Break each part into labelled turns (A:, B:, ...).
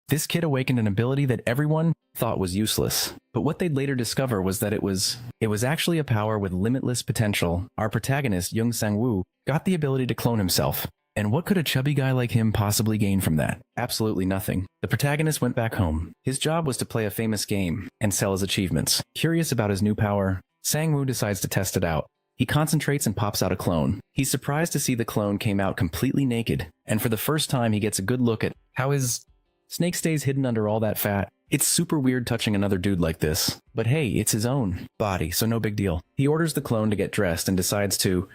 A: This kid awakened an ability that everyone thought was useless. But what they'd later discover was that it was actually a power with limitless potential. Our protagonist, Young Sang-woo, got the ability to clone himself. And what could a chubby guy like him possibly gain from that? Absolutely nothing. The protagonist went back home. His job was to play a famous game and sell his achievements. Curious about his new power, Sang-woo decides to test it out. He concentrates and pops out a clone. He's surprised to see the clone came out completely naked, and for the first time he gets a good look at how his snake stays hidden under all that fat. It's super weird touching another dude like this, but hey, it's his own body, so no big deal. He orders the clone to get dressed and decides to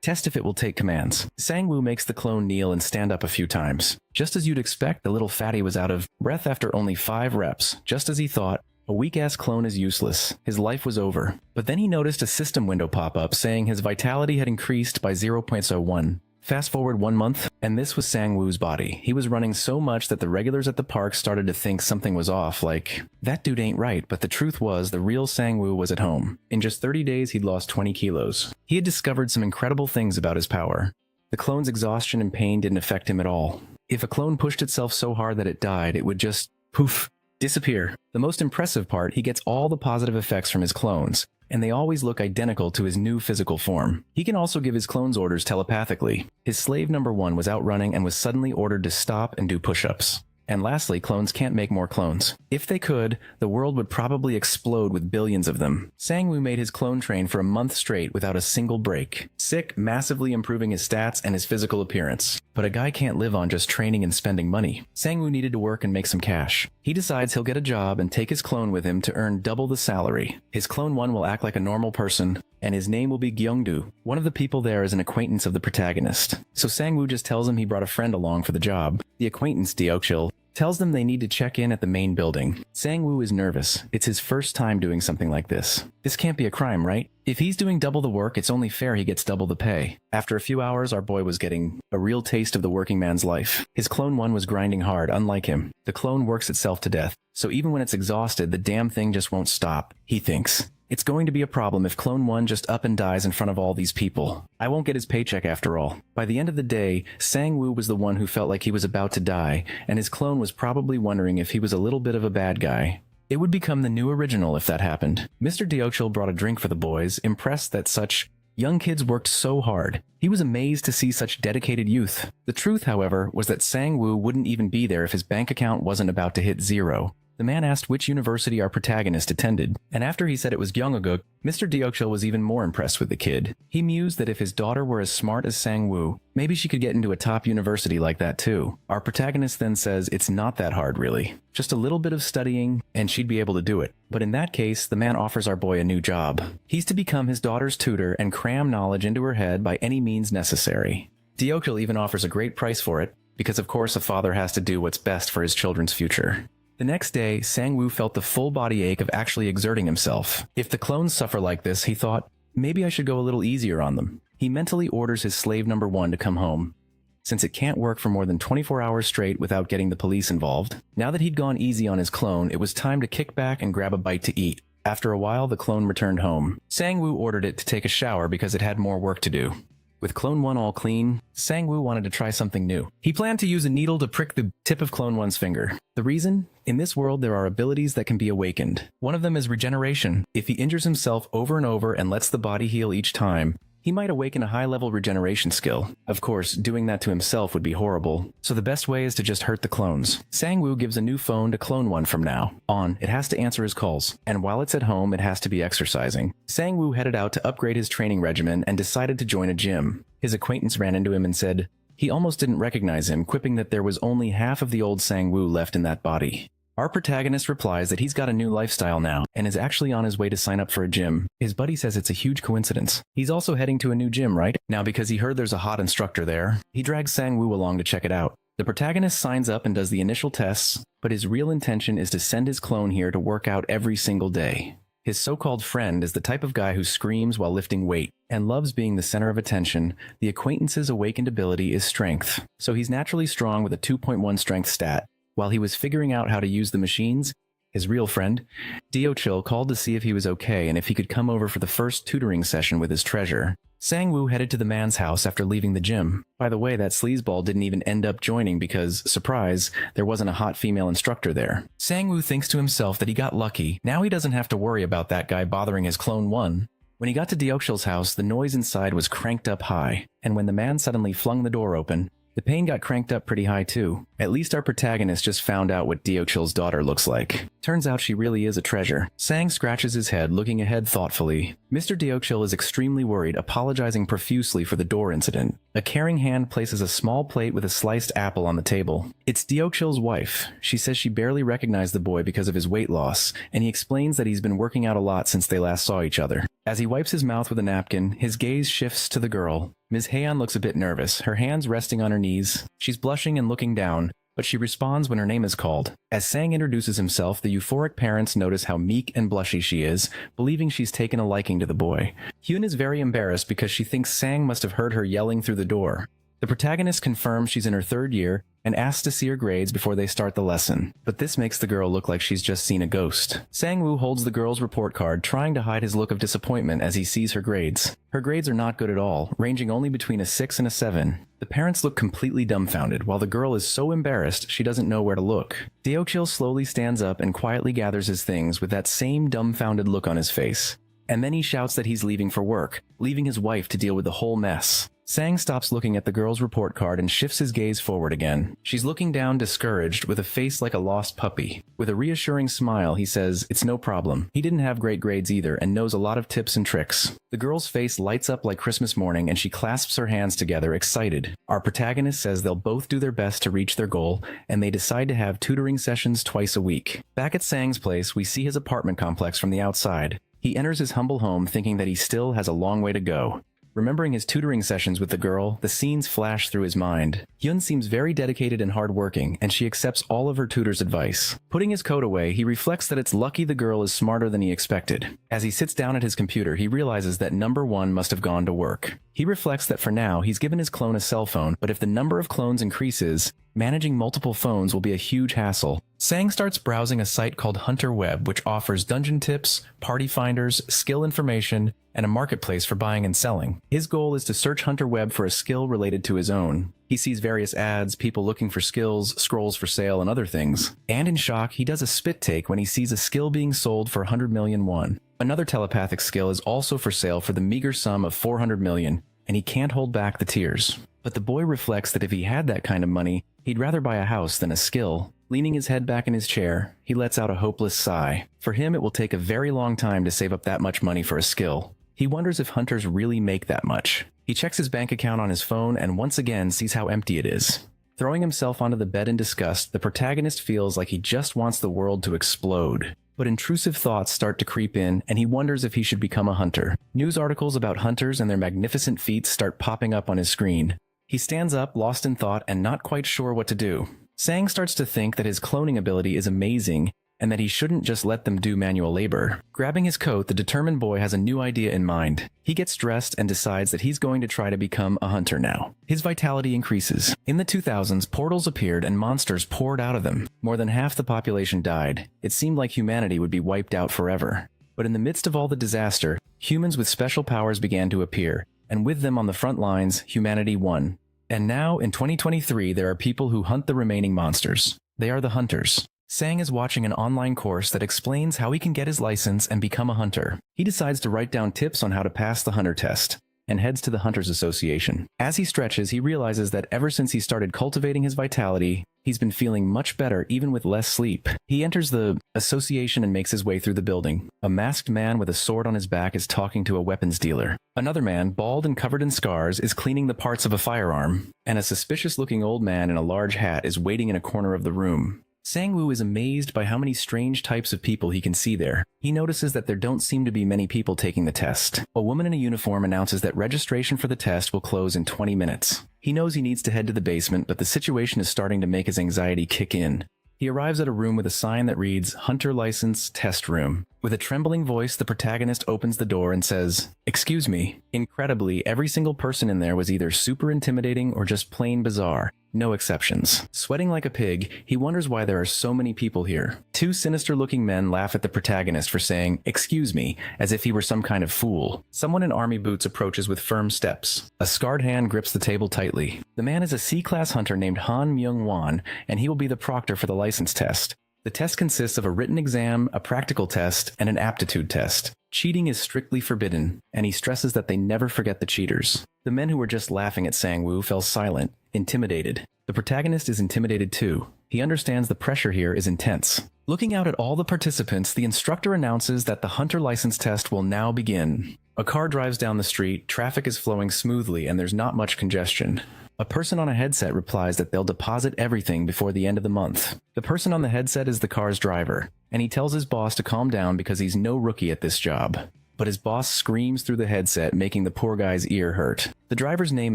A: test if it will take commands. Sang-woo makes the clone kneel and stand up a few times. Just as you'd expect, the little fatty was out of breath after only 5 reps. Just as he thought, a weak-ass clone is useless. His life was over. But then he noticed a system window pop up saying his vitality had increased by 0.01. Fast forward 1 month, and this was Sang-woo's body. He was running so much that the regulars at the park started to think something was off, like, that dude ain't right, but the truth was the real Sang-woo was at home. In just 30 days, he'd lost 20 kilos. He had discovered some incredible things about his power. The clone's exhaustion and pain didn't affect him at all. If a clone pushed itself so hard that it died, it would just, poof, disappear. The most impressive part, he gets all the positive effects from his clones, and they always look identical to his new physical form. He can also give his clones orders telepathically. His slave number 1 was out running and was suddenly ordered to stop and do push-ups. And lastly, clones can't make more clones. If they could, the world would probably explode with billions of them. Sang-woo made his clone train for a month straight without a single break. Sick, massively improving his stats and his physical appearance. But a guy can't live on just training and spending money. Sang-woo needed to work and make some cash. He decides he'll get a job and take his clone with him to earn double the salary. His clone 1 will act like a normal person, and his name will be Gyeongdu. One of the people there is an acquaintance of the protagonist. So Sang-woo just tells him he brought a friend along for the job. The acquaintance, Deokchil, tells them they need to check in at the main building. Sang-woo is nervous. It's his first time doing something like this. This can't be a crime, right? If he's doing double the work, it's only fair he gets double the pay. After a few hours, our boy was getting a real taste of the working man's life. His clone 1 was grinding hard, unlike him. The clone works itself to death, so even when it's exhausted, the damn thing just won't stop, he thinks. It's going to be a problem if clone 1 just up and dies in front of all these people. I won't get his paycheck after all. By the end of the day, Sang-woo was the one who felt like he was about to die, and his clone was probably wondering if he was a little bit of a bad guy. It would become the new original if that happened. Mr. Deokchil brought a drink for the boys, impressed that such young kids worked so hard. He was amazed to see such dedicated youth. The truth, however, was that Sang-woo wouldn't even be there if his bank account wasn't about to hit 0. The man asked which university our protagonist attended, and after he said it was Gyeongaguk, Mr. Deokchil was even more impressed with the kid. He mused that if his daughter were as smart as Sang-woo, maybe she could get into a top university like that too. Our protagonist then says it's not that hard really. Just a little bit of studying, and she'd be able to do it. But in that case, the man offers our boy a new job. He's to become his daughter's tutor and cram knowledge into her head by any means necessary. Deokchil even offers a great price for it, because of course a father has to do what's best for his children's future. The next day, Sang-woo felt the full body ache of actually exerting himself. If the clones suffer like this, he thought, maybe I should go a little easier on them. He mentally orders his slave number 1 to come home, since it can't work for more than 24 hours straight without getting the police involved. Now that he'd gone easy on his clone, it was time to kick back and grab a bite to eat. After a while, the clone returned home. Sang-woo ordered it to take a shower because it had more work to do. With clone 1 all clean, Sang-woo wanted to try something new. He planned to use a needle to prick the tip of clone 1's finger. The reason? In this world, there are abilities that can be awakened. One of them is regeneration. If he injures himself over and over and lets the body heal each time, he might awaken a high-level regeneration skill. Of course, doing that to himself would be horrible, so the best way is to just hurt the clones. Sang-woo gives a new phone to clone 1 from now on. It has to answer his calls, and while it's at home, it has to be exercising. Sang-woo headed out to upgrade his training regimen and decided to join a gym. His acquaintance ran into him and said he almost didn't recognize him, quipping that there was only half of the old Sang-woo left in that body. Our protagonist replies that he's got a new lifestyle now, and is actually on his way to sign up for a gym. His buddy says it's a huge coincidence. He's also heading to a new gym, right? Now because he heard there's a hot instructor there, he drags Sang-woo along to check it out. The protagonist signs up and does the initial tests, but his real intention is to send his clone here to work out every single day. His so-called friend is the type of guy who screams while lifting weight, and loves being the center of attention. The acquaintance's awakened ability is strength, so he's naturally strong with a 2.1 strength stat. While he was figuring out how to use the machines, his real friend. Dio-chil called to see if he was okay and if he could come over for the first tutoring session with his treasure. Sang-woo headed to the man's house after leaving the gym. By the way, that sleazeball didn't even end up joining because, surprise, there wasn't a hot female instructor there. Sang-woo thinks to himself that he got lucky. Now he doesn't have to worry about that guy bothering his clone 1. When he got to Dio-chil's house, the noise inside was cranked up high, and when the man suddenly flung the door open, the pain got cranked up pretty high too. At least our protagonist just found out what Dio-chil's daughter looks like. Turns out she really is a treasure. Sang scratches his head, looking ahead thoughtfully. Mr. Dio-chil is extremely worried, apologizing profusely for the door incident. A caring hand places a small plate with a sliced apple on the table. It's Dio-chil's wife. She says she barely recognized the boy because of his weight loss, and he explains that he's been working out a lot since they last saw each other. As he wipes his mouth with a napkin, his gaze shifts to the girl. Ms. Heian looks a bit nervous, her hands resting on her knees. She's blushing and looking down, but she responds when her name is called. As Sang introduces himself, the euphoric parents notice how meek and blushy she is, believing she's taken a liking to the boy. Hyun is very embarrassed because she thinks Sang must have heard her yelling through the door. The protagonist confirms she's in her 3rd year and asks to see her grades before they start the lesson, but this makes the girl look like she's just seen a ghost. Sang-woo holds the girl's report card, trying to hide his look of disappointment as he sees her grades. Her grades are not good at all, ranging only between a 6 and a 7. The parents look completely dumbfounded, while the girl is so embarrassed she doesn't know where to look. Dio-chil slowly stands up and quietly gathers his things with that same dumbfounded look on his face. And then he shouts that he's leaving for work, leaving his wife to deal with the whole mess. Sang stops looking at the girl's report card and shifts his gaze forward again. She's looking down discouraged with a face like a lost puppy. With a reassuring smile, he says it's no problem. He didn't have great grades either and knows a lot of tips and tricks. The girl's face lights up like Christmas morning and she clasps her hands together, excited. Our protagonist says they'll both do their best to reach their goal, and they decide to have tutoring sessions twice a week. Back at Sang's place, we see his apartment complex from the outside. He enters his humble home thinking that he still has a long way to go. Remembering his tutoring sessions with the girl, the scenes flash through his mind. Hyun seems very dedicated and hardworking, and she accepts all of her tutor's advice. Putting his coat away, he reflects that it's lucky the girl is smarter than he expected. As he sits down at his computer, he realizes that number 1 must have gone to work. He reflects that for now, he's given his clone a cell phone, but if the number of clones increases, managing multiple phones will be a huge hassle. Sang starts browsing a site called Hunter Web, which offers dungeon tips, party finders, skill information, and a marketplace for buying and selling. His goal is to search Hunter Web for a skill related to his own. He sees various ads, people looking for skills, scrolls for sale, and other things. And in shock, he does a spit take when he sees a skill being sold for 100 million won. Another telepathic skill is also for sale for the meager sum of 400 million, and he can't hold back the tears. But the boy reflects that if he had that kind of money, he'd rather buy a house than a skill. Leaning his head back in his chair, he lets out a hopeless sigh. For him, it will take a very long time to save up that much money for a skill. He wonders if hunters really make that much. He checks his bank account on his phone and once again sees how empty it is. Throwing himself onto the bed in disgust, the protagonist feels like he just wants the world to explode. But intrusive thoughts start to creep in, and he wonders if he should become a hunter. News articles about hunters and their magnificent feats start popping up on his screen. He stands up, lost in thought, and not quite sure what to do. Sang starts to think that his cloning ability is amazing, and that he shouldn't just let them do manual labor. Grabbing his coat, the determined boy has a new idea in mind. He gets dressed and decides that he's going to try to become a hunter now. His vitality increases. In the 2000s, portals appeared and monsters poured out of them. More than half the population died. It seemed like humanity would be wiped out forever. But in the midst of all the disaster, humans with special powers began to appear, and with them on the front lines, humanity won. And now, in 2023, there are people who hunt the remaining monsters. They are the hunters. Sang is watching an online course that explains how he can get his license and become a hunter. He decides to write down tips on how to pass the hunter test, and heads to the Hunters Association. As he stretches, he realizes that ever since he started cultivating his vitality, he's been feeling much better even with less sleep. He enters the association and makes his way through the building. A masked man with a sword on his back is talking to a weapons dealer. Another man, bald and covered in scars, is cleaning the parts of a firearm, and a suspicious-looking old man in a large hat is waiting in a corner of the room. Sang-woo is amazed by how many strange types of people he can see there. He notices that there don't seem to be many people taking the test. A woman in a uniform announces that registration for the test will close in 20 minutes. He knows he needs to head to the basement, but the situation is starting to make his anxiety kick in. He arrives at a room with a sign that reads, Hunter License Test Room. With a trembling voice, the protagonist opens the door and says, "Excuse me." Incredibly, every single person in there was either super intimidating or just plain bizarre. No exceptions. Sweating like a pig, he wonders why there are so many people here. Two sinister-looking men laugh at the protagonist for saying, "Excuse me," as if he were some kind of fool. Someone in army boots approaches with firm steps. A scarred hand grips the table tightly. The man is a C-class hunter named Han Myung-won, and he will be the proctor for the license test. The test consists of a written exam, a practical test, and an aptitude test. Cheating is strictly forbidden, and he stresses that they never forget the cheaters. The men who were just laughing at Sang-woo fell silent, intimidated. The protagonist is intimidated too. He understands the pressure here is intense. Looking out at all the participants, the instructor announces that the hunter license test will now begin. A car drives down the street, traffic is flowing smoothly, and there's not much congestion. A person on a headset replies that they'll deposit everything before the end of the month. The person on the headset is the car's driver, and he tells his boss to calm down because he's no rookie at this job. But his boss screams through the headset, making the poor guy's ear hurt. The driver's name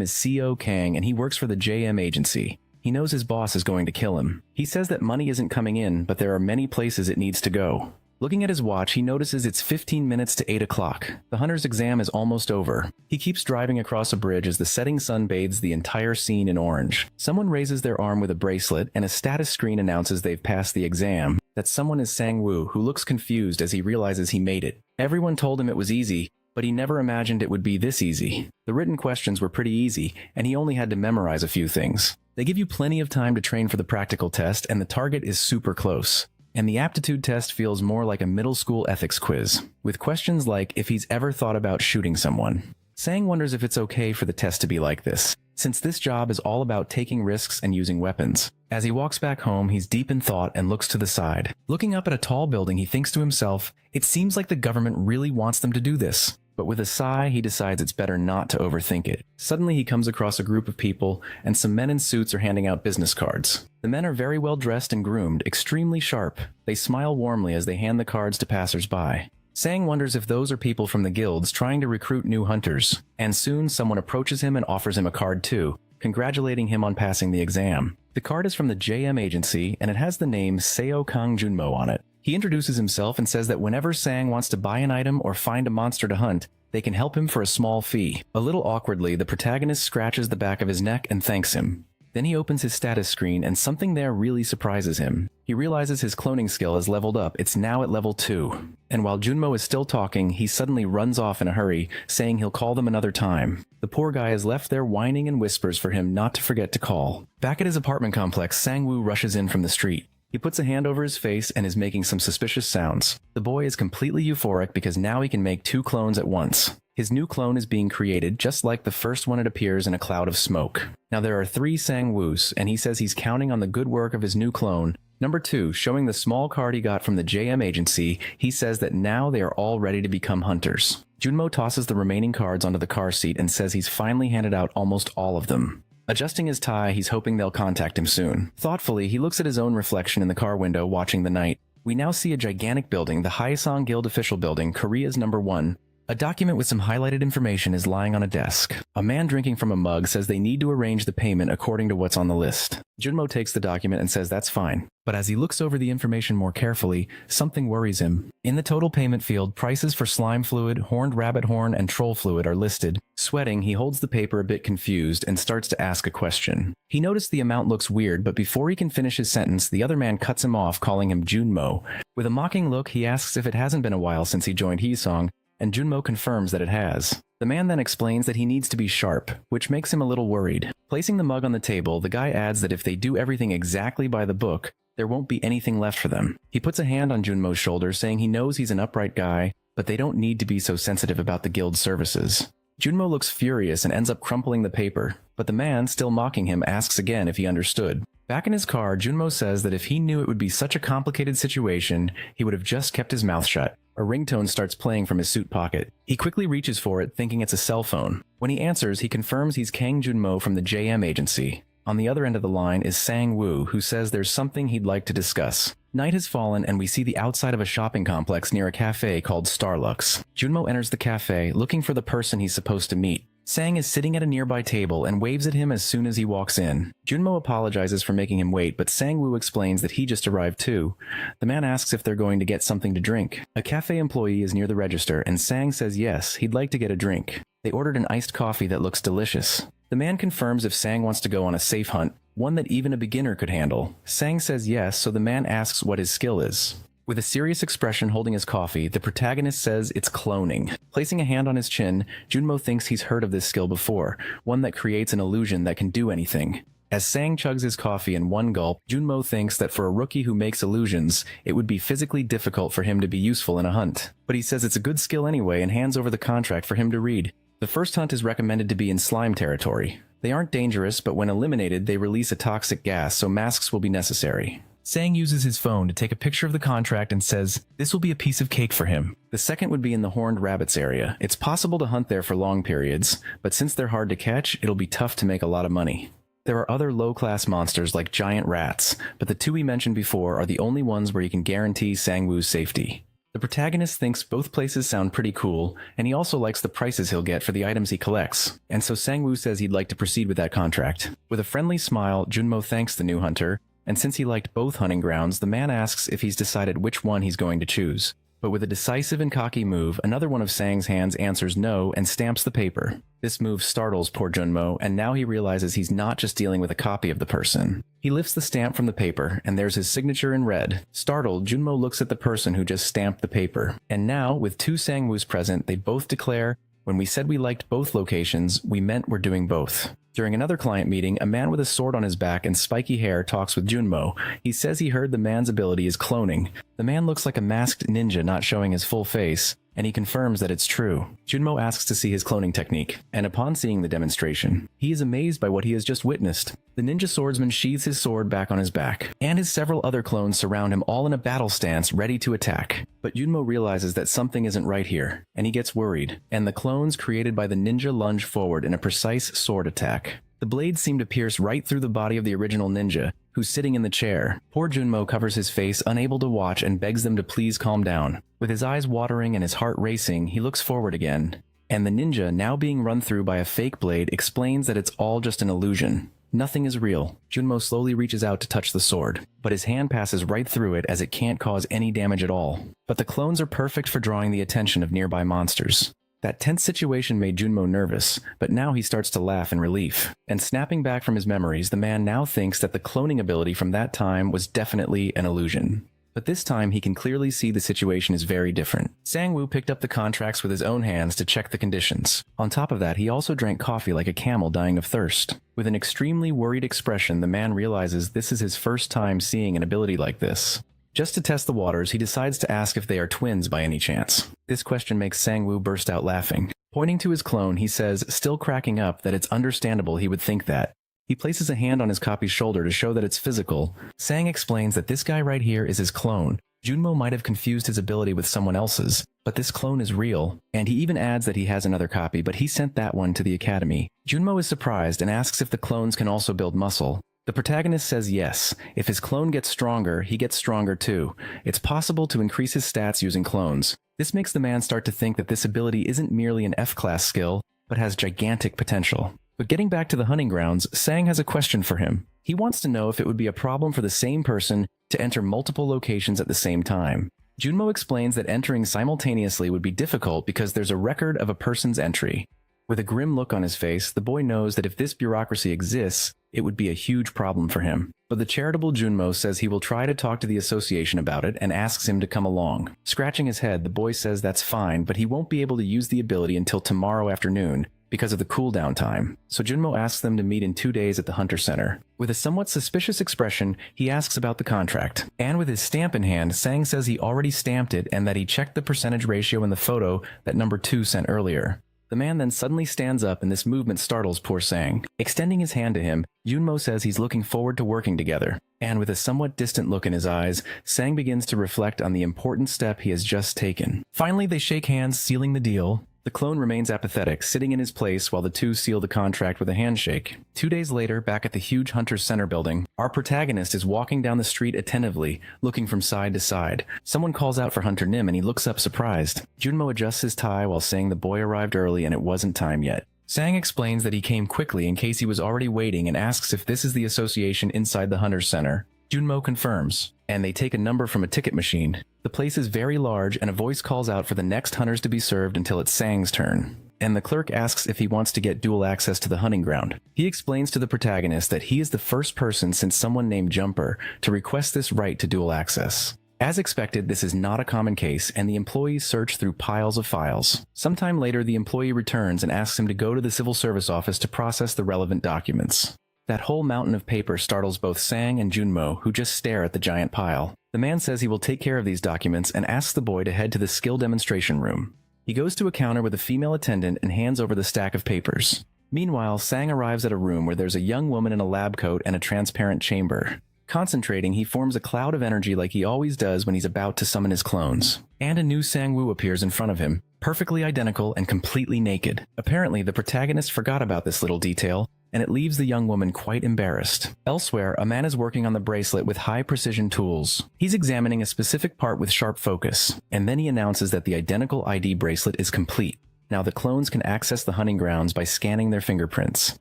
A: is C.O. Kang, and he works for the JM agency. He knows his boss is going to kill him. He says that money isn't coming in, but there are many places it needs to go. Looking at his watch, he notices it's 15 minutes to 8 o'clock. The hunter's exam is almost over. He keeps driving across a bridge as the setting sun bathes the entire scene in orange. Someone raises their arm with a bracelet, and a status screen announces they've passed the exam. That someone is Sang-woo, who looks confused as he realizes he made it. Everyone told him it was easy, but he never imagined it would be this easy. The written questions were pretty easy, and he only had to memorize a few things. They give you plenty of time to train for the practical test, and the target is super close. And the aptitude test feels more like a middle school ethics quiz, with questions like if he's ever thought about shooting someone. Sang wonders if it's okay for the test to be like this, since this job is all about taking risks and using weapons. As he walks back home, he's deep in thought and looks to the side. Looking up at a tall building, he thinks to himself, it seems like the government really wants them to do this. But with a sigh, he decides it's better not to overthink it. Suddenly, he comes across a group of people, and some men in suits are handing out business cards. The men are very well dressed and groomed, extremely sharp. They smile warmly as they hand the cards to passers-by. Sang wonders if those are people from the guilds trying to recruit new hunters. And soon, someone approaches him and offers him a card too, congratulating him on passing the exam. The card is from the JM agency, and it has the name Seo Kang Junmo on it. He introduces himself and says that whenever Sang wants to buy an item or find a monster to hunt, they can help him for a small fee. A little awkwardly, the protagonist scratches the back of his neck and thanks him. Then he opens his status screen and something there really surprises him. He realizes his cloning skill has leveled up, it's now at level 2. And while Junmo is still talking, he suddenly runs off in a hurry, saying he'll call them another time. The poor guy is left there whining and whispers for him not to forget to call. Back at his apartment complex, Sang-woo rushes in from the street. He puts a hand over his face and is making some suspicious sounds. The boy is completely euphoric because now he can make 2 clones at once. His new clone is being created just like the first one. It appears in a cloud of smoke. Now there are 3 Sang-woos, and he says he's counting on the good work of his new clone. Number 2, showing the small card he got from the JM agency, he says that now they are all ready to become hunters. Junmo tosses the remaining cards onto the car seat and says he's finally handed out almost all of them. Adjusting his tie, he's hoping they'll contact him soon. Thoughtfully, he looks at his own reflection in the car window, watching the night. We now see a gigantic building, the Haesong Guild official building, Korea's number 1. A document with some highlighted information is lying on a desk. A man drinking from a mug says they need to arrange the payment according to what's on the list. Junmo takes the document and says that's fine. But as he looks over the information more carefully, something worries him. In the total payment field, prices for slime fluid, horned rabbit horn, and troll fluid are listed. Sweating, he holds the paper a bit confused and starts to ask a question. He noticed the amount looks weird, but before he can finish his sentence, the other man cuts him off, calling him Junmo. With a mocking look, he asks if it hasn't been a while since he joined Haesong, and Junmo confirms that it has. The man then explains that he needs to be sharp, which makes him a little worried. Placing the mug on the table, the guy adds that if they do everything exactly by the book, there won't be anything left for them. He puts a hand on Junmo's shoulder, saying he knows he's an upright guy, but they don't need to be so sensitive about the guild's services. Junmo looks furious and ends up crumpling the paper, but the man, still mocking him, asks again if he understood. Back in his car, Junmo says that if he knew it would be such a complicated situation, he would have just kept his mouth shut. A ringtone starts playing from his suit pocket. He quickly reaches for it, thinking it's a cell phone. When he answers, he confirms he's Kang Junmo from the JM agency. On the other end of the line is Sang-woo, who says there's something he'd like to discuss. Night has fallen, and we see the outside of a shopping complex near a cafe called Starlux. Junmo enters the cafe, looking for the person he's supposed to meet. Sang is sitting at a nearby table and waves at him as soon as he walks in. Junmo apologizes for making him wait, but Sang-woo explains that he just arrived too. The man asks if they're going to get something to drink. A cafe employee is near the register, and Sang says yes, he'd like to get a drink. They ordered an iced coffee that looks delicious. The man confirms if Sang wants to go on a safe hunt, one that even a beginner could handle. Sang says yes, so the man asks what his skill is. With a serious expression holding his coffee, the protagonist says it's cloning. Placing a hand on his chin, Junmo thinks he's heard of this skill before, one that creates an illusion that can do anything. As Sang chugs his coffee in one gulp, Junmo thinks that for a rookie who makes illusions, it would be physically difficult for him to be useful in a hunt. But he says it's a good skill anyway and hands over the contract for him to read. The first hunt is recommended to be in slime territory. They aren't dangerous, but when eliminated, they release a toxic gas, so masks will be necessary. Sang uses his phone to take a picture of the contract and says this will be a piece of cake for him. The second would be in the Horned Rabbits area. It's possible to hunt there for long periods, but since they're hard to catch, it'll be tough to make a lot of money. There are other low-class monsters like giant rats, but the two we mentioned before are the only ones where you can guarantee Sang-woo's safety. The protagonist thinks both places sound pretty cool, and he also likes the prices he'll get for the items he collects, and so Sang-woo says he'd like to proceed with that contract. With a friendly smile, Junmo thanks the new hunter, and since he liked both hunting grounds, the man asks if he's decided which one he's going to choose. But with a decisive and cocky move, another one of Sang's hands answers no and stamps the paper. This move startles poor Junmo, and now he realizes he's not just dealing with a copy of the person. He lifts the stamp from the paper, and there's his signature in red. Startled, Junmo looks at the person who just stamped the paper. And now, with two Sang-woos present, they both declare, "When we said we liked both locations, we meant we're doing both." During another client meeting, a man with a sword on his back and spiky hair talks with Junmo. He says he heard the man's ability is cloning. The man looks like a masked ninja not showing his full face, and he confirms that it's true. Junmo asks to see his cloning technique, and upon seeing the demonstration, he is amazed by what he has just witnessed. The ninja swordsman sheathes his sword back on his back, and his several other clones surround him all in a battle stance ready to attack. But Junmo realizes that something isn't right here, and he gets worried, and the clones created by the ninja lunge forward in a precise sword attack. The blades seem to pierce right through the body of the original ninja, who's sitting in the chair. Poor Junmo covers his face, unable to watch, and begs them to please calm down. With his eyes watering and his heart racing, he looks forward again. And the ninja, now being run through by a fake blade, explains that it's all just an illusion. Nothing is real. Junmo slowly reaches out to touch the sword, but his hand passes right through it as it can't cause any damage at all. But the clones are perfect for drawing the attention of nearby monsters. That tense situation made Junmo nervous, but now he starts to laugh in relief. And snapping back from his memories, the man now thinks that the cloning ability from that time was definitely an illusion. But this time he can clearly see the situation is very different. Sang-woo picked up the contracts with his own hands to check the conditions. On top of that, he also drank coffee like a camel dying of thirst. With an extremely worried expression, the man realizes this is his first time seeing an ability like this. Just to test the waters, he decides to ask if they are twins by any chance. This question makes Sang-woo burst out laughing. Pointing to his clone, he says, still cracking up, that it's understandable he would think that. He places a hand on his copy's shoulder to show that it's physical. Sang explains that this guy right here is his clone. Junmo might have confused his ability with someone else's, but this clone is real, and he even adds that he has another copy, but he sent that one to the academy. Junmo is surprised and asks if the clones can also build muscle. The protagonist says yes. If his clone gets stronger, he gets stronger too. It's possible to increase his stats using clones. This makes the man start to think that this ability isn't merely an F-class skill, but has gigantic potential. But getting back to the hunting grounds, Sang has a question for him. He wants to know if it would be a problem for the same person to enter multiple locations at the same time. Junmo explains that entering simultaneously would be difficult because there's a record of a person's entry. With a grim look on his face, the boy knows that if this bureaucracy exists, it would be a huge problem for him. But the charitable Junmo says he will try to talk to the association about it and asks him to come along. Scratching his head, the boy says that's fine, but he won't be able to use the ability until tomorrow afternoon because of the cooldown time. So Junmo asks them to meet in 2 days at the Hunter Center. With a somewhat suspicious expression, he asks about the contract. And with his stamp in hand, Sang says he already stamped it and that he checked the percentage ratio in the photo that number 2 sent earlier. The man then suddenly stands up and this movement startles poor Sang. Extending his hand to him, Junmo says he's looking forward to working together. And with a somewhat distant look in his eyes, Sang begins to reflect on the important step he has just taken. Finally, they shake hands, sealing the deal. The clone remains apathetic, sitting in his place while the two seal the contract with a handshake. 2 days later, back at the huge Hunter Center building, our protagonist is walking down the street attentively, looking from side to side. Someone calls out for Hunter Nim and he looks up surprised. Junmo adjusts his tie while saying the boy arrived early and it wasn't time yet. Sang explains that he came quickly in case he was already waiting and asks if this is the association inside the Hunter Center. Junmo confirms, and they take a number from a ticket machine. The place is very large, and a voice calls out for the next hunters to be served until it's Sang's turn. and the clerk asks if he wants to get dual access to the hunting ground. He explains to the protagonist that he is the first person since someone named Jumper to request this right to dual access. As expected, this is not a common case, and the employees search through piles of files. Sometime later, the employee returns and asks him to go to the civil service office to process the relevant documents. That whole mountain of paper startles both Sang and Junmo, who just stare at the giant pile. The man says he will take care of these documents and asks the boy to head to the skill demonstration room. He goes to a counter with a female attendant and hands over the stack of papers. Meanwhile, Sang arrives at a room where there's a young woman in a lab coat and a transparent chamber. Concentrating, he forms a cloud of energy like he always does when he's about to summon his clones. And a new Sang-woo appears in front of him, perfectly identical and completely naked. Apparently, the protagonist forgot about this little detail, and it leaves the young woman quite embarrassed. Elsewhere, a man is working on the bracelet with high-precision tools. He's examining a specific part with sharp focus, and then he announces that the identical ID bracelet is complete. Now the clones can access the hunting grounds by scanning their fingerprints.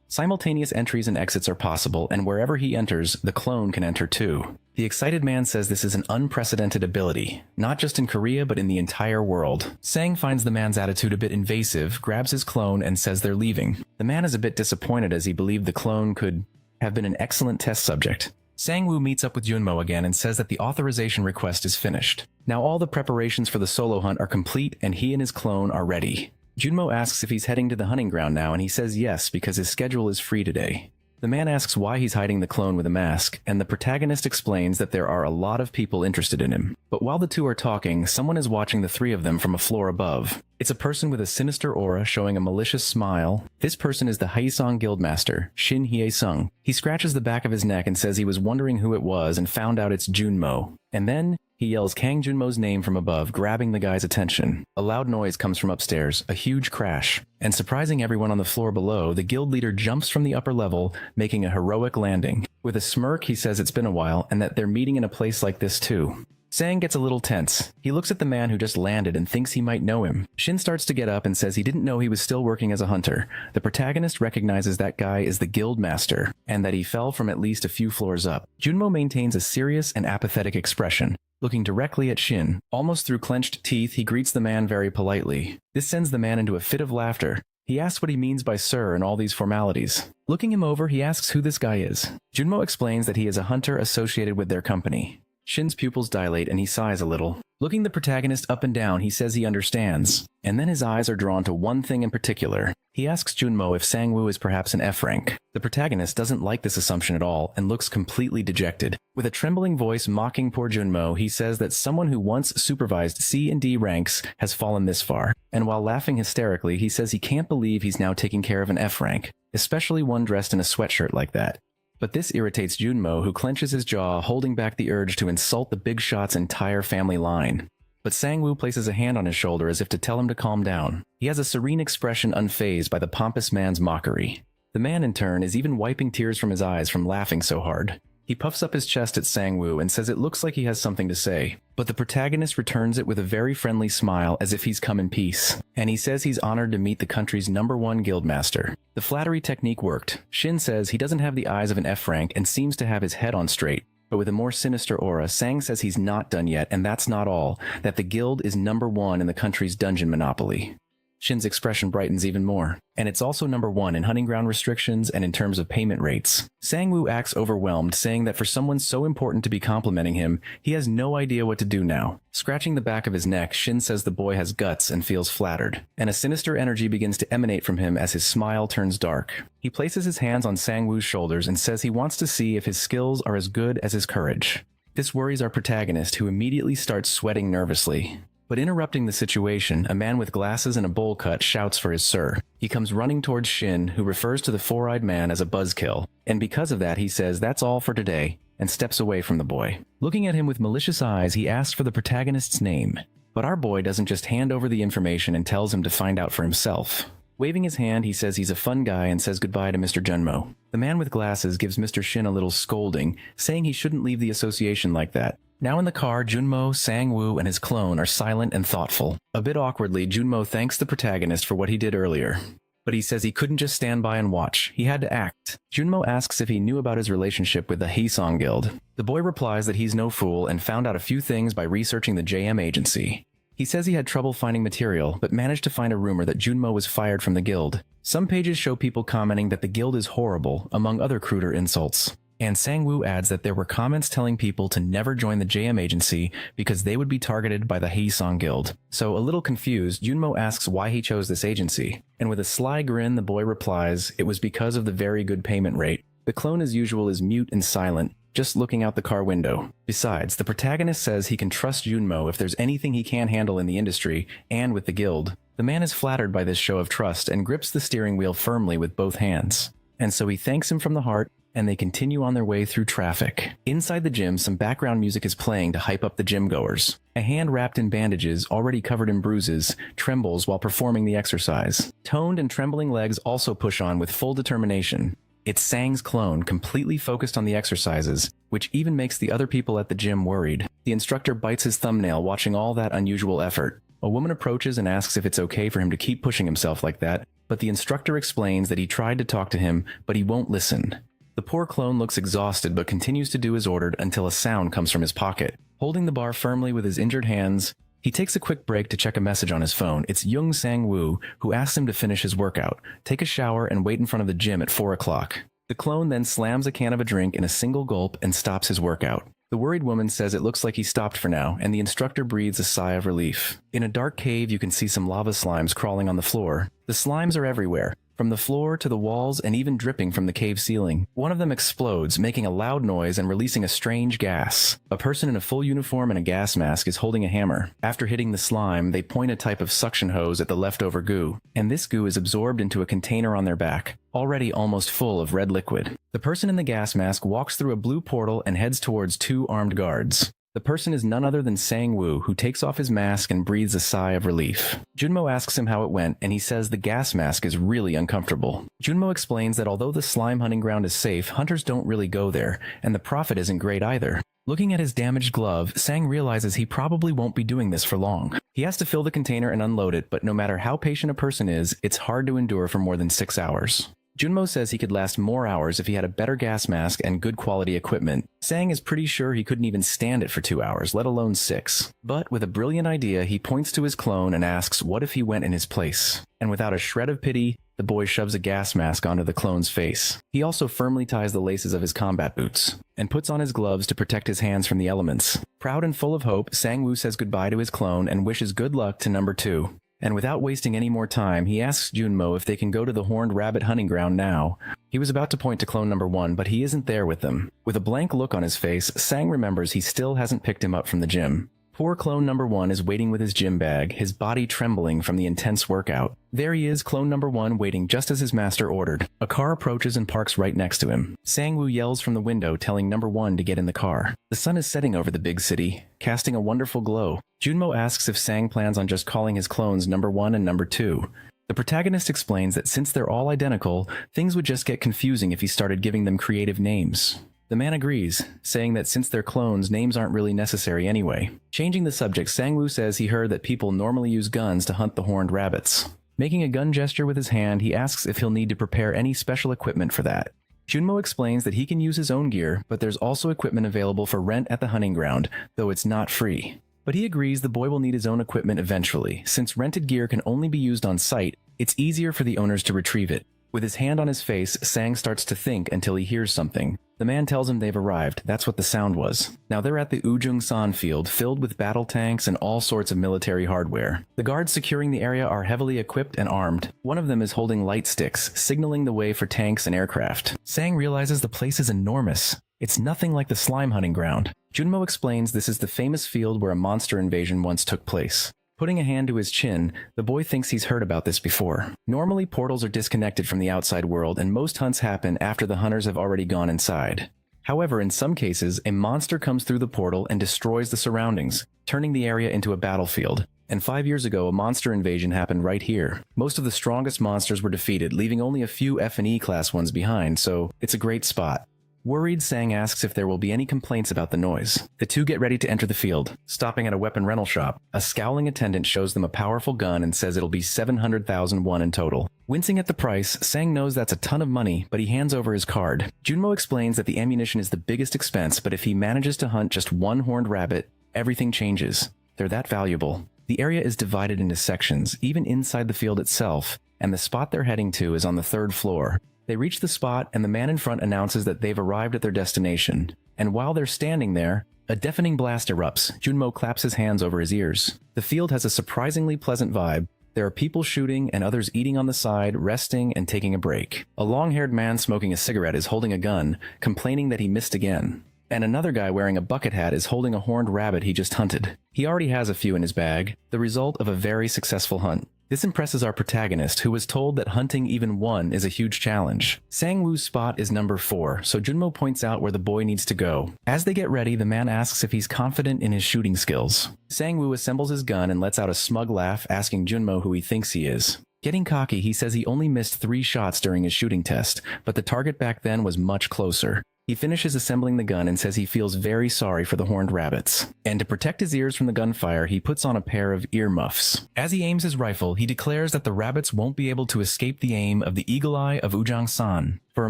A: Simultaneous entries and exits are possible, and wherever he enters, the clone can enter too. The excited man says this is an unprecedented ability, not just in Korea but in the entire world. Sang finds the man's attitude a bit invasive, grabs his clone, and says they're leaving. The man is a bit disappointed as he believed the clone could have been an excellent test subject. Sang-woo meets up with Junmo again and says that the authorization request is finished. Now all the preparations for the solo hunt are complete and he and his clone are ready. Junmo asks if he's heading to the hunting ground now, and he says yes because his schedule is free today. The man asks why he's hiding the clone with a mask, and the protagonist explains that there are a lot of people interested in him. But while the two are talking, someone is watching the three of them from a floor above. It's a person with a sinister aura showing a malicious smile. This person is the Haesong Guildmaster, Shin Hye-sung. He scratches the back of his neck and says he was wondering who it was and found out it's Junmo. And then he yells Kang Junmo's name from above, grabbing the guy's attention. A loud noise comes from upstairs, a huge crash. And surprising everyone on the floor below, the guild leader jumps from the upper level, making a heroic landing. With a smirk, he says it's been a while and that they're meeting in a place like this too. Sang gets a little tense. He looks at the man who just landed and thinks he might know him. Shin starts to get up and says he didn't know he was still working as a hunter. The protagonist recognizes that guy is the guild master, and that he fell from at least a few floors up. Junmo maintains a serious and apathetic expression, looking directly at Shin. Almost through clenched teeth, he greets the man very politely. This sends the man into a fit of laughter. He asks what he means by sir and all these formalities. Looking him over, he asks who this guy is. Junmo explains that he is a hunter associated with their company. Shin's pupils dilate and he sighs a little. Looking the protagonist up and down, he says he understands. And then his eyes are drawn to one thing in particular. He asks Junmo if Sang-woo is perhaps an F rank. The protagonist doesn't like this assumption at all and looks completely dejected. With a trembling voice mocking poor Junmo, he says that someone who once supervised C and D ranks has fallen this far. And while laughing hysterically, he says he can't believe he's now taking care of an F rank, especially one dressed in a sweatshirt like that. But this irritates Junmo, who clenches his jaw, holding back the urge to insult the big shot's entire family line. But Sang-woo places a hand on his shoulder as if to tell him to calm down. He has a serene expression unfazed by the pompous man's mockery. The man, in turn, is even wiping tears from his eyes from laughing so hard. He puffs up his chest at Sang-woo and says it looks like he has something to say. But the protagonist returns it with a very friendly smile as if he's come in peace. And he says he's honored to meet the country's #1 guildmaster. The flattery technique worked. Shin says he doesn't have the eyes of an F rank and seems to have his head on straight. But with a more sinister aura, Sang says he's not done yet, and that's not all, that the guild is #1 in the country's dungeon monopoly. Shin's expression brightens even more. And it's also #1 in hunting ground restrictions and in terms of payment rates. Sang-woo acts overwhelmed, saying that for someone so important to be complimenting him, he has no idea what to do now. Scratching the back of his neck, Shin says the boy has guts and feels flattered. And a sinister energy begins to emanate from him as his smile turns dark. He places his hands on Sang-woo's shoulders and says he wants to see if his skills are as good as his courage. This worries our protagonist, who immediately starts sweating nervously. But interrupting the situation, a man with glasses and a bowl cut shouts for his sir. He comes running towards Shin, who refers to the four-eyed man as a buzzkill. And because of that, he says that's all for today, and steps away from the boy. Looking at him with malicious eyes, he asks for the protagonist's name. But our boy doesn't just hand over the information and tells him to find out for himself. Waving his hand, he says he's a fun guy and says goodbye to Mr. Junmo. The man with glasses gives Mr. Shin a little scolding, saying he shouldn't leave the association like that. Now in the car, Junmo, Sang-woo, and his clone are silent and thoughtful. A bit awkwardly, Junmo thanks the protagonist for what he did earlier. But he says he couldn't just stand by and watch. He had to act. Junmo asks if he knew about his relationship with the Haesong Guild. The boy replies that he's no fool and found out a few things by researching the JM agency. He says he had trouble finding material, but managed to find a rumor that Junmo was fired from the guild. Some pages show people commenting that the guild is horrible, among other cruder insults. And Sang-woo adds that there were comments telling people to never join the JM agency because they would be targeted by the Haesong Guild. So, a little confused, Junmo asks why he chose this agency, and with a sly grin the boy replies it was because of the very good payment rate. The clone as usual is mute and silent, just looking out the car window. Besides, the protagonist says he can trust Junmo if there's anything he can't handle in the industry, and with the guild. The man is flattered by this show of trust and grips the steering wheel firmly with both hands. And so he thanks him from the heart, and they continue on their way through traffic. Inside the gym, some background music is playing to hype up the gym goers. A hand wrapped in bandages, already covered in bruises, trembles while performing the exercise. Toned and trembling legs also push on with full determination. It's Sang's clone, completely focused on the exercises, which even makes the other people at the gym worried. The instructor bites his thumbnail watching all that unusual effort. A woman approaches and asks if it's okay for him to keep pushing himself like that, but the instructor explains that he tried to talk to him, but he won't listen. The poor clone looks exhausted but continues to do as ordered until a sound comes from his pocket. Holding the bar firmly with his injured hands, he takes a quick break to check a message on his phone. It's Young Sang-woo, who asks him to finish his workout, take a shower, and wait in front of the gym at 4 o'clock. The clone then slams a can of a drink in a single gulp and stops his workout. The worried woman says it looks like he stopped for now, and the instructor breathes a sigh of relief. In a dark cave, you can see some lava slimes crawling on the floor. The slimes are everywhere, from the floor to the walls and even dripping from the cave ceiling. One of them explodes, making a loud noise and releasing a strange gas. A person in a full uniform and a gas mask is holding a hammer. After hitting the slime, they point a type of suction hose at the leftover goo, and this goo is absorbed into a container on their back, already almost full of red liquid. The person in the gas mask walks through a blue portal and heads towards 2 armed guards. The person is none other than Sang-woo, who takes off his mask and breathes a sigh of relief. Junmo asks him how it went, and he says the gas mask is really uncomfortable. Junmo explains that although the slime hunting ground is safe, hunters don't really go there, and the profit isn't great either. Looking at his damaged glove, Sang realizes he probably won't be doing this for long. He has to fill the container and unload it, but no matter how patient a person is, it's hard to endure for more than 6 hours. Junmo says he could last more hours if he had a better gas mask and good quality equipment. Sang is pretty sure he couldn't even stand it for 2 hours, let alone 6. But with a brilliant idea, he points to his clone and asks what if he went in his place. And without a shred of pity, the boy shoves a gas mask onto the clone's face. He also firmly ties the laces of his combat boots, and puts on his gloves to protect his hands from the elements. Proud and full of hope, Sang-woo says goodbye to his clone and wishes good luck to number 2. And without wasting any more time, he asks Junmo if they can go to the Horned Rabbit hunting ground now. He was about to point to clone number 1, but he isn't there with them. With a blank look on his face, Sang remembers he still hasn't picked him up from the gym. Poor clone number 1 is waiting with his gym bag, his body trembling from the intense workout. There he is, clone number 1, waiting just as his master ordered. A car approaches and parks right next to him. Sang-woo yells from the window, telling number 1 to get in the car. The sun is setting over the big city, casting a wonderful glow. Junmo asks if Sang plans on just calling his clones number 1 and number 2. The protagonist explains that since they're all identical, things would just get confusing if he started giving them creative names. The man agrees, saying that since they're clones, names aren't really necessary anyway. Changing the subject, Sang-woo says he heard that people normally use guns to hunt the horned rabbits. Making a gun gesture with his hand, he asks if he'll need to prepare any special equipment for that. Junmo explains that he can use his own gear, but there's also equipment available for rent at the hunting ground, though it's not free. But he agrees the boy will need his own equipment eventually. Since rented gear can only be used on site, it's easier for the owners to retrieve it. With his hand on his face, Sang starts to think until he hears something. The man tells him they've arrived. That's what the sound was. Now they're at the Ujung-san field, filled with battle tanks and all sorts of military hardware. The guards securing the area are heavily equipped and armed. One of them is holding light sticks, signaling the way for tanks and aircraft. Sang realizes the place is enormous. It's nothing like the slime hunting ground. Junmo explains this is the famous field where a monster invasion once took place. Putting a hand to his chin, the boy thinks he's heard about this before. Normally, portals are disconnected from the outside world, and most hunts happen after the hunters have already gone inside. However, in some cases, a monster comes through the portal and destroys the surroundings, turning the area into a battlefield. And 5 years ago, a monster invasion happened right here. Most of the strongest monsters were defeated, leaving only a few F&E class ones behind, so it's a great spot. Worried, Sang asks if there will be any complaints about the noise. The two get ready to enter the field, stopping at a weapon rental shop. A scowling attendant shows them a powerful gun and says it'll be 700,000 won in total. Wincing at the price, Sang knows that's a ton of money, but he hands over his card. Junmo explains that the ammunition is the biggest expense, but if he manages to hunt just one horned rabbit, everything changes. They're that valuable. The area is divided into sections, even inside the field itself, and the spot they're heading to is on the 3rd floor. They reach the spot, and the man in front announces that they've arrived at their destination. And while they're standing there, a deafening blast erupts. Junmo claps his hands over his ears. The field has a surprisingly pleasant vibe. There are people shooting and others eating on the side, resting and taking a break. A long-haired man smoking a cigarette is holding a gun, complaining that he missed again. And another guy wearing a bucket hat is holding a horned rabbit he just hunted. He already has a few in his bag, the result of a very successful hunt. This impresses our protagonist, who was told that hunting even one is a huge challenge. Sang-woo's spot is number 4, so Junmo points out where the boy needs to go. As they get ready, the man asks if he's confident in his shooting skills. Sang-woo assembles his gun and lets out a smug laugh, asking Junmo who he thinks he is. Getting cocky, he says he only missed 3 shots during his shooting test, but the target back then was much closer. He finishes assembling the gun and says he feels very sorry for the horned rabbits. And to protect his ears from the gunfire, he puts on a pair of earmuffs. As he aims his rifle, he declares that the rabbits won't be able to escape the aim of the eagle eye of Ujang-san. For a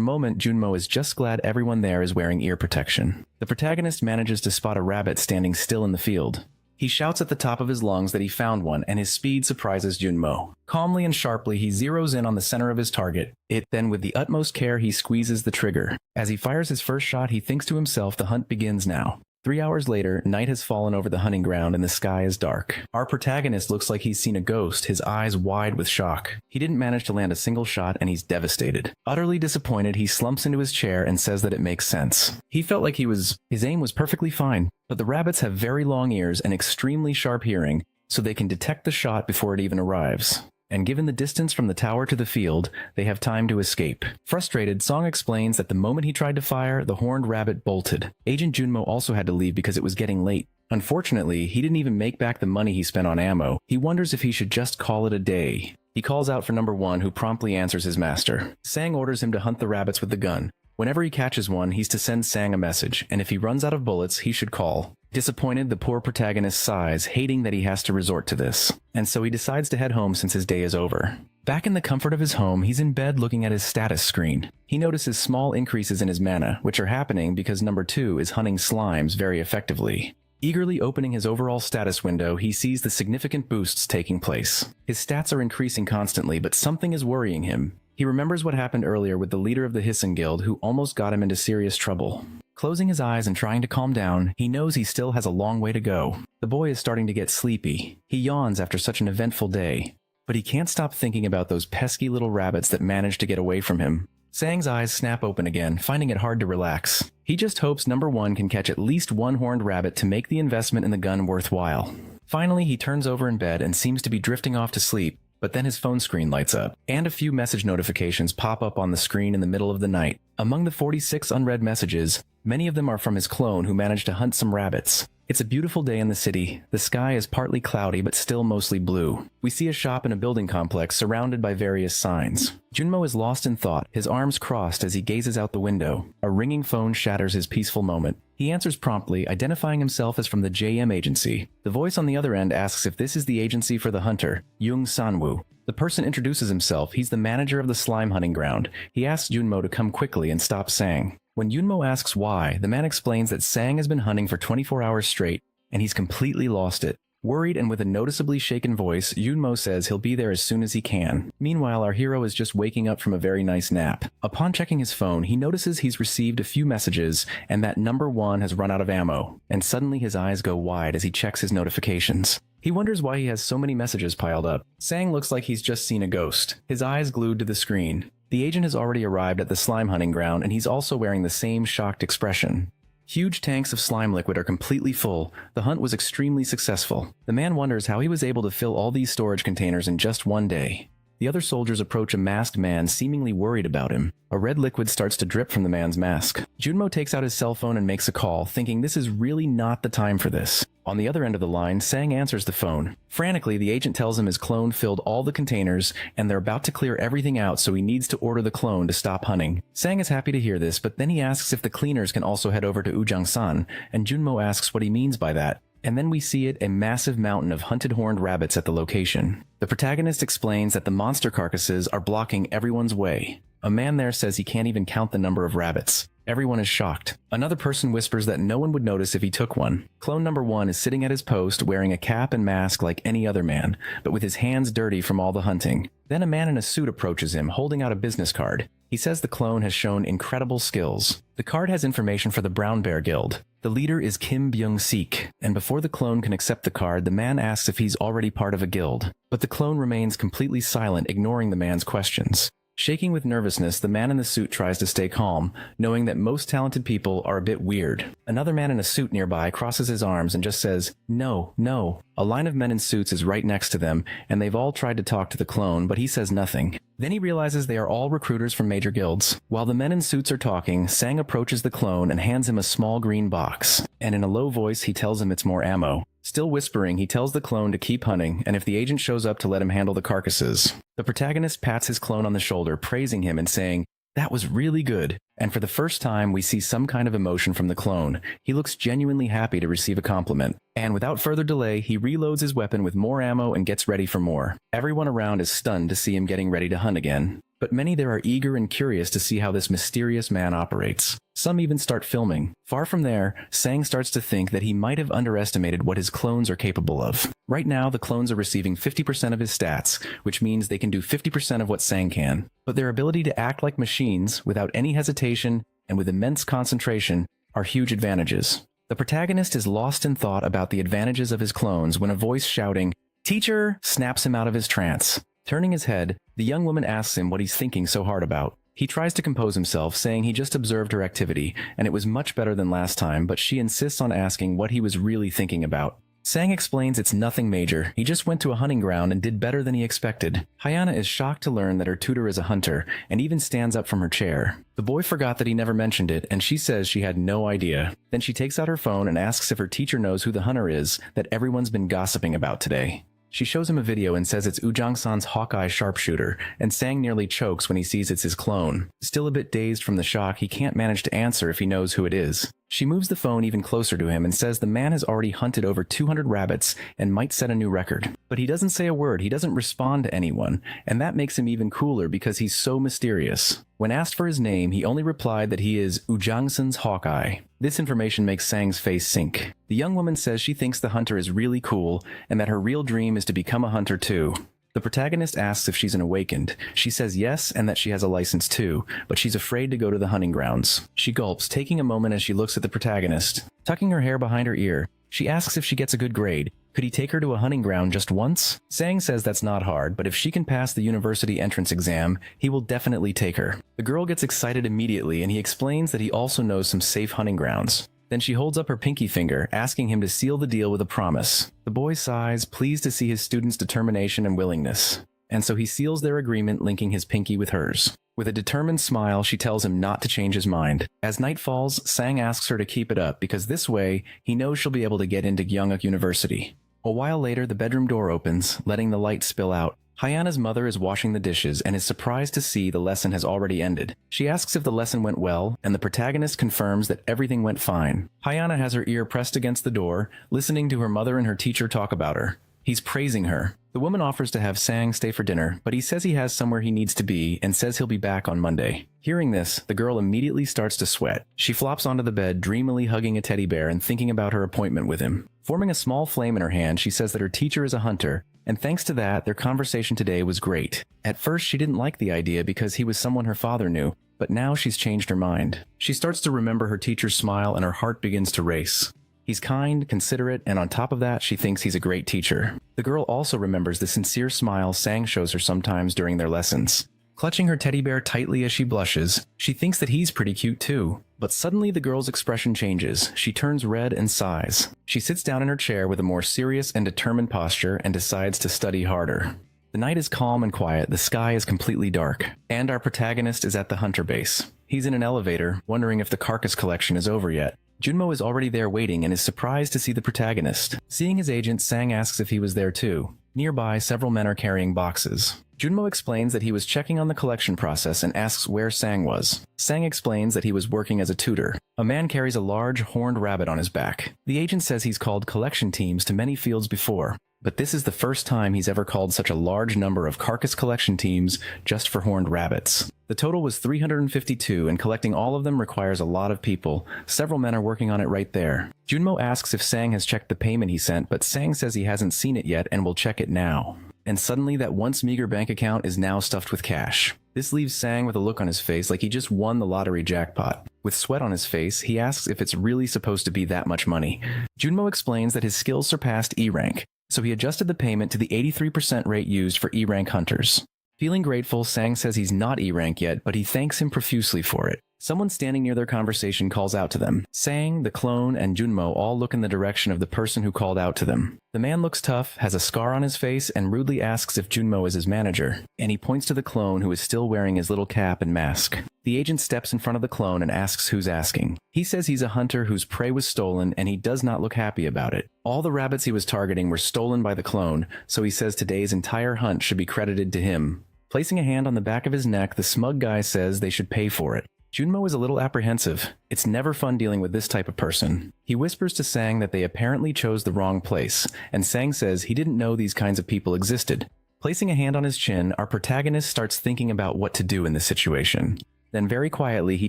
A: moment, Junmo is just glad everyone there is wearing ear protection. The protagonist manages to spot a rabbit standing still in the field. He shouts at the top of his lungs that he found one, and his speed surprises Junmo. Calmly and sharply, he zeroes in on the center of his target. Then with the utmost care, he squeezes the trigger. As he fires his first shot, he thinks to himself, the hunt begins now. 3 hours later, night has fallen over the hunting ground and the sky is dark. Our protagonist looks like he's seen a ghost, his eyes wide with shock. He didn't manage to land a single shot and he's devastated. Utterly disappointed, he slumps into his chair and says that it makes sense. He felt like his aim was perfectly fine, but the rabbits have very long ears and extremely sharp hearing, so they can detect the shot before it even arrives. And given the distance from the tower to the field, they have time to escape. Frustrated, Song explains that the moment he tried to fire, the horned rabbit bolted. Agent Junmo also had to leave because it was getting late. Unfortunately, he didn't even make back the money he spent on ammo. He wonders if he should just call it a day. He calls out for number 1, who promptly answers his master. Sang orders him to hunt the rabbits with the gun. Whenever he catches one, he's to send Sang a message, and if he runs out of bullets, he should call. Disappointed, the poor protagonist sighs, hating that he has to resort to this. And so he decides to head home since his day is over. Back in the comfort of his home, he's in bed looking at his status screen. He notices small increases in his mana, which are happening because number 2 is hunting slimes very effectively. Eagerly opening his overall status window, he sees the significant boosts taking place. His stats are increasing constantly, but something is worrying him. He remembers what happened earlier with the leader of the Hissing Guild who almost got him into serious trouble. Closing his eyes and trying to calm down, he knows he still has a long way to go. The boy is starting to get sleepy. He yawns after such an eventful day. But he can't stop thinking about those pesky little rabbits that managed to get away from him. Sang's eyes snap open again, finding it hard to relax. He just hopes number 1 can catch at least one horned rabbit to make the investment in the gun worthwhile. Finally, he turns over in bed and seems to be drifting off to sleep. But then his phone screen lights up, and a few message notifications pop up on the screen in the middle of the night. Among the 46 unread messages, many of them are from his clone who managed to hunt some rabbits. It's a beautiful day in the city. The sky is partly cloudy but still mostly blue. We see a shop in a building complex surrounded by various signs. Junmo is lost in thought, his arms crossed as he gazes out the window. A ringing phone shatters his peaceful moment. He answers promptly, identifying himself as from the JM agency. The voice on the other end asks if this is the agency for the hunter, Jung Sanwoo. The person introduces himself. He's the manager of the slime hunting ground. He asks Junmo to come quickly and stop Sang. When Junmo asks why, the man explains that Sang has been hunting for 24 hours straight, and he's completely lost it. Worried and with a noticeably shaken voice, Junmo says he'll be there as soon as he can. Meanwhile, our hero is just waking up from a very nice nap. Upon checking his phone, he notices he's received a few messages and that number 1 has run out of ammo, and suddenly his eyes go wide as he checks his notifications. He wonders why he has so many messages piled up. Sang looks like he's just seen a ghost, his eyes glued to the screen. The agent has already arrived at the slime hunting ground, and he's also wearing the same shocked expression. Huge tanks of slime liquid are completely full. The hunt was extremely successful. The man wonders how he was able to fill all these storage containers in just one day. The other soldiers approach a masked man, seemingly worried about him. A red liquid starts to drip from the man's mask. Junmo takes out his cell phone and makes a call, thinking this is really not the time for this. On the other end of the line, Sang answers the phone. Frantically, the agent tells him his clone filled all the containers, and they're about to clear everything out, so he needs to order the clone to stop hunting. Sang is happy to hear this, but then he asks if the cleaners can also head over to Ujang-san, and Junmo asks what he means by that. And then we see a massive mountain of hunted horned rabbits at the location. The protagonist explains that the monster carcasses are blocking everyone's way. A man there says he can't even count the number of rabbits. Everyone is shocked. Another person whispers that no one would notice if he took one. Clone number 1 is sitting at his post wearing a cap and mask like any other man, but with his hands dirty from all the hunting. Then a man in a suit approaches him, holding out a business card. He says the clone has shown incredible skills. The card has information for the Brown Bear Guild. The leader is Kim Byung-sik, and before the clone can accept the card, the man asks if he's already part of a guild. But the clone remains completely silent, ignoring the man's questions. Shaking with nervousness, the man in the suit tries to stay calm, knowing that most talented people are a bit weird. Another man in a suit nearby crosses his arms and just says, "No, no." A line of men in suits is right next to them, and they've all tried to talk to the clone, but he says nothing. Then he realizes they are all recruiters from major guilds. While the men in suits are talking, Sang approaches the clone and hands him a small green box, and in a low voice he tells him it's more ammo. Still whispering, he tells the clone to keep hunting, and if the agent shows up to let him handle the carcasses. The protagonist pats his clone on the shoulder, praising him and saying, "That was really good." And for the first time, we see some kind of emotion from the clone. He looks genuinely happy to receive a compliment. And without further delay, he reloads his weapon with more ammo and gets ready for more. Everyone around is stunned to see him getting ready to hunt again. But many there are eager and curious to see how this mysterious man operates. Some even start filming. Far from there, Sang starts to think that he might have underestimated what his clones are capable of. Right now, the clones are receiving 50% of his stats, which means they can do 50% of what Sang can. But their ability to act like machines, without any hesitation, and with immense concentration, are huge advantages. The protagonist is lost in thought about the advantages of his clones when a voice shouting, "Teacher!" snaps him out of his trance. Turning his head, the young woman asks him what he's thinking so hard about. He tries to compose himself, saying he just observed her activity, and it was much better than last time, but she insists on asking what he was really thinking about. Sang explains it's nothing major, he just went to a hunting ground and did better than he expected. Hyana is shocked to learn that her tutor is a hunter, and even stands up from her chair. The boy forgot that he never mentioned it, and she says she had no idea. Then she takes out her phone and asks if her teacher knows who the hunter is that everyone's been gossiping about today. She shows him a video and says it's Ujang-san's Hawkeye sharpshooter, and Sang nearly chokes when he sees it's his clone. Still a bit dazed from the shock, he can't manage to answer if he knows who it is. She moves the phone even closer to him and says the man has already hunted over 200 rabbits and might set a new record. But he doesn't say a word, he doesn't respond to anyone, and that makes him even cooler because he's so mysterious. When asked for his name, he only replied that he is Ujang-san's Hawkeye. This information makes Sang's face sink. The young woman says she thinks the hunter is really cool and that her real dream is to become a hunter too. The protagonist asks if she's an awakened. She says yes and that she has a license too, but she's afraid to go to the hunting grounds. She gulps, taking a moment as she looks at the protagonist. Tucking her hair behind her ear, she asks if she gets a good grade. Could he take her to a hunting ground just once? Sang says that's not hard, but if she can pass the university entrance exam, he will definitely take her. The girl gets excited immediately, and he explains that he also knows some safe hunting grounds. Then she holds up her pinky finger, asking him to seal the deal with a promise. The boy sighs, pleased to see his student's determination and willingness. And so he seals their agreement, linking his pinky with hers. With a determined smile, she tells him not to change his mind. As night falls, Sang asks her to keep it up, because this way, he knows she'll be able to get into Gyeonguk University. A while later, the bedroom door opens, letting the light spill out. Hyana's mother is washing the dishes and is surprised to see the lesson has already ended. She asks if the lesson went well, and the protagonist confirms that everything went fine. Hyana has her ear pressed against the door, listening to her mother and her teacher talk about her. He's praising her. The woman offers to have Sang stay for dinner, but he says he has somewhere he needs to be and says he'll be back on Monday. Hearing this, the girl immediately starts to sweat. She flops onto the bed, dreamily hugging a teddy bear and thinking about her appointment with him. Forming a small flame in her hand, she says that her teacher is a hunter, and thanks to that, their conversation today was great. At first, she didn't like the idea because he was someone her father knew, but now she's changed her mind. She starts to remember her teacher's smile and her heart begins to race. He's kind, considerate, and on top of that, she thinks he's a great teacher. The girl also remembers the sincere smile Sang shows her sometimes during their lessons. Clutching her teddy bear tightly as she blushes, she thinks that he's pretty cute too. But suddenly the girl's expression changes. She turns red and sighs. She sits down in her chair with a more serious and determined posture and decides to study harder. The night is calm and quiet, the sky is completely dark, and our protagonist is at the hunter base. He's in an elevator, wondering if the carcass collection is over yet. Junmo is already there waiting and is surprised to see the protagonist. Seeing his agent, Sang asks if he was there too. Nearby, several men are carrying boxes. Junmo explains that he was checking on the collection process and asks where Sang was. Sang explains that he was working as a tutor. A man carries a large, horned rabbit on his back. The agent says he's called collection teams to many fields before. but this is the first time he's ever called such a large number of carcass collection teams just for horned rabbits. The total was 352, and collecting all of them requires a lot of people. Several men are working on it right there. Junmo asks if Sang has checked the payment he sent, but Sang says he hasn't seen it yet and will check it now. And suddenly that once meager bank account is now stuffed with cash. This leaves Sang with a look on his face like he just won the lottery jackpot. With sweat on his face, he asks if it's really supposed to be that much money. Junmo explains that his skills surpassed E rank, so he adjusted the payment to the 83% rate used for E rank hunters. Feeling grateful, Sang says he's not E rank yet, but he thanks him profusely for it. Someone standing near their conversation calls out to them. Sang, the clone, and Junmo all look in the direction of the person who called out to them. The man looks tough, has a scar on his face, and rudely asks if Junmo is his manager, and he points to the clone who is still wearing his little cap and mask. The agent steps in front of the clone and asks who's asking. He says he's a hunter whose prey was stolen, and he does not look happy about it. All the rabbits he was targeting were stolen by the clone, so he says today's entire hunt should be credited to him. Placing a hand on the back of his neck, the smug guy says they should pay for it. Junmo is a little apprehensive. It's never fun dealing with this type of person. He whispers to Sang that they apparently chose the wrong place, and Sang says he didn't know these kinds of people existed. Placing a hand on his chin, our protagonist starts thinking about what to do in this situation. Then very quietly, he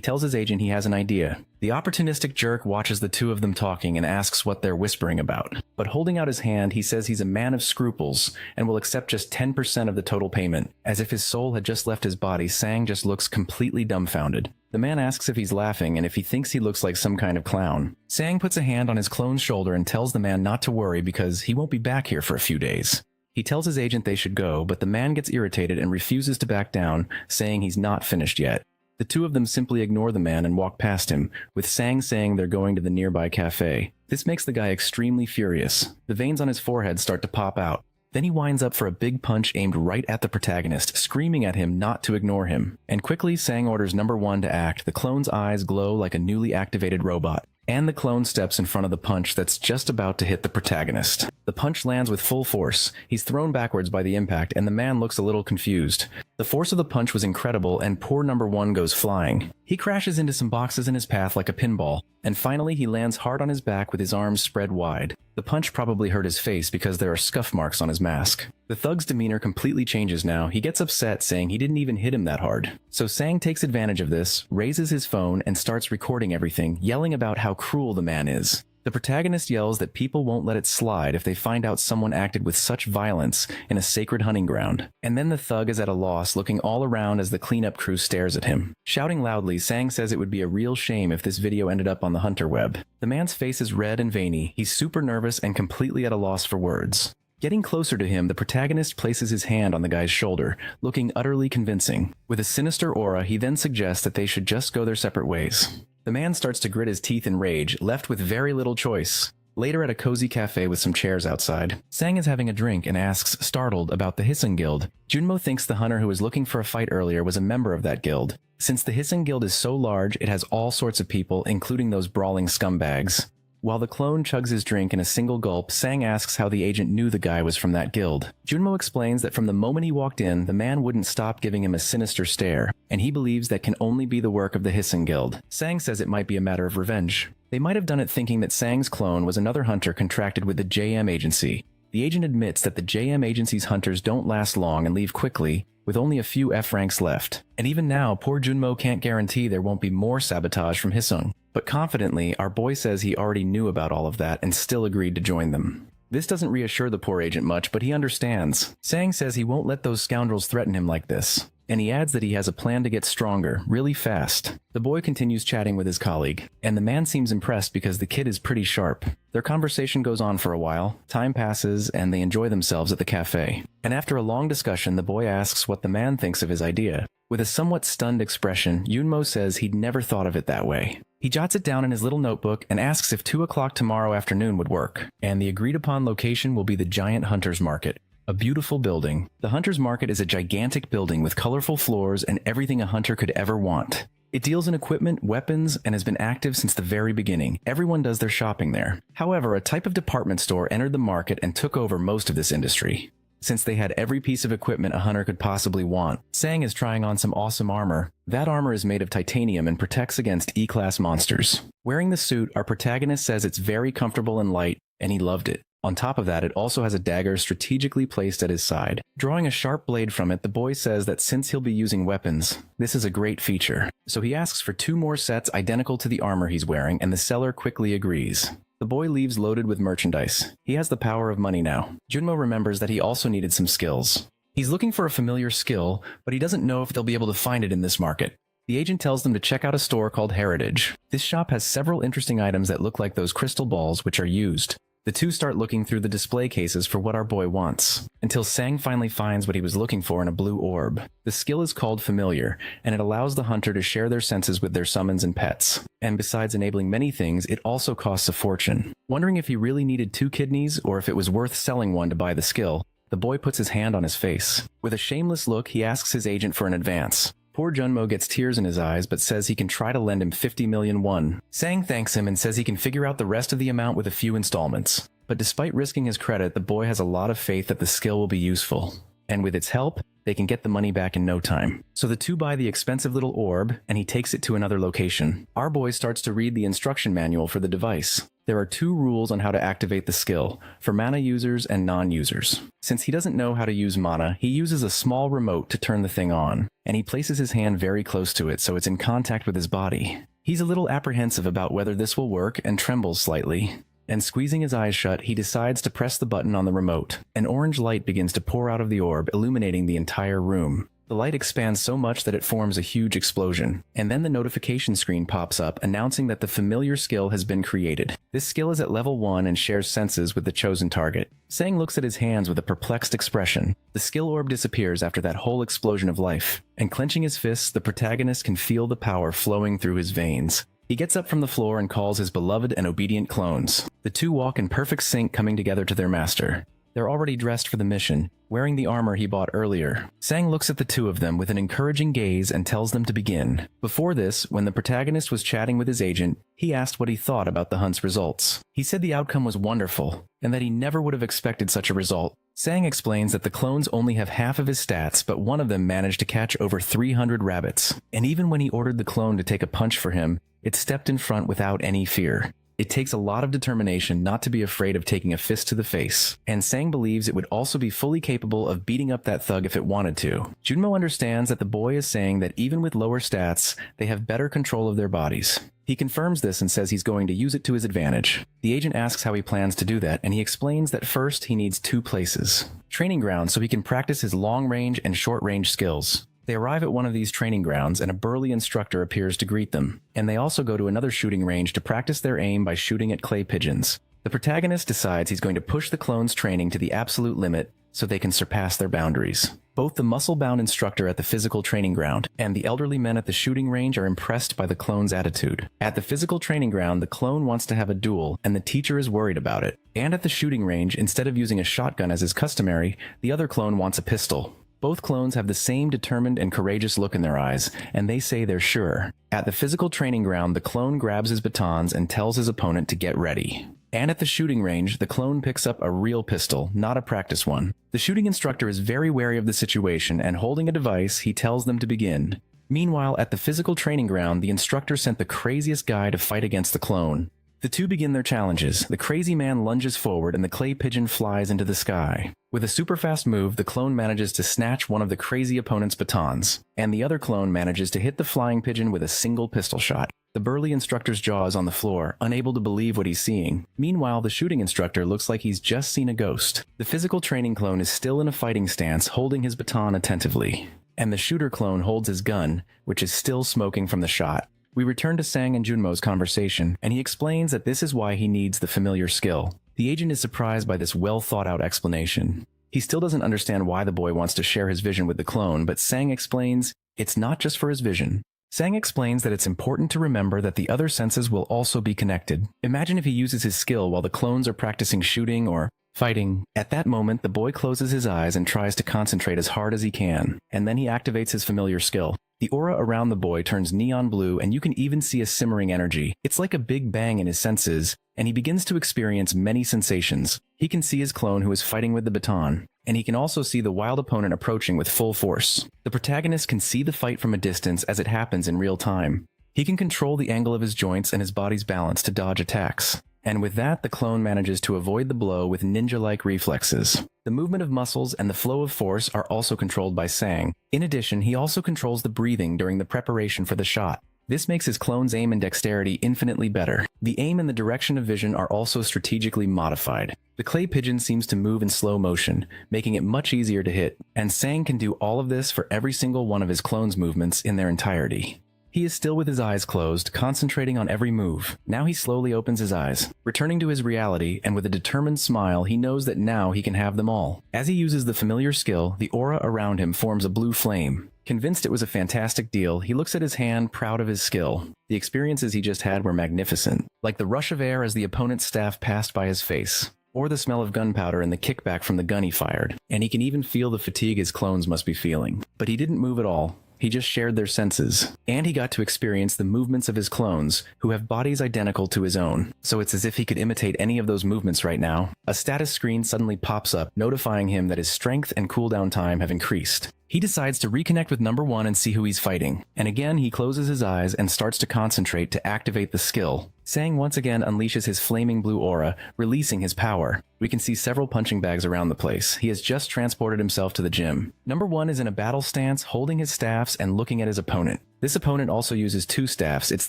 A: tells his agent he has an idea. The opportunistic jerk watches the two of them talking and asks what they're whispering about. But holding out his hand, he says he's a man of scruples and will accept just 10% of the total payment. As if his soul had just left his body, Sang just looks completely dumbfounded. The man asks if he's laughing and if he thinks he looks like some kind of clown. Sang puts a hand on his clone's shoulder and tells the man not to worry because he won't be back here for a few days. He tells his agent they should go, but the man gets irritated and refuses to back down, saying he's not finished yet. The two of them simply ignore the man and walk past him, with Sang saying they're going to the nearby cafe. This makes the guy extremely furious. The veins on his forehead start to pop out. Then he winds up for a big punch aimed right at the protagonist, screaming at him not to ignore him. And quickly, Sang orders number 1 to act. The clone's eyes glow like a newly activated robot, and the clone steps in front of the punch that's just about to hit the protagonist. The punch lands with full force. He's thrown backwards by the impact, and the man looks a little confused. The force of the punch was incredible, and poor number 1 goes flying. He crashes into some boxes in his path like a pinball, and finally he lands hard on his back with his arms spread wide. The punch probably hurt his face because there are scuff marks on his mask. The thug's demeanor completely changes now. He gets upset, saying he didn't even hit him that hard. So Sang takes advantage of this, raises his phone, and starts recording everything, yelling about how cruel the man is. The protagonist yells that people won't let it slide if they find out someone acted with such violence in a sacred hunting ground. And then the thug is at a loss, looking all around as the cleanup crew stares at him. Shouting loudly, Sang says it would be a real shame if this video ended up on the hunter web. The man's face is red and veiny. He's super nervous and completely at a loss for words. Getting closer to him, the protagonist places his hand on the guy's shoulder, looking utterly convincing. With a sinister aura, he then suggests that they should just go their separate ways. The man starts to grit his teeth in rage, left with very little choice. Later at a cozy cafe with some chairs outside, Sang is having a drink and asks, startled, about the Hissing Guild. Junmo thinks the hunter who was looking for a fight earlier was a member of that guild. Since the Hissing Guild is so large, it has all sorts of people, including those brawling scumbags. While the clone chugs his drink in a single gulp, Sang asks how the agent knew the guy was from that guild. Junmo explains that from the moment he walked in, the man wouldn't stop giving him a sinister stare, and he believes that can only be the work of the Hissing Guild. Sang says it might be a matter of revenge. They might have done it thinking that Sang's clone was another hunter contracted with the JM agency. The agent admits that the JM agency's hunters don't last long and leave quickly, with only a few F ranks left. And even now, poor Junmo can't guarantee there won't be more sabotage from Hissung. But confidently, our boy says he already knew about all of that and still agreed to join them. This doesn't reassure the poor agent much, but he understands. Sang says he won't let those scoundrels threaten him like this, and he adds that he has a plan to get stronger, really fast. The boy continues chatting with his colleague, and the man seems impressed because the kid is pretty sharp. Their conversation goes on for a while, time passes, and they enjoy themselves at the cafe. And after a long discussion, the boy asks what the man thinks of his idea. With a somewhat stunned expression, Junmo says he'd never thought of it that way. He jots it down in his little notebook and asks if 2 o'clock tomorrow afternoon would work, and the agreed-upon location will be the giant Hunter's Market. A beautiful building. The Hunter's Market is a gigantic building with colorful floors and everything a hunter could ever want. It deals in equipment, weapons, and has been active since the very beginning. Everyone does their shopping there. However, a type of department store entered the market and took over most of this industry. Since they had every piece of equipment a hunter could possibly want, Sang is trying on some awesome armor. That armor is made of titanium and protects against E-class monsters. Wearing the suit, our protagonist says it's very comfortable and light, and he loved it. On top of that, it also has a dagger strategically placed at his side. Drawing a sharp blade from it, the boy says that since he'll be using weapons, this is a great feature. So he asks for 2 more sets identical to the armor he's wearing, and the seller quickly agrees. The boy leaves loaded with merchandise. He has the power of money now. Junmo remembers that he also needed some skills. He's looking for a familiar skill, but he doesn't know if they'll be able to find it in this market. The agent tells them to check out a store called Heritage. This shop has several interesting items that look like those crystal balls which are used. The two start looking through the display cases for what our boy wants, until Sang finally finds what he was looking for in a blue orb. The skill is called Familiar, and it allows the hunter to share their senses with their summons and pets. And besides enabling many things, it also costs a fortune. Wondering if he really needed 2 kidneys, or if it was worth selling one to buy the skill, the boy puts his hand on his face. With a shameless look, he asks his agent for an advance. Poor Junmo gets tears in his eyes, but says he can try to lend him 50 million won. Sang thanks him and says he can figure out the rest of the amount with a few installments. But despite risking his credit, the boy has a lot of faith that the skill will be useful. And with its help, they can get the money back in no time. So the two buy the expensive little orb, and he takes it to another location. Our boy starts to read the instruction manual for the device. There are 2 rules on how to activate the skill, for mana users and non-users. Since he doesn't know how to use mana, he uses a small remote to turn the thing on, and he places his hand very close to it so it's in contact with his body. He's a little apprehensive about whether this will work and trembles slightly. And squeezing his eyes shut, he decides to press the button on the remote. An orange light begins to pour out of the orb, illuminating the entire room. The light expands so much that it forms a huge explosion. And then the notification screen pops up, announcing that the familiar skill has been created. This skill is at level 1 and shares senses with the chosen target. Sang looks at his hands with a perplexed expression. The skill orb disappears after that whole explosion of life. And clenching his fists, the protagonist can feel the power flowing through his veins. He gets up from the floor and calls his beloved and obedient clones. The two walk in perfect sync, coming together to their master. They're already dressed for the mission, wearing the armor he bought earlier. Sang looks at the 2 of them with an encouraging gaze and tells them to begin. Before this, when the protagonist was chatting with his agent, he asked what he thought about the hunt's results. He said the outcome was wonderful, and that he never would have expected such a result. Sang explains that the clones only have half of his stats, but one of them managed to catch over 300 rabbits. And even when he ordered the clone to take a punch for him, it stepped in front without any fear. It takes a lot of determination not to be afraid of taking a fist to the face, and Sang believes it would also be fully capable of beating up that thug if it wanted to. Junmo understands that the boy is saying that even with lower stats, they have better control of their bodies. He confirms this and says he's going to use it to his advantage. The agent asks how he plans to do that, and he explains that first he needs 2 places. Training grounds so he can practice his long-range and short-range skills. They arrive at one of these training grounds, and a burly instructor appears to greet them. And they also go to another shooting range to practice their aim by shooting at clay pigeons. The protagonist decides he's going to push the clones' training to the absolute limit so they can surpass their boundaries. Both the muscle-bound instructor at the physical training ground and the elderly men at the shooting range are impressed by the clone's attitude. At the physical training ground, the clone wants to have a duel, and the teacher is worried about it. And at the shooting range, instead of using a shotgun as is customary, the other clone wants a pistol. Both clones have the same determined and courageous look in their eyes, and they say they're sure. At the physical training ground, the clone grabs his batons and tells his opponent to get ready. And at the shooting range, the clone picks up a real pistol, not a practice one. The shooting instructor is very wary of the situation, and holding a device, he tells them to begin. Meanwhile, at the physical training ground, the instructor sent the craziest guy to fight against the clone. The two begin their challenges. The crazy man lunges forward and the clay pigeon flies into the sky. With a super fast move, the clone manages to snatch one of the crazy opponent's batons, and the other clone manages to hit the flying pigeon with a single pistol shot. The burly instructor's jaw is on the floor, unable to believe what he's seeing. Meanwhile, the shooting instructor looks like he's just seen a ghost. The physical training clone is still in a fighting stance, holding his baton attentively. And the shooter clone holds his gun, which is still smoking from the shot. We return to Sang and Junmo's conversation, and he explains that this is why he needs the familiar skill. The agent is surprised by this well-thought-out explanation. He still doesn't understand why the boy wants to share his vision with the clone, but Sang explains it's not just for his vision. Sang explains that it's important to remember that the other senses will also be connected. Imagine if he uses his skill while the clones are practicing shooting or fighting. At that moment, the boy closes his eyes and tries to concentrate as hard as he can, and then he activates his familiar skill. The aura around the boy turns neon blue, and you can even see a simmering energy. It's like a big bang in his senses, and he begins to experience many sensations. He can see his clone who is fighting with the baton, and he can also see the wild opponent approaching with full force. The protagonist can see the fight from a distance as it happens in real time. He can control the angle of his joints and his body's balance to dodge attacks. and with that, the clone manages to avoid the blow with ninja-like reflexes. The movement of muscles and the flow of force are also controlled by Sang. In addition, he also controls the breathing during the preparation for the shot. This makes his clone's aim and dexterity infinitely better. The aim and the direction of vision are also strategically modified. The clay pigeon seems to move in slow motion, making it much easier to hit, and Sang can do all of this for every single one of his clone's movements in their entirety. He is still with his eyes closed, concentrating on every move. Now he slowly opens his eyes, returning to his reality, and with a determined smile, he knows that now he can have them all. As he uses the familiar skill, the aura around him forms a blue flame. Convinced it was a fantastic deal, he looks at his hand, proud of his skill. The experiences he just had were magnificent, like the rush of air as the opponent's staff passed by his face, or the smell of gunpowder and the kickback from the gun he fired, and he can even feel the fatigue his clones must be feeling. But he didn't move at all. He just shared their senses, and he got to experience the movements of his clones, who have bodies identical to his own, so it's as if he could imitate any of those movements right now. A status screen suddenly pops up, notifying him that his strength and cooldown time have increased. He decides to reconnect with number 1 and see who he's fighting, and again he closes his eyes and starts to concentrate to activate the skill. Sang once again unleashes his flaming blue aura, releasing his power. We can see several punching bags around the place. He has just transported himself to the gym. Number 1 is in a battle stance, holding his staffs and looking at his opponent. This opponent also uses 2 staffs. It's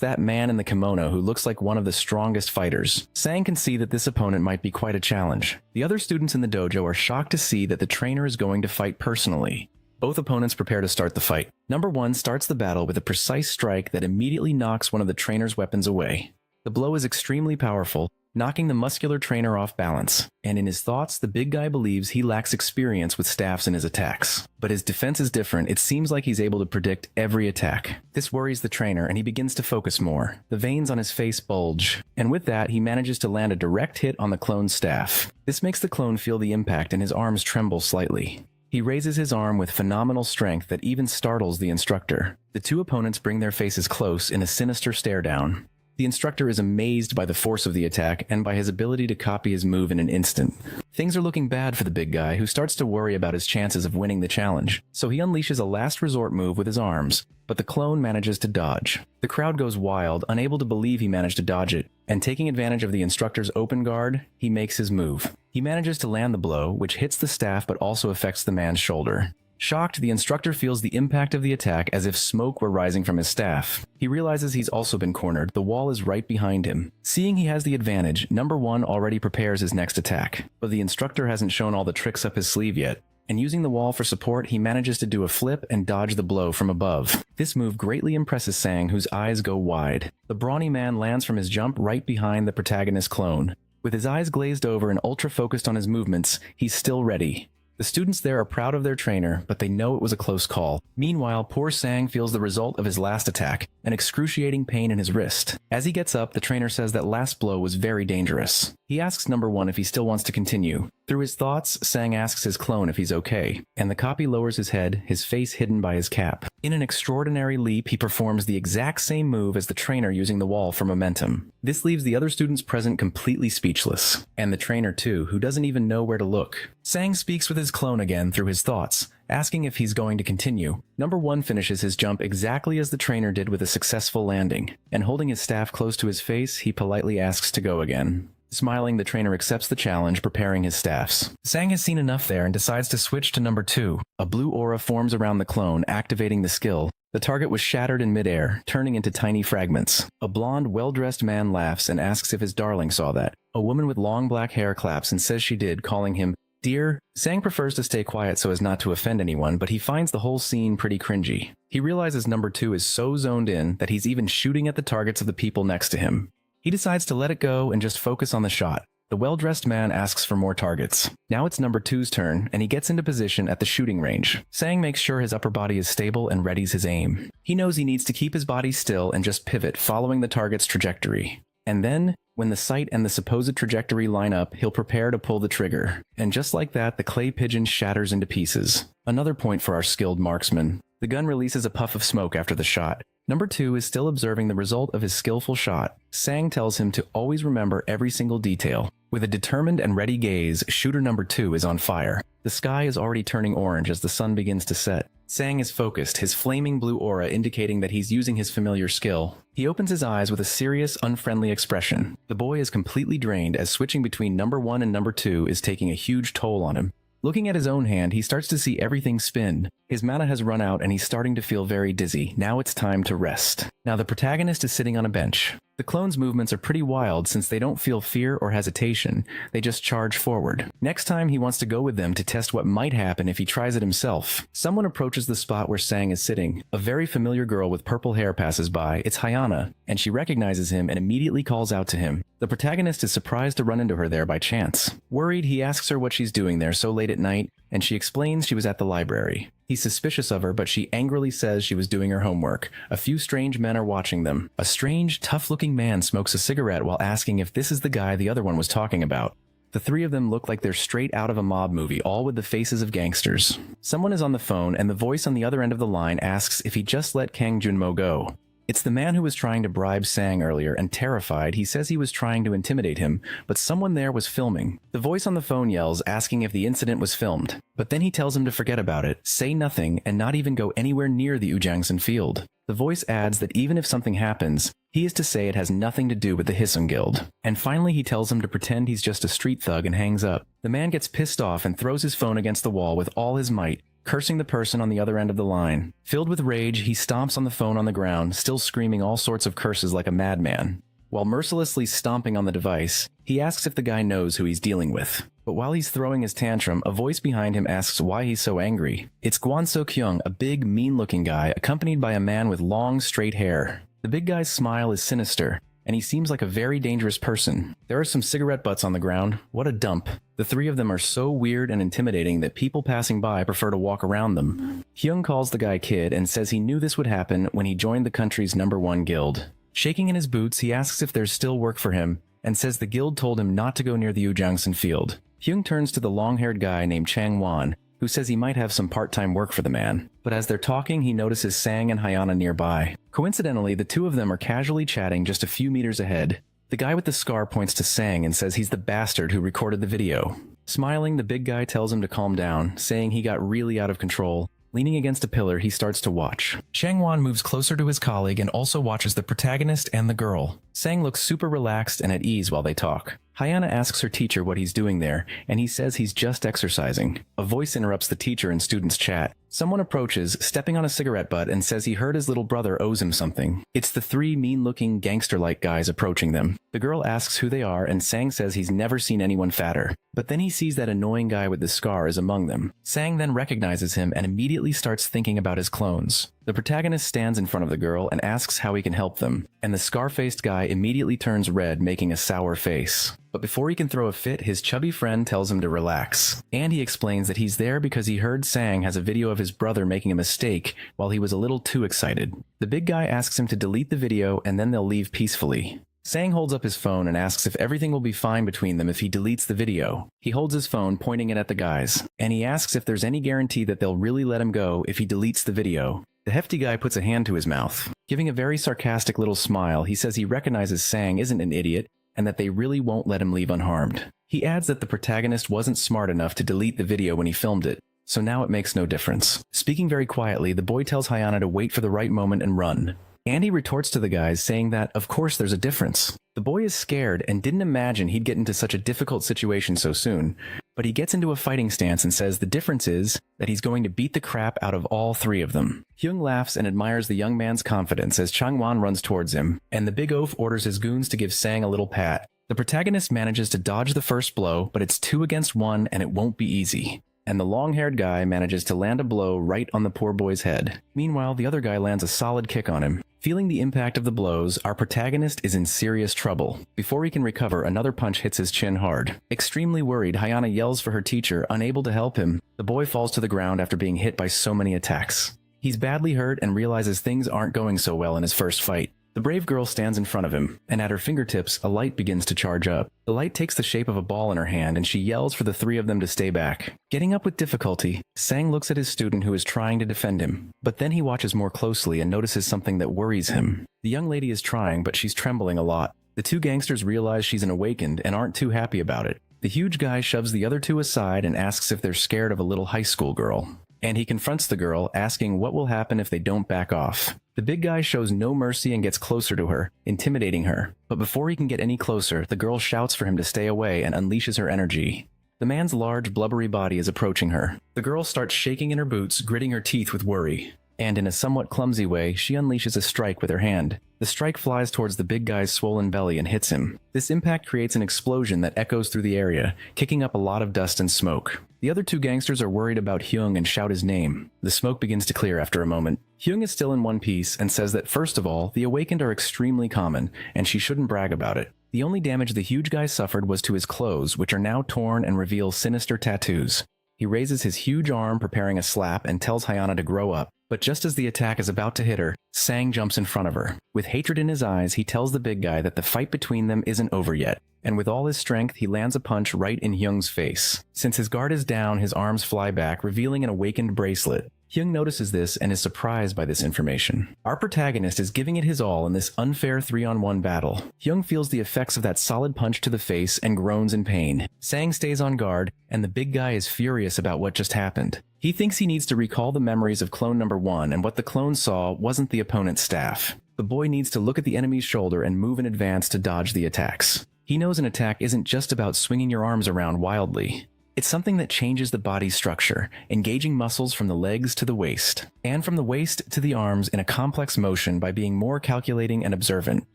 A: that man in the kimono who looks like one of the strongest fighters. Sang can see that this opponent might be quite a challenge. The other students in the dojo are shocked to see that the trainer is going to fight personally. Both opponents prepare to start the fight. Number 1 starts the battle with a precise strike that immediately knocks one of the trainer's weapons away. The blow is extremely powerful, knocking the muscular trainer off balance, and in his thoughts, the big guy believes he lacks experience with staffs in his attacks. But his defense is different. It seems like he's able to predict every attack. This worries the trainer, and he begins to focus more. The veins on his face bulge, and with that, he manages to land a direct hit on the clone's staff. This makes the clone feel the impact, and his arms tremble slightly. He raises his arm with phenomenal strength that even startles the instructor. The 2 opponents bring their faces close in a sinister stare down. The instructor is amazed by the force of the attack and by his ability to copy his move in an instant. Things are looking bad for the big guy, who starts to worry about his chances of winning the challenge. So he unleashes a last resort move with his arms, but the clone manages to dodge. The crowd goes wild, unable to believe he managed to dodge it, and taking advantage of the instructor's open guard, he makes his move. He manages to land the blow, which hits the staff but also affects the man's shoulder. Shocked, the instructor feels the impact of the attack as if smoke were rising from his staff. He realizes he's also been cornered. The wall is right behind him. Seeing he has the advantage, number 1 already prepares his next attack, but the instructor hasn't shown all the tricks up his sleeve yet. And using the wall for support, he manages to do a flip and dodge the blow from above. This move greatly impresses Sang, whose eyes go wide. The brawny man lands from his jump right behind the protagonist's clone. With his eyes glazed over and ultra-focused on his movements, he's still ready. The students there are proud of their trainer, but they know it was a close call. Meanwhile, poor Sang feels the result of his last attack, an excruciating pain in his wrist. As he gets up, the trainer says that last blow was very dangerous. He asks number 1 if he still wants to continue. Through his thoughts, Sang asks his clone if he's okay, and the copy lowers his head, his face hidden by his cap. In an extraordinary leap, he performs the exact same move as the trainer using the wall for momentum. This leaves the other students present completely speechless, and the trainer too, who doesn't even know where to look. Sang speaks with his clone again through his thoughts, asking if he's going to continue. Number 1 finishes his jump exactly as the trainer did with a successful landing, and holding his staff close to his face, he politely asks to go again. Smiling, the trainer accepts the challenge, preparing his staffs. Sang has seen enough there and decides to switch to number 2. A blue aura forms around the clone, activating the skill. The target was shattered in midair, turning into tiny fragments. A blonde, well-dressed man laughs and asks if his darling saw that. A woman with long black hair claps and says she did, calling him dear. Sang prefers to stay quiet so as not to offend anyone, but he finds the whole scene pretty cringy. He realizes number 2 is so zoned in that he's even shooting at the targets of the people next to him. He decides to let it go and just focus on the shot. The well-dressed man asks for more targets. Now it's number 2's turn, and he gets into position at the shooting range. Sang makes sure his upper body is stable and readies his aim. He knows he needs to keep his body still and just pivot, following the target's trajectory. And then, when the sight and the supposed trajectory line up, he'll prepare to pull the trigger. And just like that, the clay pigeon shatters into pieces. Another point for our skilled marksman. The gun releases a puff of smoke after the shot. Number 2 is still observing the result of his skillful shot. Sang tells him to always remember every single detail. With a determined and ready gaze, shooter number 2 is on fire. The sky is already turning orange as the sun begins to set. Sang is focused, his flaming blue aura indicating that he's using his familiar skill. He opens his eyes with a serious, unfriendly expression. The boy is completely drained as switching between number 1 and number 2 is taking a huge toll on him. Looking at his own hand, he starts to see everything spin. His mana has run out and he's starting to feel very dizzy. Now it's time to rest. Now the protagonist is sitting on a bench. The clone's movements are pretty wild since they don't feel fear or hesitation. They just charge forward. Next time he wants to go with them to test what might happen if he tries it himself. Someone approaches the spot where Sang is sitting. A very familiar girl with purple hair passes by. It's Hyana, and she recognizes him and immediately calls out to him. The protagonist is surprised to run into her there by chance. Worried, he asks her what she's doing there so late at night, and she explains she was at the library. He's suspicious of her, but she angrily says she was doing her homework. A few strange men are watching them. A strange, tough-looking man smokes a cigarette while asking if this is the guy the other one was talking about. The three of them look like they're straight out of a mob movie, all with the faces of gangsters. Someone is on the phone, and the voice on the other end of the line asks if he just let Kang Junmo go. It's the man who was trying to bribe Sang earlier, and terrified, he says he was trying to intimidate him, but someone there was filming. The voice on the phone yells, asking if the incident was filmed, but then he tells him to forget about it, say nothing, and not even go anywhere near the Ujangsan field. The voice adds that even if something happens, he is to say it has nothing to do with the Hisung Guild. And finally he tells him to pretend he's just a street thug and hangs up. The man gets pissed off and throws his phone against the wall with all his might, cursing the person on the other end of the line. Filled with rage, he stomps on the phone on the ground, still screaming all sorts of curses like a madman. While mercilessly stomping on the device, he asks if the guy knows who he's dealing with. But while he's throwing his tantrum, a voice behind him asks why he's so angry. It's Gwanso Kyung, a big, mean-looking guy, accompanied by a man with long, straight hair. The big guy's smile is sinister, and he seems like a very dangerous person. There are some cigarette butts on the ground. What a dump. The three of them are so weird and intimidating that people passing by prefer to walk around them. Hyung calls the guy kid and says he knew this would happen when he joined the country's #1 guild. Shaking in his boots, he asks if there's still work for him, and says the guild told him not to go near the Ujangsan field. Hyung turns to the long-haired guy named Chang Wan, who says he might have some part-time work for the man. But as they're talking, he notices Sang and Hyana nearby. Coincidentally, the two of them are casually chatting just a few meters ahead. The guy with the scar points to Sang and says he's the bastard who recorded the video. Smiling, the big guy tells him to calm down, saying he got really out of control. Leaning against a pillar, he starts to watch. Changwan moves closer to his colleague and also watches the protagonist and the girl. Sang looks super relaxed and at ease while they talk. Hyana asks her teacher what he's doing there, and he says he's just exercising. A voice interrupts the teacher and students' chat. Someone approaches, stepping on a cigarette butt, and says he heard his little brother owes him something. It's the three mean-looking, gangster-like guys approaching them. The girl asks who they are, and Sang says he's never seen anyone fatter. But then he sees that annoying guy with the scar is among them. Sang then recognizes him and immediately starts thinking about his clones. The protagonist stands in front of the girl and asks how he can help them, and the scar-faced guy immediately turns red, making a sour face. But before he can throw a fit, his chubby friend tells him to relax. And he explains that he's there because he heard Sang has a video of his brother making a mistake while he was a little too excited. The big guy asks him to delete the video and then they'll leave peacefully. Sang holds up his phone and asks if everything will be fine between them if he deletes the video. He holds his phone, pointing it at the guys, and he asks if there's any guarantee that they'll really let him go if he deletes the video. The hefty guy puts a hand to his mouth. Giving a very sarcastic little smile, he says he recognizes Sang isn't an idiot and that they really won't let him leave unharmed. He adds that the protagonist wasn't smart enough to delete the video when he filmed it, so now it makes no difference. Speaking very quietly, the boy tells Hyana to wait for the right moment and run. And he retorts to the guys, saying that, of course there's a difference. The boy is scared and didn't imagine he'd get into such a difficult situation so soon, but he gets into a fighting stance and says the difference is that he's going to beat the crap out of all three of them. Hyung laughs and admires the young man's confidence as Changwan runs towards him, and the big oaf orders his goons to give Sang a little pat. The protagonist manages to dodge the first blow, but it's 2 against 1 and it won't be easy. And the long-haired guy manages to land a blow right on the poor boy's head. Meanwhile, the other guy lands a solid kick on him. Feeling the impact of the blows, our protagonist is in serious trouble. Before he can recover, another punch hits his chin hard. Extremely worried, Hyana yells for her teacher, unable to help him. The boy falls to the ground after being hit by so many attacks. He's badly hurt and realizes things aren't going so well in his first fight. The The brave girl stands in front of him, and at her fingertips, a light begins to charge up. The light takes the shape of a ball in her hand, and she yells for the three of them to stay back. Getting up with difficulty, Sang looks at his student who is trying to defend him, but then he watches more closely and notices something that worries him. The young lady is trying, but she's trembling a lot. The two gangsters realize she's an awakened and aren't too happy about it. The huge guy shoves the other two aside and asks if they're scared of a little high school girl. And he confronts the girl, asking what will happen if they don't back off. The big guy shows no mercy and gets closer to her, intimidating her. But before he can get any closer, the girl shouts for him to stay away and unleashes her energy. The man's large, blubbery body is approaching her. The girl starts shaking in her boots, gritting her teeth with worry. And in a somewhat clumsy way, she unleashes a strike with her hand. The strike flies towards the big guy's swollen belly and hits him. This impact creates an explosion that echoes through the area, kicking up a lot of dust and smoke. The other two gangsters are worried about Hyung and shout his name. The smoke begins to clear after a moment. Hyung is still in one piece and says that first of all, the awakened are extremely common, and she shouldn't brag about it. The only damage the huge guy suffered was to his clothes, which are now torn and reveal sinister tattoos. He raises his huge arm, preparing a slap, and tells Hyana to grow up. But just as the attack is about to hit her, Sang jumps in front of her. With hatred in his eyes, he tells the big guy that the fight between them isn't over yet. And with all his strength, he lands a punch right in Hyung's face. Since his guard is down, his arms fly back, revealing an awakened bracelet. Hyung notices this and is surprised by this information. Our protagonist is giving it his all in this unfair 3-on-1 battle. Hyung feels the effects of that solid punch to the face and groans in pain. Sang stays on guard, and the big guy is furious about what just happened. He thinks he needs to recall the memories of clone number 1, and what the clone saw wasn't the opponent's staff. The boy needs to look at the enemy's shoulder and move in advance to dodge the attacks. He knows an attack isn't just about swinging your arms around wildly. It's something that changes the body's structure, engaging muscles from the legs to the waist, and from the waist to the arms in a complex motion by being more calculating and observant.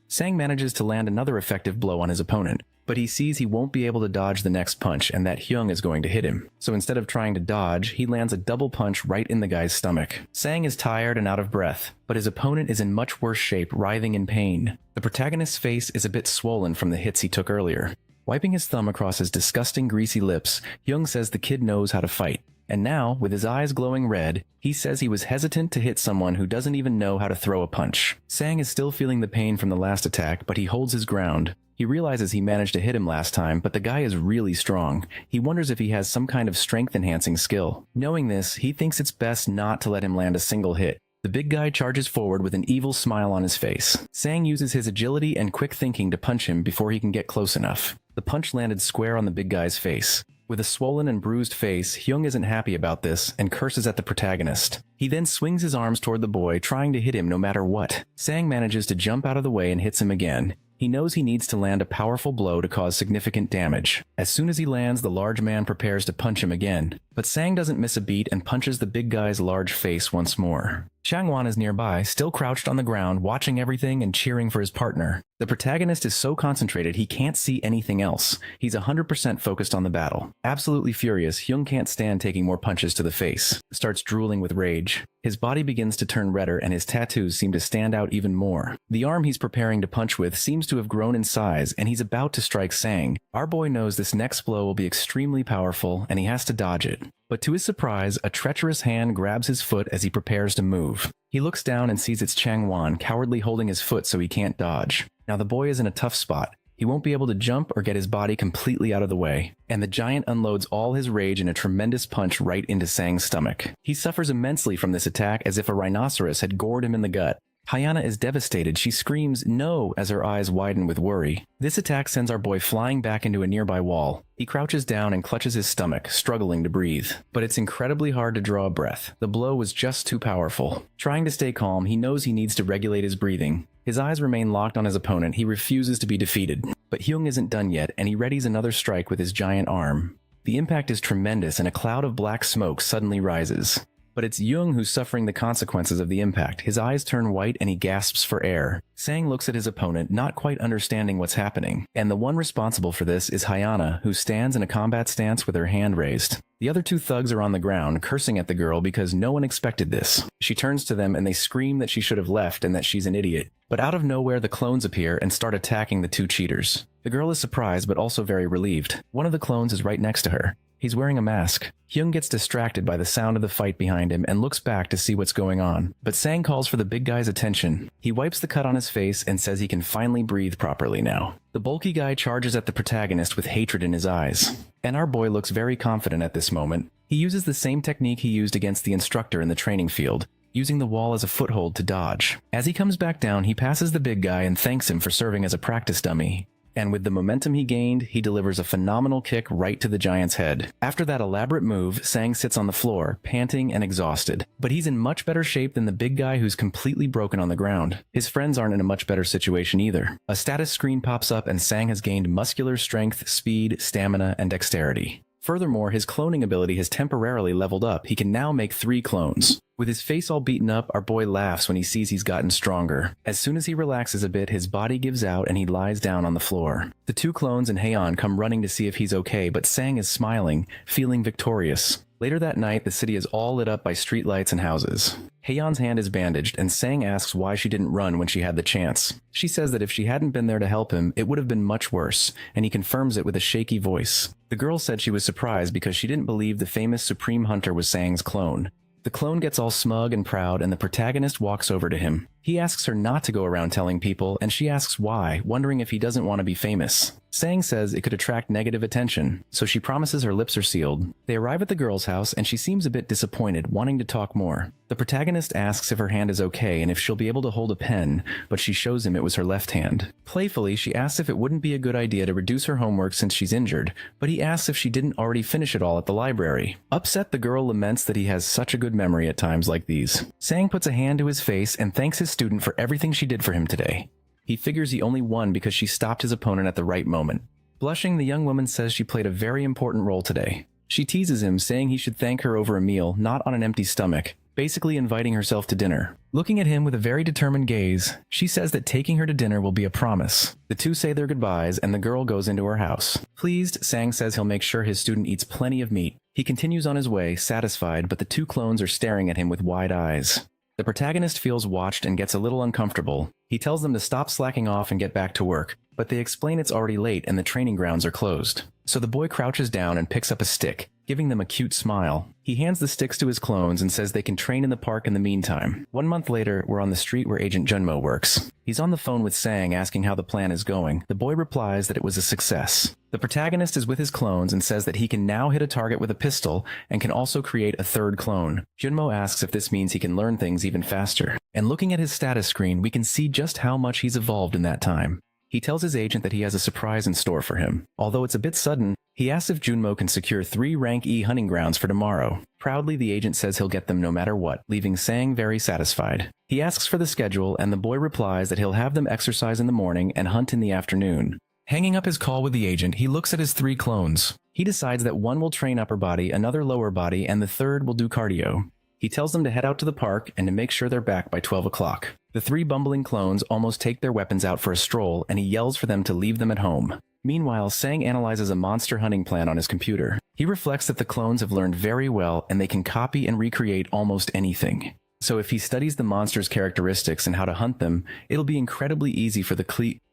A: Sang manages to land another effective blow on his opponent, but he sees he won't be able to dodge the next punch and that Hyung is going to hit him. So instead of trying to dodge, he lands a double punch right in the guy's stomach. Sang is tired and out of breath, but his opponent is in much worse shape, writhing in pain. The protagonist's face is a bit swollen from the hits he took earlier. Wiping his thumb across his disgusting greasy lips, Hyung says the kid knows how to fight. And now, with his eyes glowing red, he says he was hesitant to hit someone who doesn't even know how to throw a punch. Sang is still feeling the pain from the last attack, but he holds his ground. He realizes he managed to hit him last time, but the guy is really strong. He wonders if he has some kind of strength-enhancing skill. Knowing this, he thinks it's best not to let him land a single hit. The big guy charges forward with an evil smile on his face. Sang uses his agility and quick thinking to punch him before he can get close enough. The punch landed square on the big guy's face. With a swollen and bruised face, Hyung isn't happy about this and curses at the protagonist. He then swings his arms toward the boy, trying to hit him no matter what. Sang manages to jump out of the way and hits him again. He knows he needs to land a powerful blow to cause significant damage. As soon as he lands, the large man prepares to punch him again. But Sang doesn't miss a beat and punches the big guy's large face once more. Changwon is nearby, still crouched on the ground, watching everything and cheering for his partner. The protagonist is so concentrated he can't see anything else. He's 100% focused on the battle. Absolutely furious, Hyung can't stand taking more punches to the face. Starts drooling with rage. His body begins to turn redder and his tattoos seem to stand out even more. The arm he's preparing to punch with seems to have grown in size, and he's about to strike Sang. Our boy knows this next blow will be extremely powerful, and he has to dodge it. But to his surprise, a treacherous hand grabs his foot as he prepares to move. He looks down and sees it's Changwon, cowardly holding his foot so he can't dodge. Now the boy is in a tough spot. He won't be able to jump or get his body completely out of the way, and the giant unloads all his rage in a tremendous punch right into Sang's stomach. He suffers immensely from this attack as if a rhinoceros had gored him in the gut. Hyana is devastated. She screams no as her eyes widen with worry. This attack sends our boy flying back into a nearby wall. He crouches down and clutches his stomach, struggling to breathe. But it's incredibly hard to draw a breath. The blow was just too powerful. Trying to stay calm, he knows he needs to regulate his breathing. His eyes remain locked on his opponent. He refuses to be defeated. But Hyung isn't done yet, and he readies another strike with his giant arm. The impact is tremendous, and a cloud of black smoke suddenly rises. But it's Hyung who's suffering the consequences of the impact. His eyes turn white and he gasps for air. Sang looks at his opponent, not quite understanding what's happening. And the one responsible for this is Hyana, who stands in a combat stance with her hand raised. The other two thugs are on the ground, cursing at the girl because no one expected this. She turns to them and they scream that she should have left and that she's an idiot. But out of nowhere, the clones appear and start attacking the two cheaters. The girl is surprised but also very relieved. One of the clones is right next to her. He's wearing a mask. Hyung gets distracted by the sound of the fight behind him and looks back to see what's going on, but Sang calls for the big guy's attention. He wipes the cut on his face and says he can finally breathe properly now. The bulky guy charges at the protagonist with hatred in his eyes, and our boy looks very confident at this moment. He uses the same technique he used against the instructor in the training field, using the wall as a foothold to dodge. As he comes back down, he passes the big guy and thanks him for serving as a practice dummy. And with the momentum he gained, he delivers a phenomenal kick right to the giant's head. After that elaborate move, Sang sits on the floor, panting and exhausted. But he's in much better shape than the big guy who's completely broken on the ground. His friends aren't in a much better situation either. A status screen pops up and Sang has gained muscular strength, speed, stamina, and dexterity. Furthermore, his cloning ability has temporarily leveled up. He can now make 3 clones. With his face all beaten up, our boy laughs when he sees he's gotten stronger. As soon as he relaxes a bit, his body gives out and he lies down on the floor. The 2 clones and Haeyeon come running to see if he's okay, but Sang is smiling, feeling victorious. Later that night, the city is all lit up by streetlights and houses. Haeyeon's hand is bandaged, and Sang asks why she didn't run when she had the chance. She says that if she hadn't been there to help him, it would have been much worse, and he confirms it with a shaky voice. The girl said she was surprised because she didn't believe the famous Supreme Hunter was Sang's clone. The clone gets all smug and proud, and the protagonist walks over to him. He asks her not to go around telling people, and she asks why, wondering if he doesn't want to be famous. Sang says it could attract negative attention, so she promises her lips are sealed. They arrive at the girl's house, and she seems a bit disappointed, wanting to talk more. The protagonist asks if her hand is okay and if she'll be able to hold a pen, but she shows him it was her left hand. Playfully, she asks if it wouldn't be a good idea to reduce her homework since she's injured, but he asks if she didn't already finish it all at the library. Upset, the girl laments that he has such a good memory at times like these. Sang puts a hand to his face and thanks his student for everything she did for him today. He figures he only won because she stopped his opponent at the right moment. Blushing, the young woman says she played a very important role today. She teases him, saying he should thank her over a meal, not on an empty stomach, basically inviting herself to dinner. Looking at him with a very determined gaze, she says that taking her to dinner will be a promise. The two say their goodbyes, and the girl goes into her house. Pleased, Sang says he'll make sure his student eats plenty of meat. He continues on his way, satisfied, but the 2 clones are staring at him with wide eyes. The protagonist feels watched and gets a little uncomfortable. He tells them to stop slacking off and get back to work, but they explain it's already late and the training grounds are closed. So the boy crouches down and picks up a stick, giving them a cute smile. He hands the sticks to his clones and says they can train in the park in the meantime. 1 month later, we're on the street where Agent Junmo works. He's on the phone with Sang asking how the plan is going. The boy replies that it was a success. The protagonist is with his clones and says that he can now hit a target with a pistol and can also create a 3rd clone. Junmo asks if this means he can learn things even faster. And looking at his status screen, we can see just how much he's evolved in that time. He tells his agent that he has a surprise in store for him. Although it's a bit sudden, he asks if Junmo can secure 3 rank E hunting grounds for tomorrow. Proudly, the agent says he'll get them no matter what, leaving Sang very satisfied. He asks for the schedule, and the boy replies that he'll have them exercise in the morning and hunt in the afternoon. Hanging up his call with the agent, he looks at his 3 clones. He decides that one will train upper body, another lower body, and the 3rd will do cardio. He tells them to head out to the park and to make sure they're back by 12 o'clock. The 3 bumbling clones almost take their weapons out for a stroll, and he yells for them to leave them at home. Meanwhile, Sang analyzes a monster hunting plan on his computer. He reflects that the clones have learned very well and they can copy and recreate almost anything. So if he studies the monster's characteristics and how to hunt them, it'll be incredibly easy for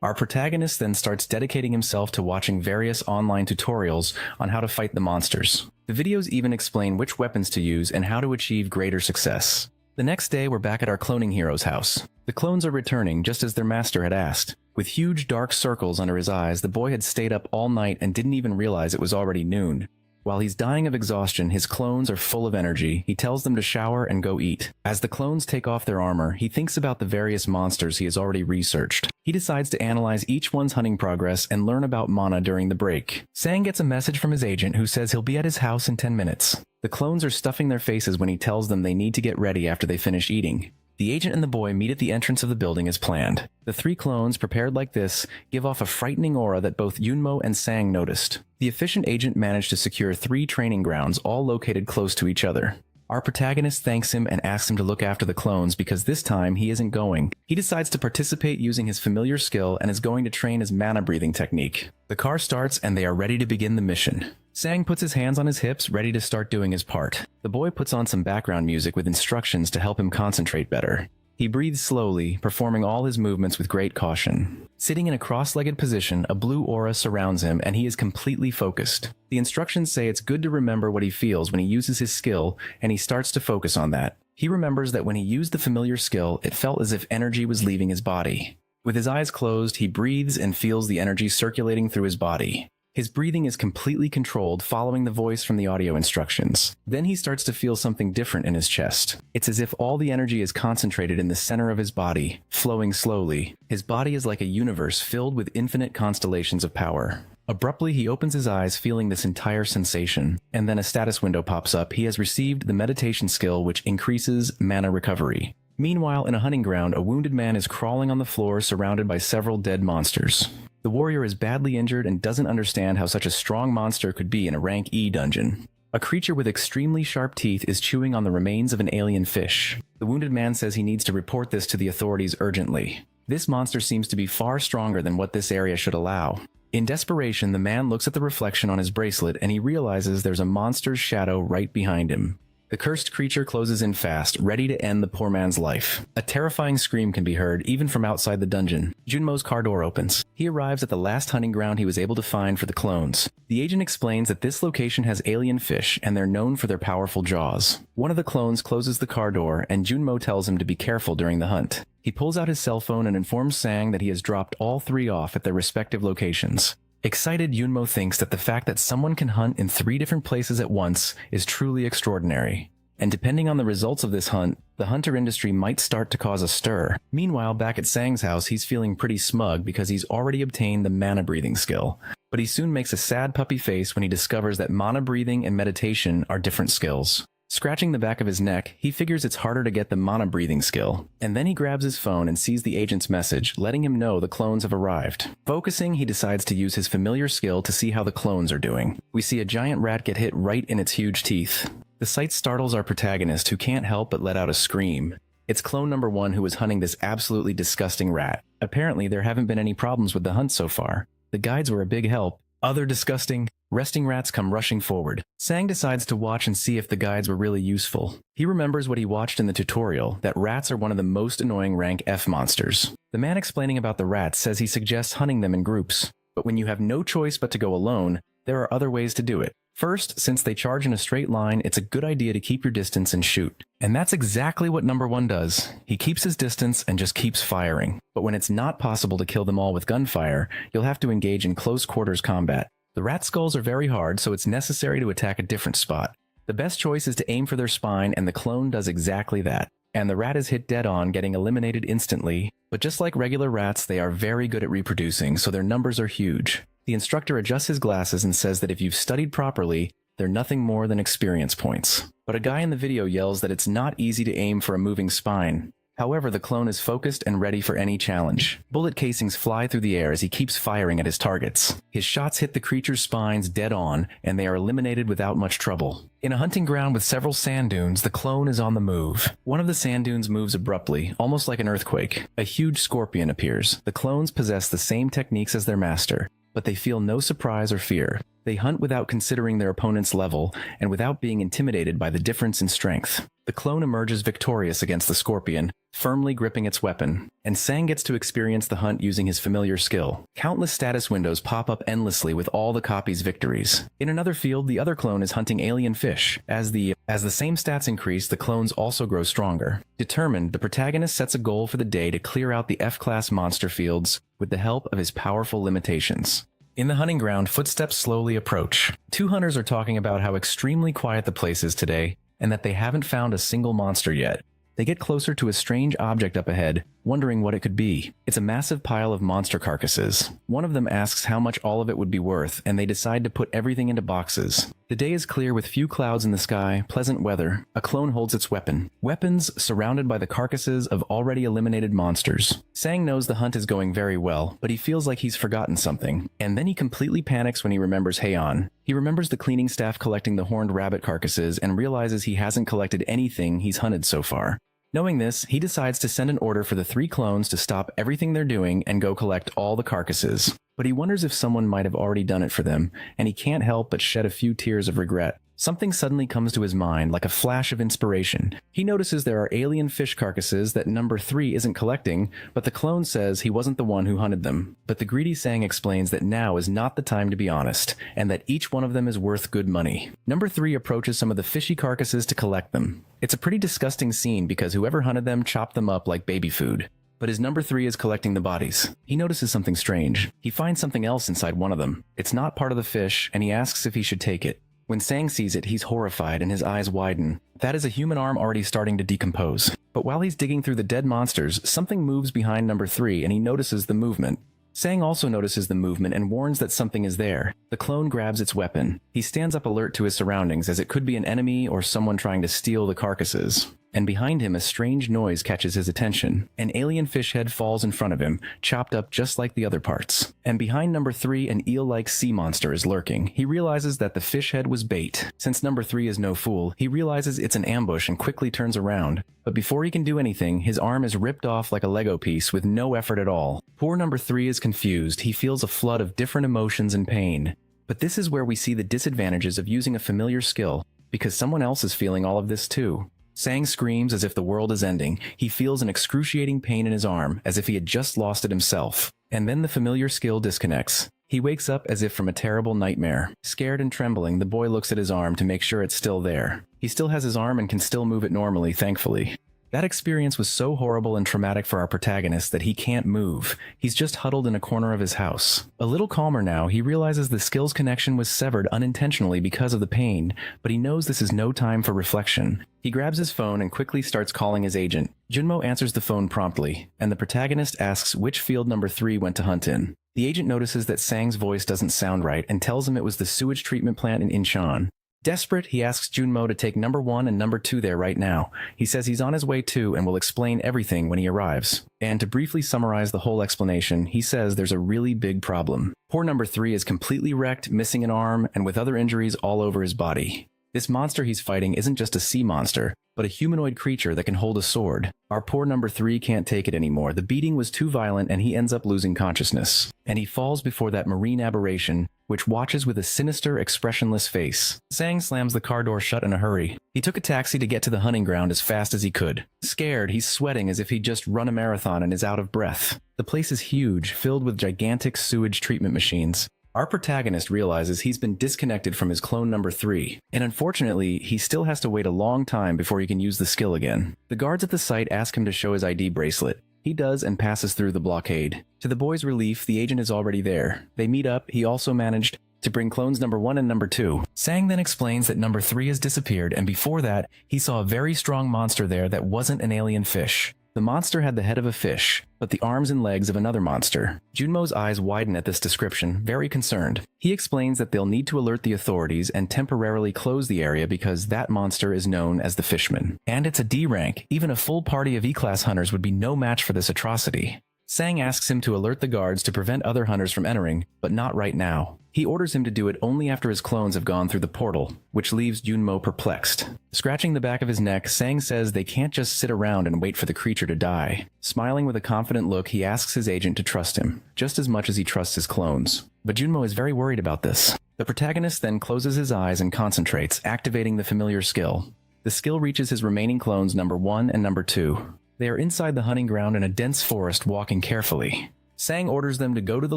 A: Our protagonist then starts dedicating himself to watching various online tutorials on how to fight the monsters. The videos even explain which weapons to use and how to achieve greater success. The next day, we're back at our cloning hero's house. The clones are returning just as their master had asked. With huge dark circles under his eyes, the boy had stayed up all night and didn't even realize it was already noon. While he's dying of exhaustion, his clones are full of energy. He tells them to shower and go eat. As the clones take off their armor, he thinks about the various monsters he has already researched. He decides to analyze each one's hunting progress and learn about mana during the break. Sang gets a message from his agent who says he'll be at his house in 10 minutes. The clones are stuffing their faces when he tells them they need to get ready after they finish eating. The agent and the boy meet at the entrance of the building as planned. The 3 clones, prepared like this, give off a frightening aura that both Junmo and Sang noticed. The efficient agent managed to secure 3 training grounds, all located close to each other. Our protagonist thanks him and asks him to look after the clones because this time he isn't going. He decides to participate using his familiar skill and is going to train his mana breathing technique. The car starts and they are ready to begin the mission. Sang puts his hands on his hips, ready to start doing his part. The boy puts on some background music with instructions to help him concentrate better. He breathes slowly, performing all his movements with great caution. Sitting in a cross-legged position, a blue aura surrounds him and he is completely focused. The instructions say it's good to remember what he feels when he uses his skill, and he starts to focus on that. He remembers that when he used the familiar skill, it felt as if energy was leaving his body. With his eyes closed, he breathes and feels the energy circulating through his body. His breathing is completely controlled, following the voice from the audio instructions. Then he starts to feel something different in his chest. It's as if all the energy is concentrated in the center of his body, flowing slowly. His body is like a universe filled with infinite constellations of power. Abruptly, he opens his eyes, feeling this entire sensation, and then a status window pops up. He has received the meditation skill, which increases mana recovery. Meanwhile, in a hunting ground, a wounded man is crawling on the floor surrounded by several dead monsters. The warrior is badly injured and doesn't understand how such a strong monster could be in a rank E dungeon. A creature with extremely sharp teeth is chewing on the remains of an alien fish. The wounded man says he needs to report this to the authorities urgently. This monster seems to be far stronger than what this area should allow. In desperation, the man looks at the reflection on his bracelet and he realizes there's a monster's shadow right behind him. The cursed creature closes in fast, ready to end the poor man's life. A terrifying scream can be heard, even from outside the dungeon. Junmo's car door opens. He arrives at the last hunting ground he was able to find for the clones. The agent explains that this location has alien fish, and they're known for their powerful jaws. One of the clones closes the car door, and Junmo tells him to be careful during the hunt. He pulls out his cell phone and informs Sang that he has dropped all three off at their respective locations. Excited, Junmo thinks that the fact that someone can hunt in 3 different places at once is truly extraordinary. And depending on the results of this hunt, the hunter industry might start to cause a stir. Meanwhile, back at Sang's house, he's feeling pretty smug because he's already obtained the mana breathing skill. But he soon makes a sad puppy face when he discovers that mana breathing and meditation are different skills. Scratching the back of his neck, he figures it's harder to get the mana breathing skill. And then he grabs his phone and sees the agent's message, letting him know the clones have arrived. Focusing, he decides to use his familiar skill to see how the clones are doing. We see a giant rat get hit right in its huge teeth. The sight startles our protagonist, who can't help but let out a scream. It's clone number 1 who is hunting this absolutely disgusting rat. Apparently, there haven't been any problems with the hunt so far. The guides were a big help. Other disgusting, resting rats come rushing forward. Sang decides to watch and see if the guides were really useful. He remembers what he watched in the tutorial, that rats are one of the most annoying rank F monsters. The man explaining about the rats says he suggests hunting them in groups. But when you have no choice but to go alone, there are other ways to do it. First, since they charge in a straight line, it's a good idea to keep your distance and shoot. And that's exactly what number 1 does. He keeps his distance and just keeps firing. But when it's not possible to kill them all with gunfire, you'll have to engage in close quarters combat. The rat skulls are very hard, so it's necessary to attack a different spot. The best choice is to aim for their spine, and the clone does exactly that. And the rat is hit dead on, getting eliminated instantly. But just like regular rats, they are very good at reproducing, so their numbers are huge. The instructor adjusts his glasses and says that if you've studied properly, they're nothing more than experience points. But a guy in the video yells that it's not easy to aim for a moving spine. However, the clone is focused and ready for any challenge. Bullet casings fly through the air as he keeps firing at his targets. His shots hit the creature's spines dead on, and they are eliminated without much trouble. In a hunting ground with several sand dunes, the clone is on the move. One of the sand dunes moves abruptly, almost like an earthquake. A huge scorpion appears. The clones possess the same techniques as their master, but they feel no surprise or fear. They hunt without considering their opponent's level, and without being intimidated by the difference in strength. The clone emerges victorious against the scorpion, firmly gripping its weapon, and Sang gets to experience the hunt using his familiar skill. Countless status windows pop up endlessly with all the copy's victories. In another field, the other clone is hunting alien fish. As the same stats increase, the clones also grow stronger. Determined, the protagonist sets a goal for the day to clear out the F-class monster fields with the help of his powerful limitations. In the hunting ground, footsteps slowly approach. 2 hunters are talking about how extremely quiet the place is today, and that they haven't found a single monster yet. They get closer to a strange object up ahead, wondering what it could be. It's a massive pile of monster carcasses. One of them asks how much all of it would be worth, and they decide to put everything into boxes. The day is clear with few clouds in the sky, pleasant weather. A clone holds its weapon. Weapons surrounded by the carcasses of already eliminated monsters. Sang knows the hunt is going very well, but he feels like he's forgotten something. And then he completely panics when he remembers Heian. He remembers the cleaning staff collecting the horned rabbit carcasses and realizes he hasn't collected anything he's hunted so far. Knowing this, he decides to send an order for the 3 clones to stop everything they're doing and go collect all the carcasses. But he wonders if someone might have already done it for them, and he can't help but shed a few tears of regret. Something suddenly comes to his mind like a flash of inspiration. He notices there are alien fish carcasses that number 3 isn't collecting, but the clone says he wasn't the one who hunted them. But the greedy Sang explains that now is not the time to be honest, and that each one of them is worth good money. Number 3 approaches some of the fishy carcasses to collect them. It's a pretty disgusting scene because whoever hunted them chopped them up like baby food. But as number 3 is collecting the bodies, he notices something strange. He finds something else inside one of them. It's not part of the fish, and he asks if he should take it. When Sang sees it, he's horrified and his eyes widen. That is a human arm already starting to decompose. But while he's digging through the dead monsters, something moves behind number 3 and he notices the movement. Sang also notices the movement and warns that something is there. The clone grabs its weapon. He stands up alert to his surroundings as it could be an enemy or someone trying to steal the carcasses. And behind him, a strange noise catches his attention. An alien fish head falls in front of him, chopped up just like the other parts. And behind number 3, an eel-like sea monster is lurking. He realizes that the fish head was bait. Since number 3 is no fool, he realizes it's an ambush and quickly turns around. But before he can do anything, his arm is ripped off like a Lego piece with no effort at all. Poor number 3 is confused. He feels a flood of different emotions and pain. But this is where we see the disadvantages of using a familiar skill, because someone else is feeling all of this too. Sang screams as if the world is ending. He feels an excruciating pain in his arm, as if he had just lost it himself. And then the familiar skill disconnects. He wakes up as if from a terrible nightmare. Scared and trembling, the boy looks at his arm to make sure it's still there. He still has his arm and can still move it normally, thankfully. That experience was so horrible and traumatic for our protagonist that he can't move. He's just huddled in a corner of his house. A little calmer now, he realizes the skills connection was severed unintentionally because of the pain, but he knows this is no time for reflection. He grabs his phone and quickly starts calling his agent. Junmo answers the phone promptly, and the protagonist asks which field number 3 went to hunt in. The agent notices that Sang's voice doesn't sound right and tells him it was the sewage treatment plant in Incheon. Desperate, he asks Junmo to take number 1 and number 2 there right now. He says he's on his way too and will explain everything when he arrives. And to briefly summarize the whole explanation, he says there's a really big problem. Poor number 3 is completely wrecked, missing an arm, and with other injuries all over his body. This monster he's fighting isn't just a sea monster, but a humanoid creature that can hold a sword. Our poor number 3 can't take it anymore. The beating was too violent and he ends up losing consciousness. And he falls before that marine aberration, which watches with a sinister, expressionless face. Sang slams the car door shut in a hurry. He took a taxi to get to the hunting ground as fast as he could. Scared, he's sweating as if he'd just run a marathon and is out of breath. The place is huge, filled with gigantic sewage treatment machines. Our protagonist realizes he's been disconnected from his clone number 3, and unfortunately, he still has to wait a long time before he can use the skill again. The guards at the site ask him to show his ID bracelet. He does and passes through the blockade. To the boy's relief, the agent is already there. They meet up. He also managed to bring clones number 1 and number 2. Sang then explains that number 3 has disappeared, and before that, he saw a very strong monster there that wasn't an alien fish. The monster had the head of a fish, but the arms and legs of another monster. Junmo's eyes widen at this description, very concerned. He explains that they'll need to alert the authorities and temporarily close the area because that monster is known as the Fishman. And it's a D rank. Even a full party of E-class hunters would be no match for this atrocity. Sang asks him to alert the guards to prevent other hunters from entering, but not right now. He orders him to do it only after his clones have gone through the portal, which leaves Junmo perplexed. Scratching the back of his neck, Sang says they can't just sit around and wait for the creature to die. Smiling with a confident look, he asks his agent to trust him, just as much as he trusts his clones. But Junmo is very worried about this. The protagonist then closes his eyes and concentrates, activating the familiar skill. The skill reaches his remaining clones number 1 and number 2. They are inside the hunting ground in a dense forest, walking carefully. Sang orders them to go to the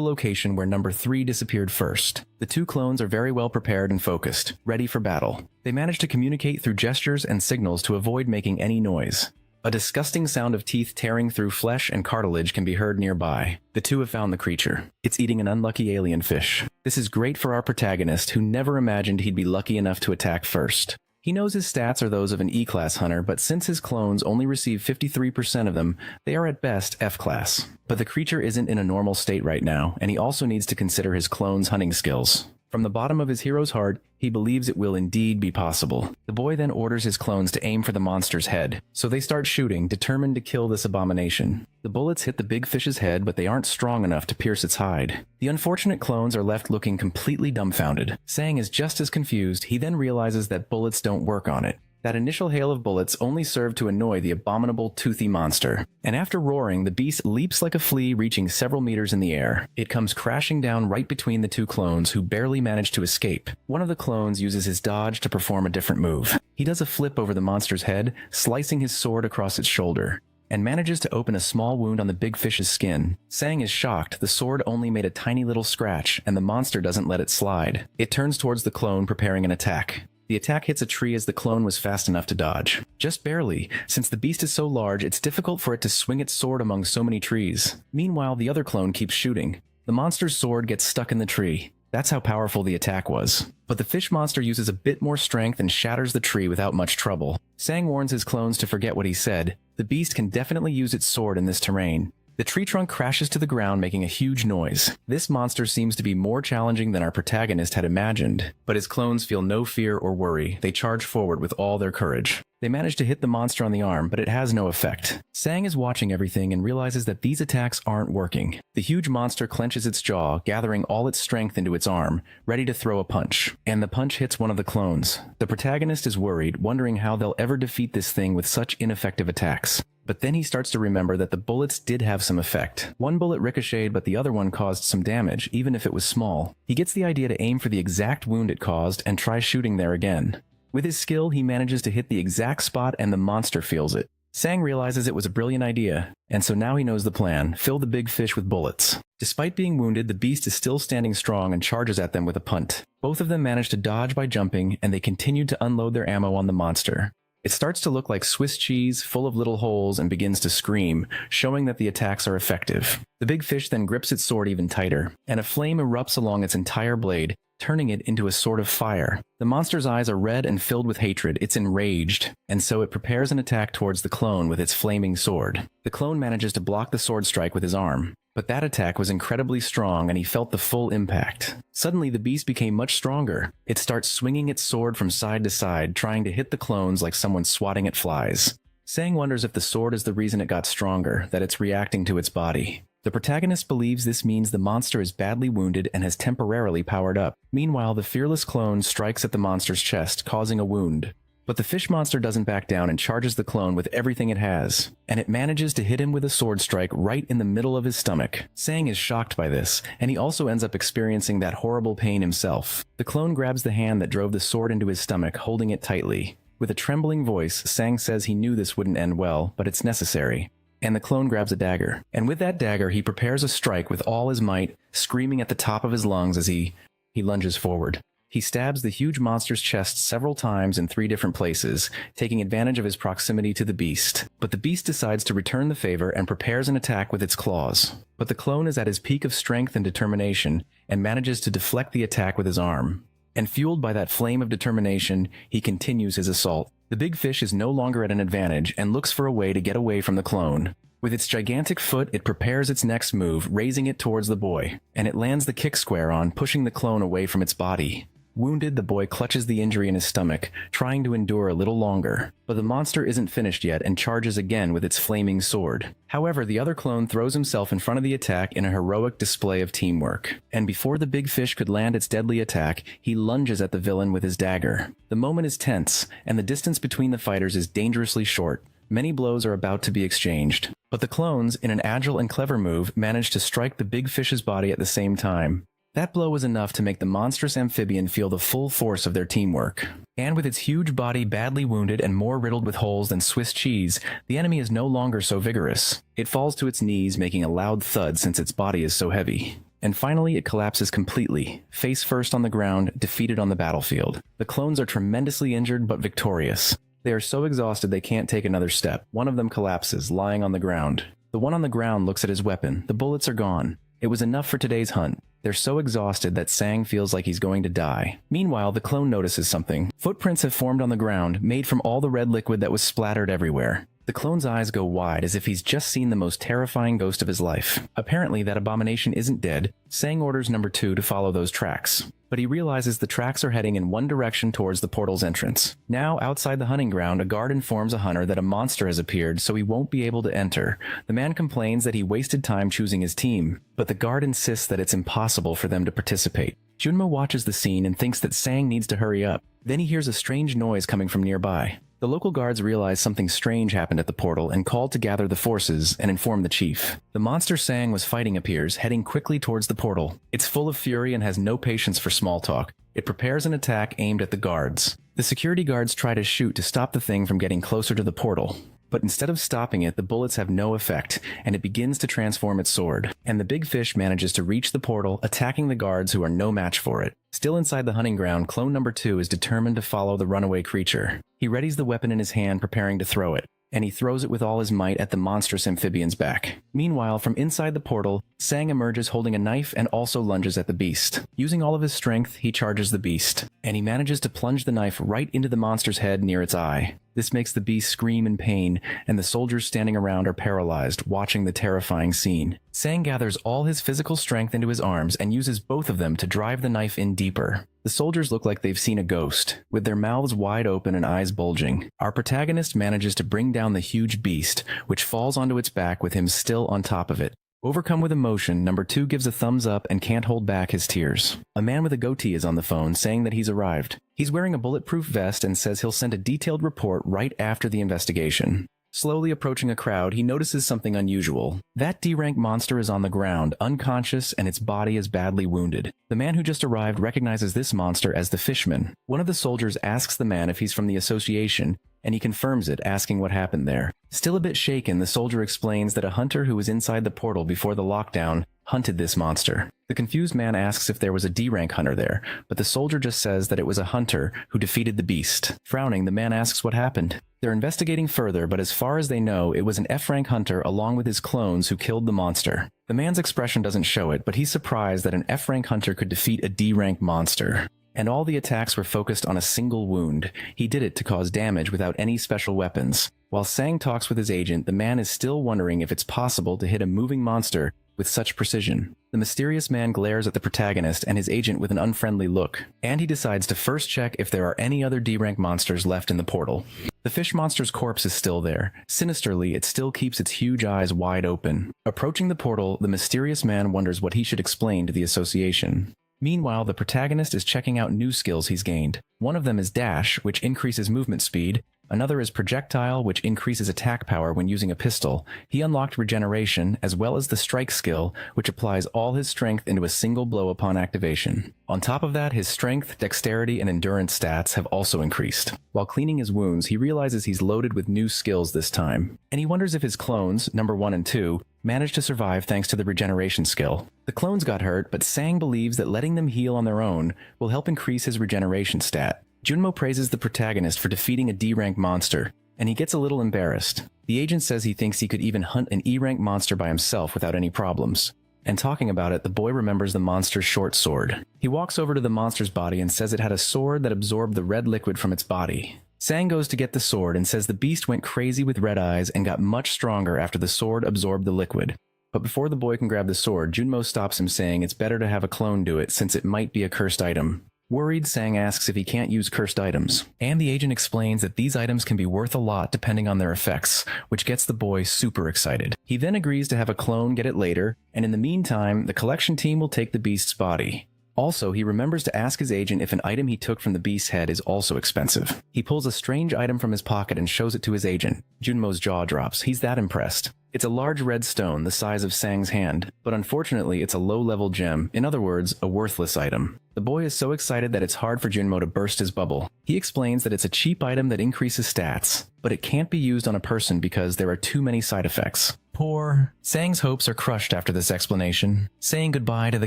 A: location where number 3 disappeared first. The 2 clones are very well prepared and focused, ready for battle. They manage to communicate through gestures and signals to avoid making any noise. A disgusting sound of teeth tearing through flesh and cartilage can be heard nearby. The 2 have found the creature. It's eating an unlucky alien fish. This is great for our protagonist, who never imagined he'd be lucky enough to attack first. He knows his stats are those of an E-class hunter, but since his clones only receive 53% of them, they are at best F-class. But the creature isn't in a normal state right now, and he also needs to consider his clones' hunting skills. From the bottom of his hero's heart, he believes it will indeed be possible. The boy then orders his clones to aim for the monster's head, so they start shooting, determined to kill this abomination. The bullets hit the big fish's head, but they aren't strong enough to pierce its hide. The unfortunate clones are left looking completely dumbfounded. Sang is just as confused. He then realizes that bullets don't work on it. That initial hail of bullets only served to annoy the abominable toothy monster, and after roaring, the beast leaps like a flea, reaching several meters in the air. It comes crashing down right between the two clones, who barely manage to escape. One of the clones uses his dodge to perform a different move. He does a flip over the monster's head, slicing his sword across its shoulder, and manages to open a small wound on the big fish's skin. Sang is shocked. The sword only made a tiny little scratch, and the monster doesn't let it slide. It turns towards the clone, preparing an attack. The attack hits a tree as the clone was fast enough to dodge. Just barely. Since the beast is so large, it's difficult for it to swing its sword among so many trees. Meanwhile, the other clone keeps shooting. The monster's sword gets stuck in the tree. That's how powerful the attack was. But the fish monster uses a bit more strength and shatters the tree without much trouble. Sang warns his clones to forget what he said. The beast can definitely use its sword in this terrain. The tree trunk crashes to the ground, making a huge noise. This monster seems to be more challenging than our protagonist had imagined, but his clones feel no fear or worry. They charge forward with all their courage. They manage to hit the monster on the arm, but it has no effect. Sang is watching everything and realizes that these attacks aren't working. The huge monster clenches its jaw, gathering all its strength into its arm, ready to throw a punch. And the punch hits one of the clones. The protagonist is worried, wondering how they'll ever defeat this thing with such ineffective attacks. But then he starts to remember that the bullets did have some effect. One bullet ricocheted, but the other one caused some damage, even if it was small. He gets the idea to aim for the exact wound it caused and try shooting there again. With his skill, he manages to hit the exact spot and the monster feels it. Sang realizes it was a brilliant idea, and so now he knows the plan: fill the big fish with bullets. Despite being wounded, the beast is still standing strong and charges at them with a punt. Both of them manage to dodge by jumping, and they continue to unload their ammo on the monster. It starts to look like Swiss cheese, full of little holes, and begins to scream, showing that the attacks are effective. The big fish then grips its sword even tighter, and a flame erupts along its entire blade, turning it into a sort of fire. The monster's eyes are red and filled with hatred. It's enraged, and so it prepares an attack towards the clone with its flaming sword. The clone manages to block the sword strike with his arm, but that attack was incredibly strong and he felt the full impact. Suddenly, the beast became much stronger. It starts swinging its sword from side to side, trying to hit the clones like someone swatting at flies. Sang wonders if the sword is the reason it got stronger, that it's reacting to its body. The protagonist believes this means the monster is badly wounded and has temporarily powered up. Meanwhile, the fearless clone strikes at the monster's chest, causing a wound. But the fish monster doesn't back down and charges the clone with everything it has, and it manages to hit him with a sword strike right in the middle of his stomach. Sang is shocked by this, and he also ends up experiencing that horrible pain himself. The clone grabs the hand that drove the sword into his stomach, holding it tightly. With a trembling voice, Sang says he knew this wouldn't end well, but it's necessary. And the clone grabs a dagger, and with that dagger he prepares a strike with all his might, screaming at the top of his lungs as he lunges forward. He stabs the huge monster's chest several times in 3 different places, taking advantage of his proximity to the beast. But the beast decides to return the favor and prepares an attack with its claws. But the clone is at his peak of strength and determination, and manages to deflect the attack with his arm. And fueled by that flame of determination, he continues his assault. The big fish is no longer at an advantage and looks for a way to get away from the clone. With its gigantic foot, it prepares its next move, raising it towards the boy, and it lands the kick square on, pushing the clone away from its body. Wounded, the boy clutches the injury in his stomach, trying to endure a little longer. But the monster isn't finished yet and charges again with its flaming sword. However, the other clone throws himself in front of the attack in a heroic display of teamwork. And before the big fish could land its deadly attack, he lunges at the villain with his dagger. The moment is tense, and the distance between the fighters is dangerously short. Many blows are about to be exchanged. But the clones, in an agile and clever move, manage to strike the big fish's body at the same time. That blow was enough to make the monstrous amphibian feel the full force of their teamwork. And with its huge body badly wounded and more riddled with holes than Swiss cheese, the enemy is no longer so vigorous. It falls to its knees, making a loud thud since its body is so heavy. And finally, it collapses completely, face first on the ground, defeated on the battlefield. The clones are tremendously injured but victorious. They are so exhausted they can't take another step. One of them collapses, lying on the ground. The one on the ground looks at his weapon. The bullets are gone. It was enough for today's hunt. They're so exhausted that Sang feels like he's going to die. Meanwhile, the clone notices something. Footprints have formed on the ground, made from all the red liquid that was splattered everywhere. The clone's eyes go wide as if he's just seen the most terrifying ghost of his life. Apparently, that abomination isn't dead. Sang orders number 2 to follow those tracks. But he realizes the tracks are heading in one direction towards the portal's entrance. Now, outside the hunting ground, a guard informs a hunter that a monster has appeared, so he won't be able to enter. The man complains that he wasted time choosing his team, but the guard insists that it's impossible for them to participate. Junmo watches the scene and thinks that Sang needs to hurry up. Then he hears a strange noise coming from nearby. The local guards realize something strange happened at the portal and call to gather the forces and inform the chief. The monster Sang was fighting appears, heading quickly towards the portal. It's full of fury and has no patience for small talk. It prepares an attack aimed at the guards. The security guards try to shoot to stop the thing from getting closer to the portal. But instead of stopping it, the bullets have no effect, and it begins to transform its sword. And the big fish manages to reach the portal, attacking the guards who are no match for it. Still inside the hunting ground, clone number 2 is determined to follow the runaway creature. He readies the weapon in his hand, preparing to throw it, and he throws it with all his might at the monstrous amphibian's back. Meanwhile, from inside the portal, Sang emerges holding a knife and also lunges at the beast. Using all of his strength, he charges the beast, and he manages to plunge the knife right into the monster's head near its eye. This makes the beast scream in pain, and the soldiers standing around are paralyzed, watching the terrifying scene. Sang gathers all his physical strength into his arms and uses both of them to drive the knife in deeper. The soldiers look like they've seen a ghost, with their mouths wide open and eyes bulging. Our protagonist manages to bring down the huge beast, which falls onto its back with him still on top of it. Overcome with emotion, number 2 gives a thumbs up and can't hold back his tears. A man with a goatee is on the phone saying that he's arrived. He's wearing a bulletproof vest and says he'll send a detailed report right after the investigation. Slowly approaching a crowd, he notices something unusual. That D-rank monster is on the ground, unconscious, and its body is badly wounded. The man who just arrived recognizes this monster as the Fishman. One of the soldiers asks the man if he's from the association, and he confirms it, asking what happened there. Still a bit shaken, the soldier explains that a hunter who was inside the portal before the lockdown hunted this monster. The confused man asks if there was a D-rank hunter there, but the soldier just says that it was a hunter who defeated the beast. Frowning, the man asks what happened. They're investigating further, but as far as they know, it was an F-rank hunter along with his clones who killed the monster. The man's expression doesn't show it, but he's surprised that an F-rank hunter could defeat a D-rank monster. And all the attacks were focused on a single wound. He did it to cause damage without any special weapons. While Sang talks with his agent, the man is still wondering if it's possible to hit a moving monster with such precision. The mysterious man glares at the protagonist and his agent with an unfriendly look, and he decides to first check if there are any other D-rank monsters left in the portal. The fish monster's corpse is still there. Sinisterly, it still keeps its huge eyes wide open. Approaching the portal, the mysterious man wonders what he should explain to the association. Meanwhile, the protagonist is checking out new skills he's gained. One of them is Dash, which increases movement speed. Another is Projectile, which increases attack power when using a pistol. He unlocked Regeneration, as well as the Strike skill, which applies all his strength into a single blow upon activation. On top of that, his strength, dexterity, and endurance stats have also increased. While cleaning his wounds, he realizes he's loaded with new skills this time, and he wonders if his clones, number 1 and 2, managed to survive thanks to the Regeneration skill. The clones got hurt, but Sang believes that letting them heal on their own will help increase his Regeneration stat. Junmo praises the protagonist for defeating a D-rank monster, and he gets a little embarrassed. The agent says he thinks he could even hunt an E-rank monster by himself without any problems. And talking about it, the boy remembers the monster's short sword. He walks over to the monster's body and says it had a sword that absorbed the red liquid from its body. Sang goes to get the sword and says the beast went crazy with red eyes and got much stronger after the sword absorbed the liquid. But before the boy can grab the sword, Junmo stops him, saying it's better to have a clone do it since it might be a cursed item. Worried, Sang asks if he can't use cursed items, and the agent explains that these items can be worth a lot depending on their effects, which gets the boy super excited. He then agrees to have a clone get it later, and in the meantime, the collection team will take the beast's body. Also, he remembers to ask his agent if an item he took from the beast's head is also expensive. He pulls a strange item from his pocket and shows it to his agent. Junmo's jaw drops. He's that impressed. It's a large red stone the size of Sang's hand, but unfortunately it's a low-level gem, in other words, a worthless item. The boy is so excited that it's hard for Junmo to burst his bubble. He explains that it's a cheap item that increases stats, but it can't be used on a person because there are too many side effects. Poor Sang's hopes are crushed after this explanation, saying goodbye to the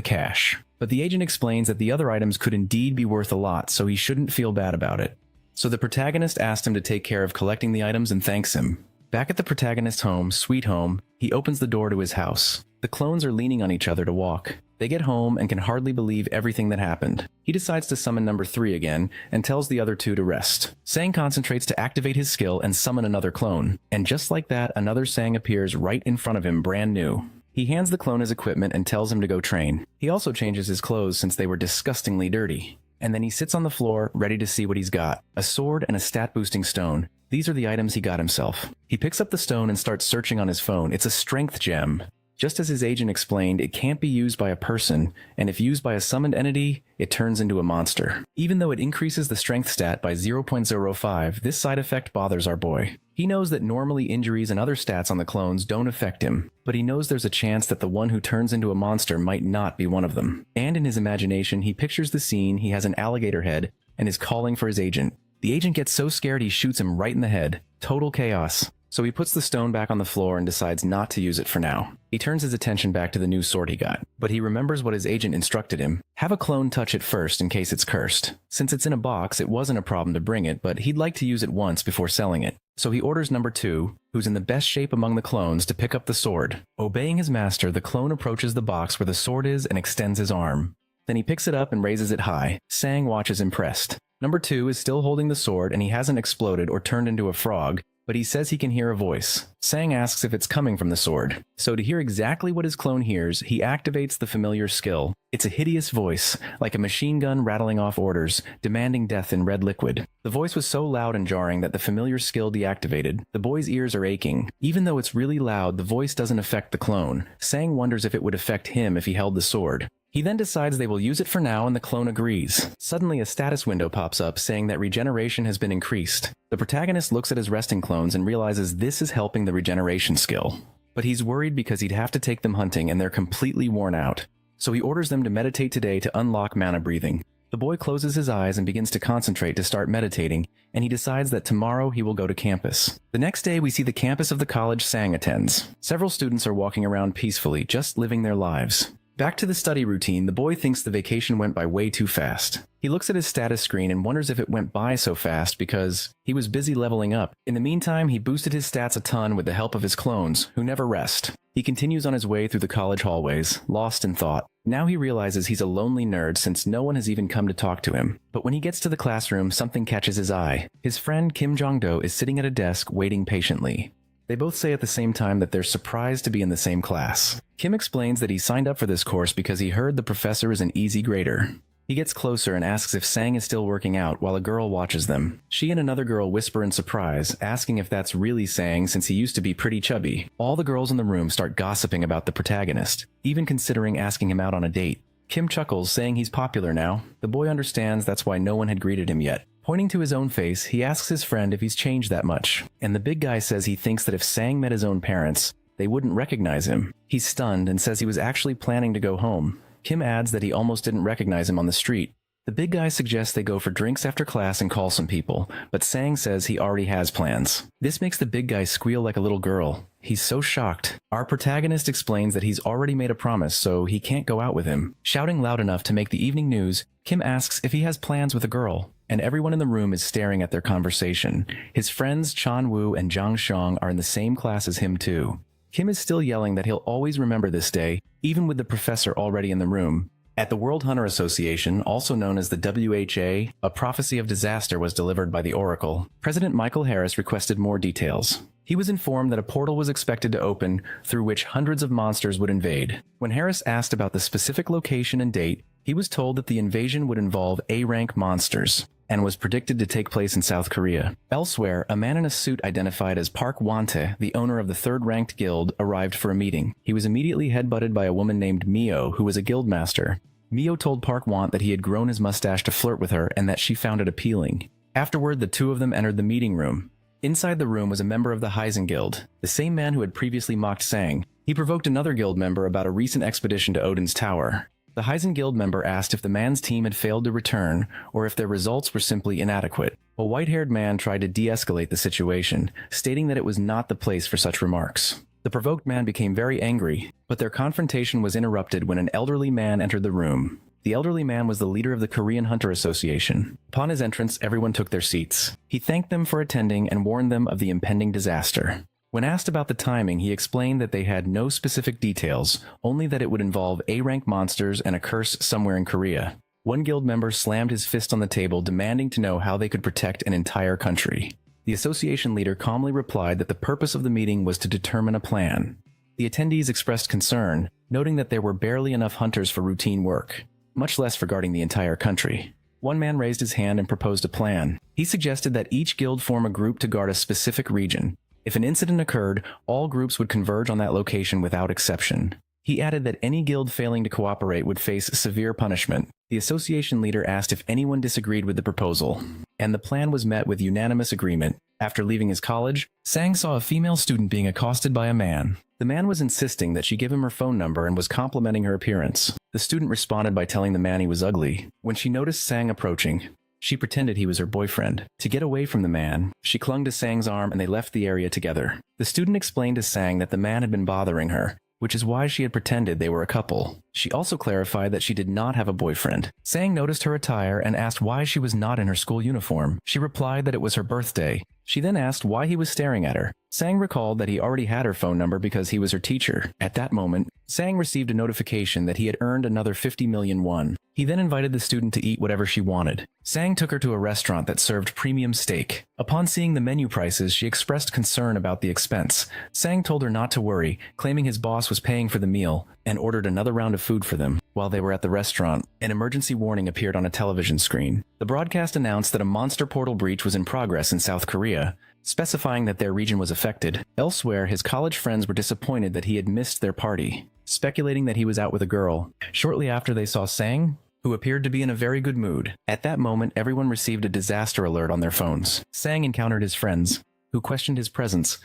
A: cash. But the agent explains that the other items could indeed be worth a lot, so he shouldn't feel bad about it. So the protagonist asked him to take care of collecting the items and thanks him. Back at the protagonist's home, Sweet Home, he opens the door to his house. The clones are leaning on each other to walk. They get home and can hardly believe everything that happened. He decides to summon number 3 again and tells the other 2 to rest. Sang concentrates to activate his skill and summon another clone. And just like that, another Sang appears right in front of him, brand new. He hands the clone his equipment and tells him to go train. He also changes his clothes since they were disgustingly dirty. And then he sits on the floor, ready to see what he's got. A sword and a stat-boosting stone. These are the items he got himself. He picks up the stone and starts searching on his phone. It's a strength gem. Just as his agent explained, it can't be used by a person, and if used by a summoned entity, it turns into a monster. Even though it increases the strength stat by 0.05, this side effect bothers our boy. He knows that normally injuries and other stats on the clones don't affect him, but he knows there's a chance that the one who turns into a monster might not be one of them. And in his imagination, he pictures the scene, he has an alligator head, and is calling for his agent. The agent gets so scared he shoots him right in the head. Total chaos. So he puts the stone back on the floor and decides not to use it for now. He turns his attention back to the new sword he got, but he remembers what his agent instructed him. Have a clone touch it first in case it's cursed. Since it's in a box, it wasn't a problem to bring it, but he'd like to use it once before selling it. So he orders number 2, who's in the best shape among the clones, to pick up the sword. Obeying his master, the clone approaches the box where the sword is and extends his arm. Then he picks it up and raises it high. Sang watches impressed. Number 2 is still holding the sword and he hasn't exploded or turned into a frog, but he says he can hear a voice. Sang asks if it's coming from the sword. So to hear exactly what his clone hears, he activates the familiar skill. It's a hideous voice, like a machine gun rattling off orders, demanding death in red liquid. The voice was so loud and jarring that the familiar skill deactivated. The boy's ears are aching. Even though it's really loud, the voice doesn't affect the clone. Sang wonders if it would affect him if he held the sword. He then decides they will use it for now and the clone agrees. Suddenly a status window pops up saying that regeneration has been increased. The protagonist looks at his resting clones and realizes this is helping the regeneration skill. But he's worried because he'd have to take them hunting and they're completely worn out. So he orders them to meditate today to unlock mana breathing. The boy closes his eyes and begins to concentrate to start meditating, and he decides that tomorrow he will go to campus. The next day we see the campus of the college Sang attends. Several students are walking around peacefully, just living their lives. Back to the study routine, the boy thinks the vacation went by way too fast. He looks at his status screen and wonders if it went by so fast because he was busy leveling up. In the meantime, he boosted his stats a ton with the help of his clones, who never rest. He continues on his way through the college hallways, lost in thought. Now he realizes he's a lonely nerd since no one has even come to talk to him. But when he gets to the classroom, something catches his eye. His friend Kim Jong-do is sitting at a desk waiting patiently. They both say at the same time that they're surprised to be in the same class. Kim explains that he signed up for this course because he heard the professor is an easy grader. He gets closer and asks if Sang is still working out while a girl watches them. She and another girl whisper in surprise, asking if that's really Sang since he used to be pretty chubby. All the girls in the room start gossiping about the protagonist, even considering asking him out on a date. Kim chuckles, saying he's popular now. The boy understands that's why no one had greeted him yet. Pointing to his own face, he asks his friend if he's changed that much, and the big guy says he thinks that if Sang met his own parents, they wouldn't recognize him. He's stunned and says he was actually planning to go home. Kim adds that he almost didn't recognize him on the street. The big guy suggests they go for drinks after class and call some people, but Sang says he already has plans. This makes the big guy squeal like a little girl. He's so shocked. Our protagonist explains that he's already made a promise, so he can't go out with him. Shouting loud enough to make the evening news, Kim asks if he has plans with a girl, and everyone in the room is staring at their conversation. His friends Chan Woo and Zhang Xiong are in the same class as him too. Kim is still yelling that he'll always remember this day, even with the professor already in the room. At the World Hunter Association, also known as the WHA, a prophecy of disaster was delivered by the Oracle. President Michael Harris requested more details. He was informed that a portal was expected to open through which hundreds of monsters would invade. When Harris asked about the specific location and date, he was told that the invasion would involve A-rank monsters and was predicted to take place in South Korea. Elsewhere, a man in a suit identified as Park Wante, the owner of the third-ranked guild, arrived for a meeting. He was immediately headbutted by a woman named Mio, who was a guildmaster. Mio told Park Want that he had grown his mustache to flirt with her and that she found it appealing. Afterward, the two of them entered the meeting room. Inside the room was a member of the Heisen Guild, the same man who had previously mocked Sang. He provoked another guild member about a recent expedition to Odin's Tower. The Heisen Guild member asked if the man's team had failed to return or if their results were simply inadequate. A white-haired man tried to de-escalate the situation, stating that it was not the place for such remarks. The provoked man became very angry, but their confrontation was interrupted when an elderly man entered the room. The elderly man was the leader of the Korean Hunter Association. Upon his entrance, everyone took their seats. He thanked them for attending and warned them of the impending disaster. When asked about the timing, he explained that they had no specific details, only that it would involve A-rank monsters and a curse somewhere in Korea. One guild member slammed his fist on the table, demanding to know how they could protect an entire country. The association leader calmly replied that the purpose of the meeting was to determine a plan. The attendees expressed concern, noting that there were barely enough hunters for routine work, much less for guarding the entire country. One man raised his hand and proposed a plan. He suggested that each guild form a group to guard a specific region. If an incident occurred, all groups would converge on that location without exception. He added that any guild failing to cooperate would face severe punishment. The association leader asked if anyone disagreed with the proposal, and the plan was met with unanimous agreement. After leaving his college, Sang saw a female student being accosted by a man. The man was insisting that she give him her phone number and was complimenting her appearance. The student responded by telling the man he was ugly. When she noticed Sang approaching, she pretended he was her boyfriend. To get away from the man, she clung to Sang's arm and they left the area together. The student explained to Sang that the man had been bothering her, which is why she had pretended they were a couple. She also clarified that she did not have a boyfriend. Sang noticed her attire and asked why she was not in her school uniform. She replied that it was her birthday. She then asked why he was staring at her. Sang recalled that he already had her phone number because he was her teacher. At that moment, Sang received a notification that he had earned another 50 million won. He then invited the student to eat whatever she wanted. Sang took her to a restaurant that served premium steak. Upon seeing the menu prices, she expressed concern about the expense. Sang told her not to worry, claiming his boss was paying for the meal, and ordered another round of food for them. While they were at the restaurant, an emergency warning appeared on a television screen. The broadcast announced that a monster portal breach was in progress in South Korea, specifying that their region was affected. Elsewhere, his college friends were disappointed that he had missed their party, speculating that he was out with a girl. Shortly after, they saw Sang, who appeared to be in a very good mood. At that moment, everyone received a disaster alert on their phones. Sang encountered his friends, who questioned his presence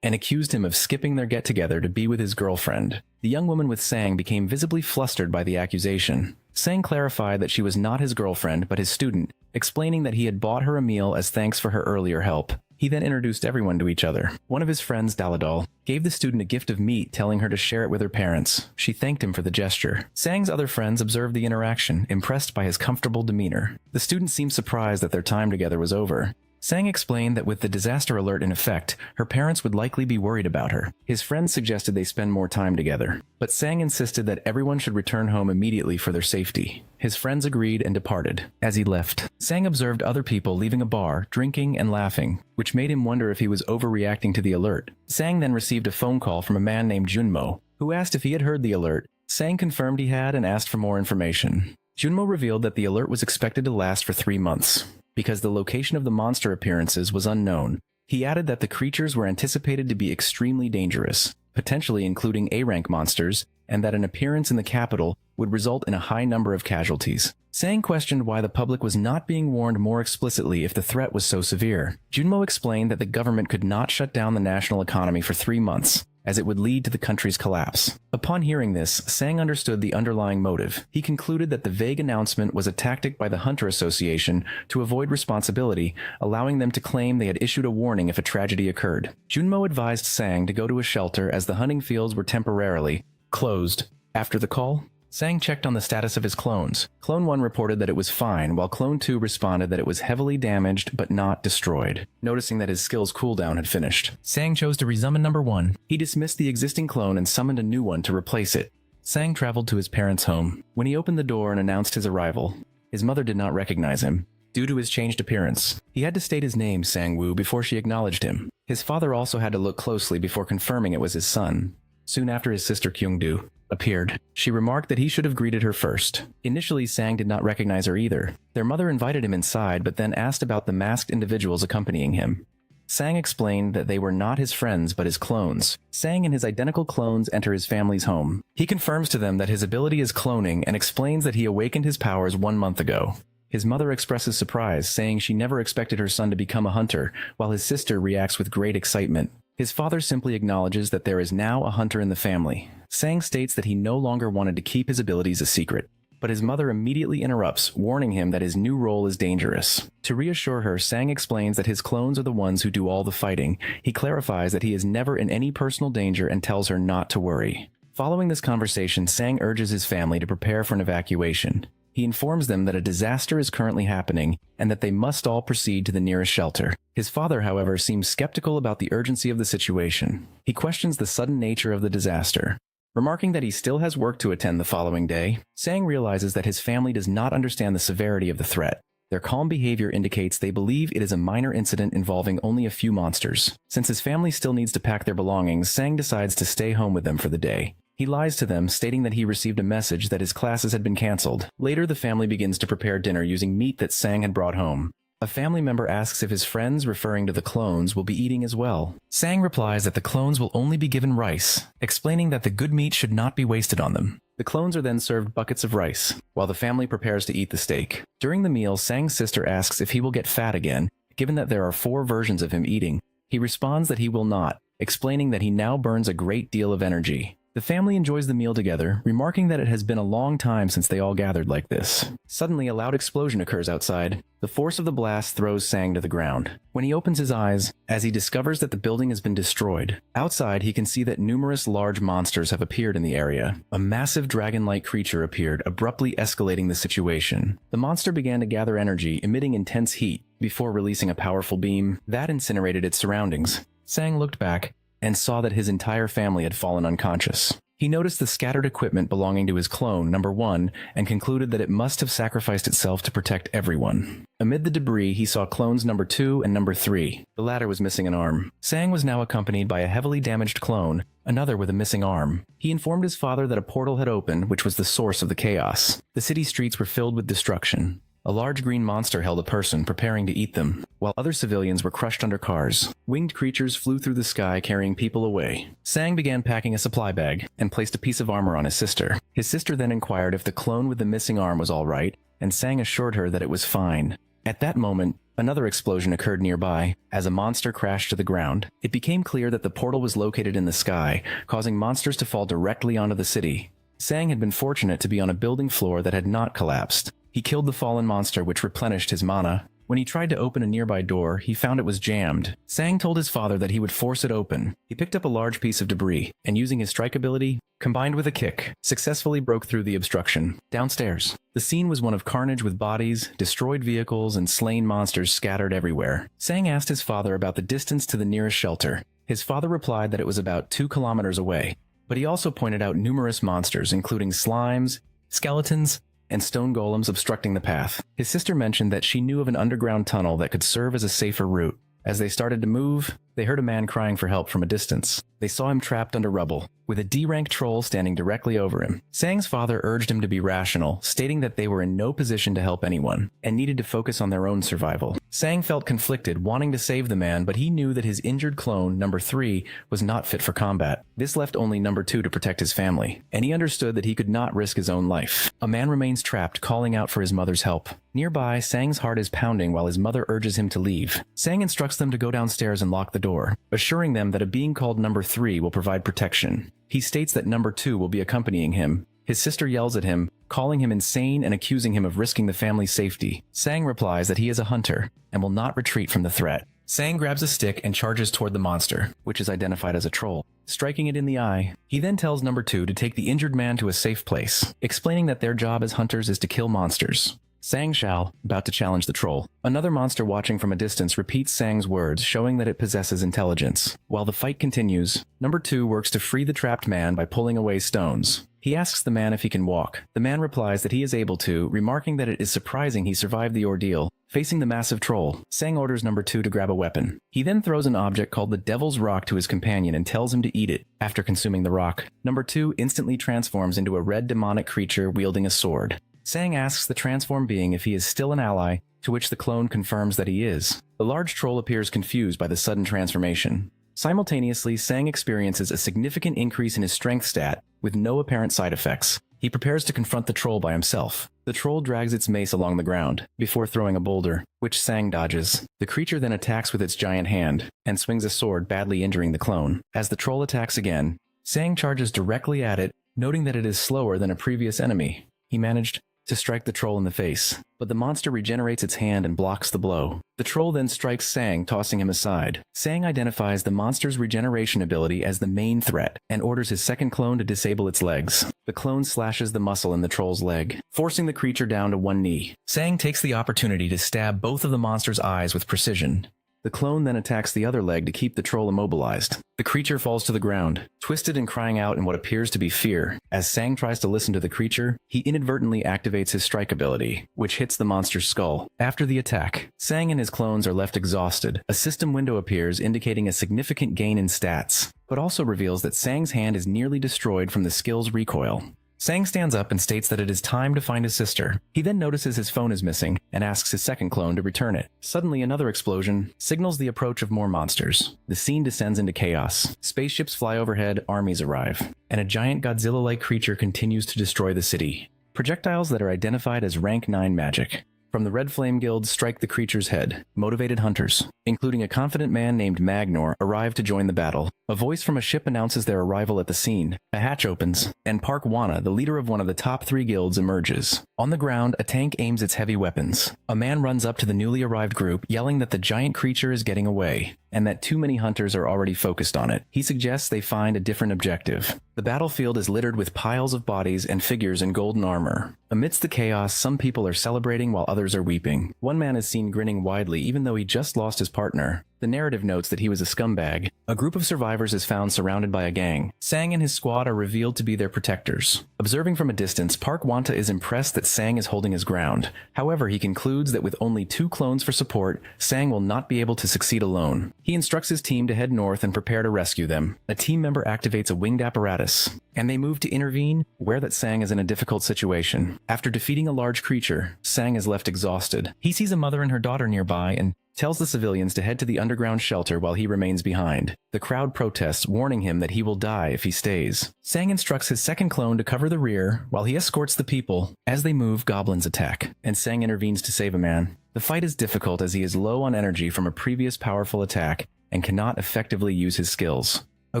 A: and accused him of skipping their get-together to be with his girlfriend. The young woman with Sang became visibly flustered by the accusation. Sang clarified that she was not his girlfriend but his student, explaining that he had bought her a meal as thanks for her earlier help. He then introduced everyone to each other. One of his friends, Daladol, gave the student a gift of meat, telling her to share it with her parents. She thanked him for the gesture. Sang's other friends observed the interaction, impressed by his comfortable demeanor. The student seemed surprised that their time together was over. Sang explained that with the disaster alert in effect, her parents would likely be worried about her. His friends suggested they spend more time together, but Sang insisted that everyone should return home immediately for their safety. His friends agreed and departed. As he left, Sang observed other people leaving a bar, drinking and laughing, which made him wonder if he was overreacting to the alert. Sang then received a phone call from a man named Junmo, who asked if he had heard the alert. Sang confirmed he had and asked for more information. Junmo revealed that the alert was expected to last for 3 months, because the location of the monster appearances was unknown. He added that the creatures were anticipated to be extremely dangerous, potentially including A-rank monsters, and that an appearance in the capital would result in a high number of casualties. Sang questioned why the public was not being warned more explicitly if the threat was so severe. Junmo explained that the government could not shut down the national economy for 3 months, as it would lead to the country's collapse. Upon hearing this, Sang understood the underlying motive. He concluded that the vague announcement was a tactic by the Hunter Association to avoid responsibility, allowing them to claim they had issued a warning if a tragedy occurred. Junmo advised Sang to go to a shelter as the hunting fields were temporarily closed. After the call, Sang checked on the status of his clones. Clone 1 reported that it was fine, while Clone 2 responded that it was heavily damaged but not destroyed. Noticing that his skill's cooldown had finished, Sang chose to resummon number 1. He dismissed the existing clone and summoned a new one to replace it. Sang traveled to his parents' home. When he opened the door and announced his arrival, his mother did not recognize him, due to his changed appearance. He had to state his name, Sang-woo, before she acknowledged him. His father also had to look closely before confirming it was his son. Soon after, his sister Kyungdu appeared. She remarked that he should have greeted her first. Initially, Sang did not recognize her either. Their mother invited him inside, but then asked about the masked individuals accompanying him. Sang explained that they were not his friends but his clones. Sang and his identical clones enter his family's home. He confirms to them that his ability is cloning and explains that he awakened his powers 1 month ago. His mother expresses surprise, saying she never expected her son to become a hunter, while his sister reacts with great excitement. His father simply acknowledges that there is now a hunter in the family. Sang states that he no longer wanted to keep his abilities a secret, but his mother immediately interrupts, warning him that his new role is dangerous. To reassure her, Sang explains that his clones are the ones who do all the fighting. He clarifies that he is never in any personal danger and tells her not to worry. Following this conversation, Sang urges his family to prepare for an evacuation. He informs them that a disaster is currently happening and that they must all proceed to the nearest shelter. His father, however, seems skeptical about the urgency of the situation. He questions the sudden nature of the disaster. Remarking that he still has work to attend the following day, Sang realizes that his family does not understand the severity of the threat. Their calm behavior indicates they believe it is a minor incident involving only a few monsters. Since his family still needs to pack their belongings, Sang decides to stay home with them for the day. He lies to them, stating that he received a message that his classes had been cancelled. Later, the family begins to prepare dinner using meat that Sang had brought home. A family member asks if his friends, referring to the clones, will be eating as well. Sang replies that the clones will only be given rice, explaining that the good meat should not be wasted on them. The clones are then served buckets of rice, while the family prepares to eat the steak. During the meal, Sang's sister asks if he will get fat again, given that there are 4 versions of him eating. He responds that he will not, explaining that he now burns a great deal of energy. The family enjoys the meal together, remarking that it has been a long time since they all gathered like this. Suddenly, a loud explosion occurs outside. The force of the blast throws Sang to the ground. When he opens his eyes, as he discovers that the building has been destroyed, outside he can see that numerous large monsters have appeared in the area. A massive dragon-like creature appeared, abruptly escalating the situation. The monster began to gather energy, emitting intense heat, before releasing a powerful beam that incinerated its surroundings. Sang looked back and saw that his entire family had fallen unconscious. He noticed the scattered equipment belonging to his clone, number 1, and concluded that it must have sacrificed itself to protect everyone. Amid the debris, he saw clones number 2 and number 3. The latter was missing an arm. Sang was now accompanied by a heavily damaged clone, another with a missing arm. He informed his father that a portal had opened, which was the source of the chaos. The city streets were filled with destruction. A large green monster held a person, preparing to eat them, while other civilians were crushed under cars. Winged creatures flew through the sky, carrying people away. Sang began packing a supply bag, and placed a piece of armor on his sister. His sister then inquired if the clone with the missing arm was all right, and Sang assured her that it was fine. At that moment, another explosion occurred nearby, as a monster crashed to the ground. It became clear that the portal was located in the sky, causing monsters to fall directly onto the city. Sang had been fortunate to be on a building floor that had not collapsed. He killed the fallen monster, which replenished his mana. When he tried to open a nearby door, he found it was jammed. Sang told his father that he would force it open. He picked up a large piece of debris, and using his strike ability, combined with a kick, successfully broke through the obstruction. Downstairs, the scene was one of carnage with bodies, destroyed vehicles, and slain monsters scattered everywhere. Sang asked his father about the distance to the nearest shelter. His father replied that it was about 2 kilometers away, but he also pointed out numerous monsters, including slimes, skeletons, and stone golems obstructing the path. His sister mentioned that she knew of an underground tunnel that could serve as a safer route. As they started to move, they heard a man crying for help from a distance. They saw him trapped under rubble, with a D-rank troll standing directly over him. Sang's father urged him to be rational, stating that they were in no position to help anyone, and needed to focus on their own survival. Sang felt conflicted, wanting to save the man, but he knew that his injured clone, number 3, was not fit for combat. This left only number 2 to protect his family, and he understood that he could not risk his own life. A man remains trapped, calling out for his mother's help. Nearby, Sang's heart is pounding while his mother urges him to leave. Sang instructs them to go downstairs and lock the door, assuring them that a being called number 3 will provide protection. He states that number 2 will be accompanying him. His sister yells at him, calling him insane and accusing him of risking the family's safety. Sang replies that he is a hunter and will not retreat from the threat. Sang grabs a stick and charges toward the monster, which is identified as a troll, striking it in the eye. He then tells number 2 to take the injured man to a safe place, explaining that their job as hunters is to kill monsters. Sang shall, about to challenge the troll. Another monster watching from a distance repeats Sang's words, showing that it possesses intelligence. While the fight continues, number 2 works to free the trapped man by pulling away stones. He asks the man if he can walk. The man replies that he is able to, remarking that it is surprising he survived the ordeal. Facing the massive troll, Sang orders number 2 to grab a weapon. He then throws an object called the Devil's Rock to his companion and tells him to eat it. After consuming the rock, number 2 instantly transforms into a red demonic creature wielding a sword. Sang asks the transformed being if he is still an ally, to which the clone confirms that he is. The large troll appears confused by the sudden transformation. Simultaneously, Sang experiences a significant increase in his strength stat, with no apparent side effects. He prepares to confront the troll by himself. The troll drags its mace along the ground, before throwing a boulder, which Sang dodges. The creature then attacks with its giant hand, and swings a sword, badly injuring the clone. As the troll attacks again, Sang charges directly at it, noting that it is slower than a previous enemy. He managed to strike the troll in the face, but the monster regenerates its hand and blocks the blow. The troll then strikes Sang, tossing him aside. Sang identifies the monster's regeneration ability as the main threat, and orders his second clone to disable its legs. The clone slashes the muscle in the troll's leg, forcing the creature down to one knee. Sang takes the opportunity to stab both of the monster's eyes with precision. The clone then attacks the other leg to keep the troll immobilized. The creature falls to the ground, twisted and crying out in what appears to be fear. As Sang tries to listen to the creature, he inadvertently activates his strike ability, which hits the monster's skull. After the attack, Sang and his clones are left exhausted. A system window appears indicating a significant gain in stats, but also reveals that Sang's hand is nearly destroyed from the skill's recoil. Sang stands up and states that it is time to find his sister. He then notices his phone is missing and asks his second clone to return it. Suddenly, another explosion signals the approach of more monsters. The scene descends into chaos. Spaceships fly overhead, armies arrive, and a giant Godzilla-like creature continues to destroy the city. Projectiles that are identified as Rank 9 magic from the Red Flame Guild strike the creature's head. Motivated hunters, including a confident man named Magnor, arrive to join the battle. A voice from a ship announces their arrival at the scene. A hatch opens, and Park Wana, the leader of one of the top 3 guilds, emerges. On the ground, a tank aims its heavy weapons. A man runs up to the newly arrived group, yelling that the giant creature is getting away, and that too many hunters are already focused on it. He suggests they find a different objective. The battlefield is littered with piles of bodies and figures in golden armor. Amidst the chaos, some people are celebrating while others are weeping. One man is seen grinning widely even though he just lost his partner. The narrative notes that he was a scumbag. A group of survivors is found surrounded by a gang. Sang and his squad are revealed to be their protectors. Observing from a distance, Park Wanta is impressed that Sang is holding his ground. However, he concludes that with only 2 clones for support, Sang will not be able to succeed alone. He instructs his team to head north and prepare to rescue them. A team member activates a winged apparatus, and they move to intervene, aware that Sang is in a difficult situation. After defeating a large creature, Sang is left exhausted. He sees a mother and her daughter nearby and tells the civilians to head to the underground shelter while he remains behind. The crowd protests, warning him that he will die if he stays. Sang instructs his second clone to cover the rear while he escorts the people. As they move, goblins attack, and Sang intervenes to save a man. The fight is difficult as he is low on energy from a previous powerful attack and cannot effectively use his skills. A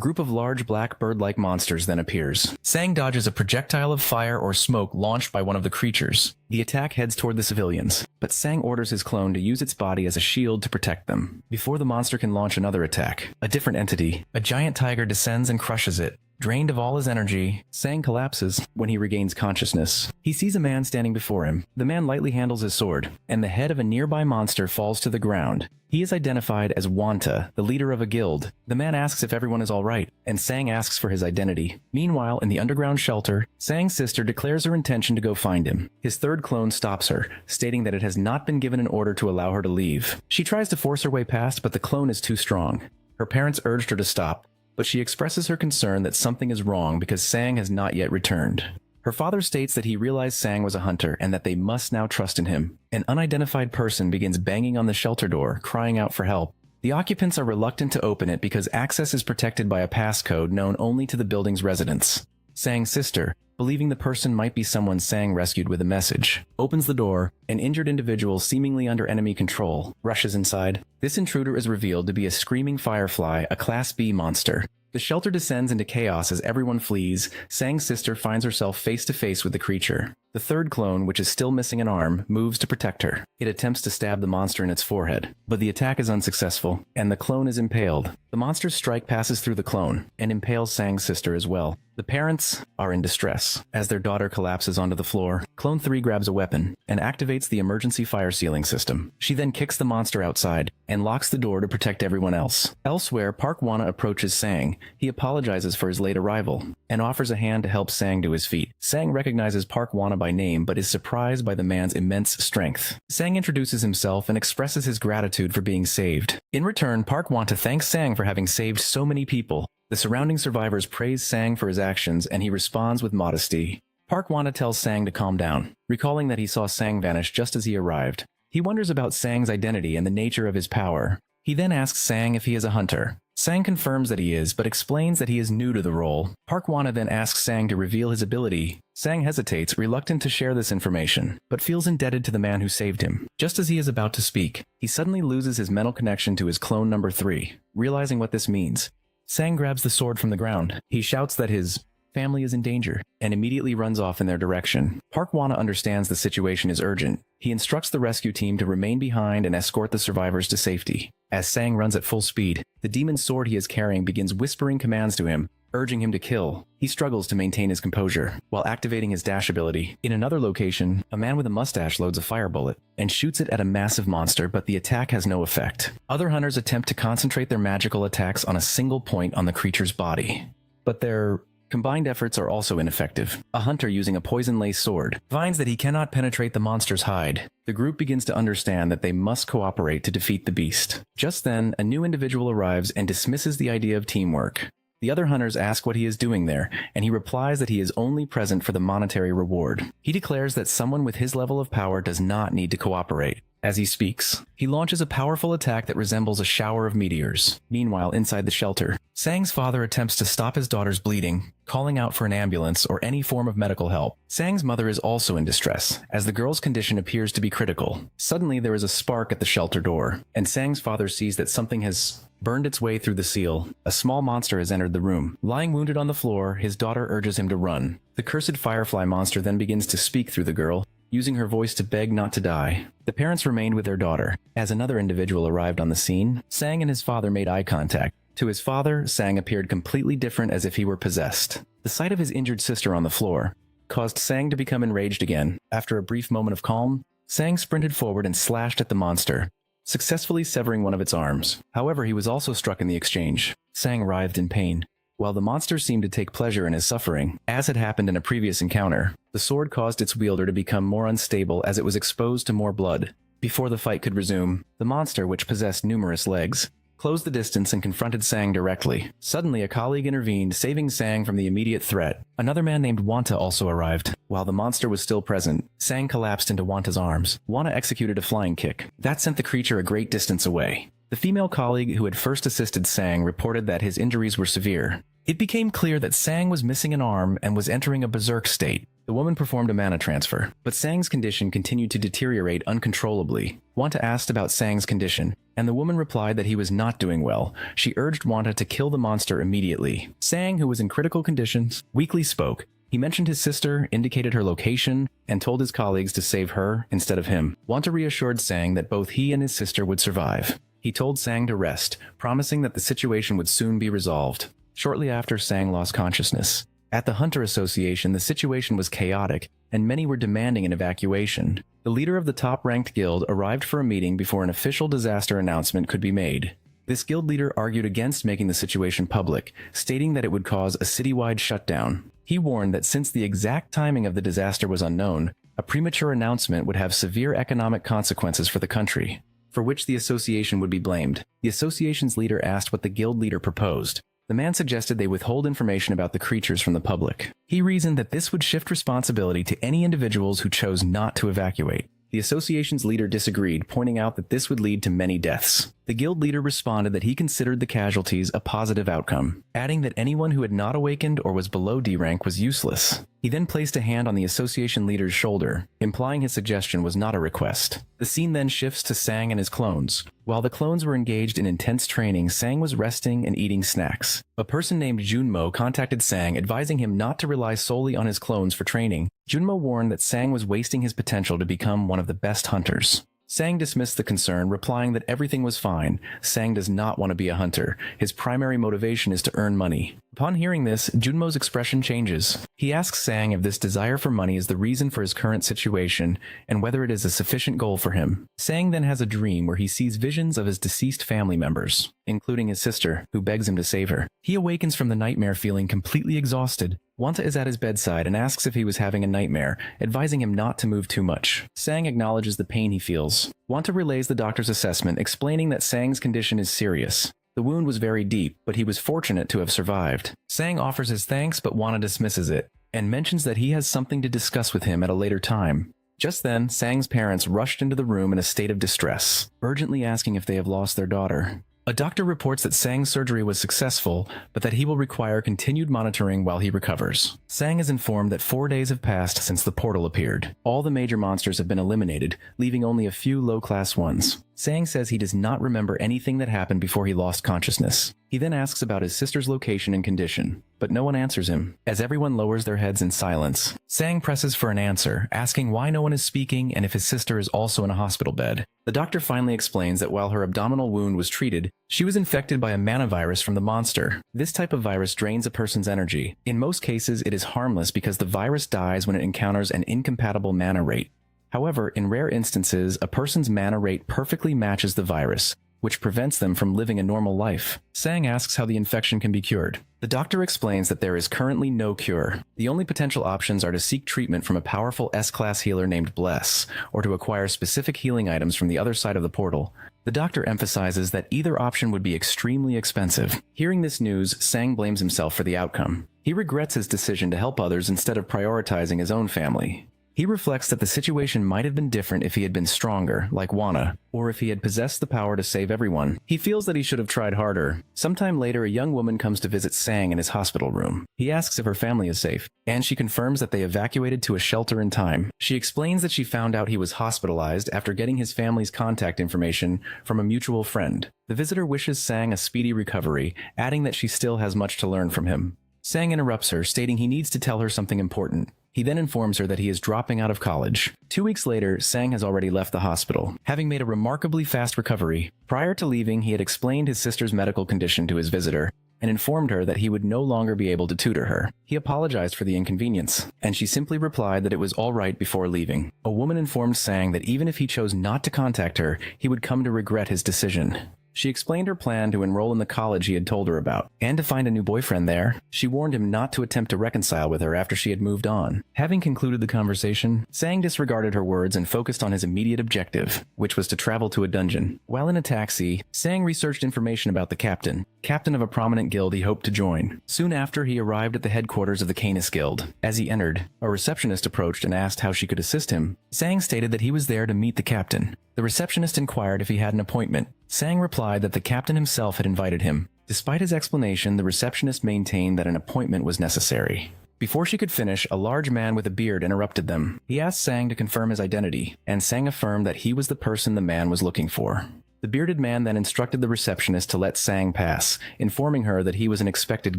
A: group of large black bird-like monsters then appears. Sang dodges a projectile of fire or smoke launched by one of the creatures. The attack heads toward the civilians, but Sang orders his clone to use its body as a shield to protect them. Before the monster can launch another attack, a different entity, a giant tiger, descends and crushes it. Drained of all his energy, Sang collapses when he regains consciousness. He sees a man standing before him. The man lightly handles his sword, and the head of a nearby monster falls to the ground. He is identified as Wanta, the leader of a guild. The man asks if everyone is alright, and Sang asks for his identity. Meanwhile, in the underground shelter, Sang's sister declares her intention to go find him. His third clone stops her, stating that it has not been given an order to allow her to leave. She tries to force her way past, but the clone is too strong. Her parents urged her to stop, but she expresses her concern that something is wrong because Sang has not yet returned. Her father states that he realized Sang was a hunter and that they must now trust in him. An unidentified person begins banging on the shelter door, crying out for help. The occupants are reluctant to open it because access is protected by a passcode known only to the building's residents. Sang's sister, believing the person might be someone Sang rescued with a message, opens the door. An injured individual seemingly under enemy control rushes inside. This intruder is revealed to be a screaming firefly, a Class B monster. The shelter descends into chaos as everyone flees. Sang's sister finds herself face to face with the creature. The third clone, which is still missing an arm, moves to protect her. It attempts to stab the monster in its forehead, but the attack is unsuccessful, and the clone is impaled. The monster's strike passes through the clone, and impales Sang's sister as well. The parents are in distress. As their daughter collapses onto the floor, Clone 3 grabs a weapon and activates the emergency fire sealing system. She then kicks the monster outside and locks the door to protect everyone else. Elsewhere, Park Wana approaches Sang. He apologizes for his late arrival and offers a hand to help Sang to his feet. Sang recognizes Park Wana by name but is surprised by the man's immense strength. Sang introduces himself and expresses his gratitude for being saved. In return, Park Wana thanks Sang for having saved so many people. The surrounding survivors praise Sang for his actions, and he responds with modesty. Park Wana tells Sang to calm down, recalling that he saw Sang vanish just as he arrived. He wonders about Sang's identity and the nature of his power. He then asks Sang if he is a hunter. Sang confirms that he is, but explains that he is new to the role. Park Wana then asks Sang to reveal his ability. Sang hesitates, reluctant to share this information, but feels indebted to the man who saved him. Just as he is about to speak, he suddenly loses his mental connection to his clone number 3. Realizing what this means, Sang grabs the sword from the ground. He shouts that his family is in danger and immediately runs off in their direction. Park Wana understands the situation is urgent. He instructs the rescue team to remain behind and escort the survivors to safety. As Sang runs at full speed, the demon sword he is carrying begins whispering commands to him, urging him to kill. He struggles to maintain his composure while activating his dash ability. In another location, a man with a mustache loads a fire bullet and shoots it at a massive monster, but the attack has no effect. Other hunters attempt to concentrate their magical attacks on a single point on the creature's body, but their combined efforts are also ineffective. A hunter using a poison-laced sword finds that he cannot penetrate the monster's hide. The group begins to understand that they must cooperate to defeat the beast. Just then, a new individual arrives and dismisses the idea of teamwork. The other hunters ask what he is doing there, and he replies that he is only present for the monetary reward. He declares that someone with his level of power does not need to cooperate. As he speaks, he launches a powerful attack that resembles a shower of meteors. Meanwhile, inside the shelter, Sang's father attempts to stop his daughter's bleeding, calling out for an ambulance or any form of medical help. Sang's mother is also in distress, as the girl's condition appears to be critical. Suddenly, there is a spark at the shelter door, and Sang's father sees that something has burned its way through the seal. A small monster has entered the room. Lying wounded on the floor, his daughter urges him to run. The cursed firefly monster then begins to speak through the girl, using her voice to beg not to die. The parents remained with their daughter. As another individual arrived on the scene, Sang and his father made eye contact. To his father, Sang appeared completely different, as if he were possessed. The sight of his injured sister on the floor caused Sang to become enraged again. After a brief moment of calm, Sang sprinted forward and slashed at the monster, successfully severing one of its arms. However, he was also struck in the exchange. Sang writhed in pain, while the monster seemed to take pleasure in his suffering. As had happened in a previous encounter, the sword caused its wielder to become more unstable as it was exposed to more blood. Before the fight could resume, the monster, which possessed numerous legs, closed the distance and confronted Sang directly. Suddenly, a colleague intervened, saving Sang from the immediate threat. Another man named Wanta also arrived. While the monster was still present, Sang collapsed into Wanta's arms. Wanta executed a flying kick. That sent the creature a great distance away. The female colleague who had first assisted Sang reported that his injuries were severe. It became clear that Sang was missing an arm and was entering a berserk state. The woman performed a mana transfer, but Sang's condition continued to deteriorate uncontrollably. Wanta asked about Sang's condition, and the woman replied that he was not doing well. She urged Wanta to kill the monster immediately. Sang, who was in critical conditions, weakly spoke. He mentioned his sister, indicated her location, and told his colleagues to save her instead of him. Wanta reassured Sang that both he and his sister would survive. He told Sang to rest, promising that the situation would soon be resolved. Shortly after, Sang lost consciousness. At the Hunter Association, the situation was chaotic, and many were demanding an evacuation. The leader of the top-ranked guild arrived for a meeting before an official disaster announcement could be made. This guild leader argued against making the situation public, stating that it would cause a citywide shutdown. He warned that since the exact timing of the disaster was unknown, a premature announcement would have severe economic consequences for the country, for which the association would be blamed. The association's leader asked what the guild leader proposed. The man suggested they withhold information about the creatures from the public. He reasoned that this would shift responsibility to any individuals who chose not to evacuate. The association's leader disagreed, pointing out that this would lead to many deaths. The guild leader responded that he considered the casualties a positive outcome, adding that anyone who had not awakened or was below D rank was useless. He then placed a hand on the association leader's shoulder, implying his suggestion was not a request. The scene then shifts to Sang and his clones. While the clones were engaged in intense training, Sang was resting and eating snacks. A person named Junmo contacted Sang, advising him not to rely solely on his clones for training. Junmo warned that Sang was wasting his potential to become one of the best hunters. Sang dismissed the concern, replying that everything was fine. Sang does not want to be a hunter. His primary motivation is to earn money. Upon hearing this, Junmo's expression changes. He asks Sang if this desire for money is the reason for his current situation, and whether it is a sufficient goal for him. Sang then has a dream where he sees visions of his deceased family members, including his sister, who begs him to save her. He awakens from the nightmare feeling completely exhausted. Wanta is at his bedside and asks if he was having a nightmare, advising him not to move too much. Sang acknowledges the pain he feels. Wanta relays the doctor's assessment, explaining that Sang's condition is serious. The wound was very deep, but he was fortunate to have survived. Sang offers his thanks, but Wanta dismisses it, and mentions that he has something to discuss with him at a later time. Just then, Sang's parents rushed into the room in a state of distress, urgently asking if they have lost their daughter. A doctor reports that Sang's surgery was successful, but that he will require continued monitoring while he recovers. Sang is informed that 4 days have passed since the portal appeared. All the major monsters have been eliminated, leaving only a few low-class ones. Sang says he does not remember anything that happened before he lost consciousness. He then asks about his sister's location and condition, but no one answers him, as everyone lowers their heads in silence. Sang presses for an answer, asking why no one is speaking and if his sister is also in a hospital bed. The doctor finally explains that while her abdominal wound was treated, she was infected by a mana virus from the monster. This type of virus drains a person's energy. In most cases, it is harmless because the virus dies when it encounters an incompatible mana rate. However, in rare instances, a person's mana rate perfectly matches the virus, which prevents them from living a normal life. Sang asks how the infection can be cured. The doctor explains that there is currently no cure. The only potential options are to seek treatment from a powerful S-class healer named Bless, or to acquire specific healing items from the other side of the portal. The doctor emphasizes that either option would be extremely expensive. Hearing this news, Sang blames himself for the outcome. He regrets his decision to help others instead of prioritizing his own family. He reflects that the situation might have been different if he had been stronger, like Wana, or if he had possessed the power to save everyone. He feels that he should have tried harder. Sometime later, a young woman comes to visit Sang in his hospital room. He asks if her family is safe, and she confirms that they evacuated to a shelter in time. She explains that she found out he was hospitalized after getting his family's contact information from a mutual friend. The visitor wishes Sang a speedy recovery, adding that she still has much to learn from him. Sang interrupts her, stating he needs to tell her something important. He then informs her that he is dropping out of college. 2 weeks later, Sang has already left the hospital, having made a remarkably fast recovery. Prior to leaving, he had explained his sister's medical condition to his visitor, and informed her that he would no longer be able to tutor her. He apologized for the inconvenience, and she simply replied that it was all right before leaving. A woman informed Sang that even if he chose not to contact her, he would come to regret his decision. She explained her plan to enroll in the college he had told her about, and to find a new boyfriend there. She warned him not to attempt to reconcile with her after she had moved on. Having concluded the conversation, Sang disregarded her words and focused on his immediate objective, which was to travel to a dungeon. While in a taxi, Sang researched information about the captain of a prominent guild he hoped to join. Soon after, he arrived at the headquarters of the Canis Guild. As he entered, a receptionist approached and asked how she could assist him. Sang stated that he was there to meet the captain. The receptionist inquired if he had an appointment. Sang replied that the captain himself had invited him. Despite his explanation, the receptionist maintained that an appointment was necessary. Before she could finish, a large man with a beard interrupted them. He asked Sang to confirm his identity, and Sang affirmed that he was the person the man was looking for. The bearded man then instructed the receptionist to let Sang pass, informing her that he was an expected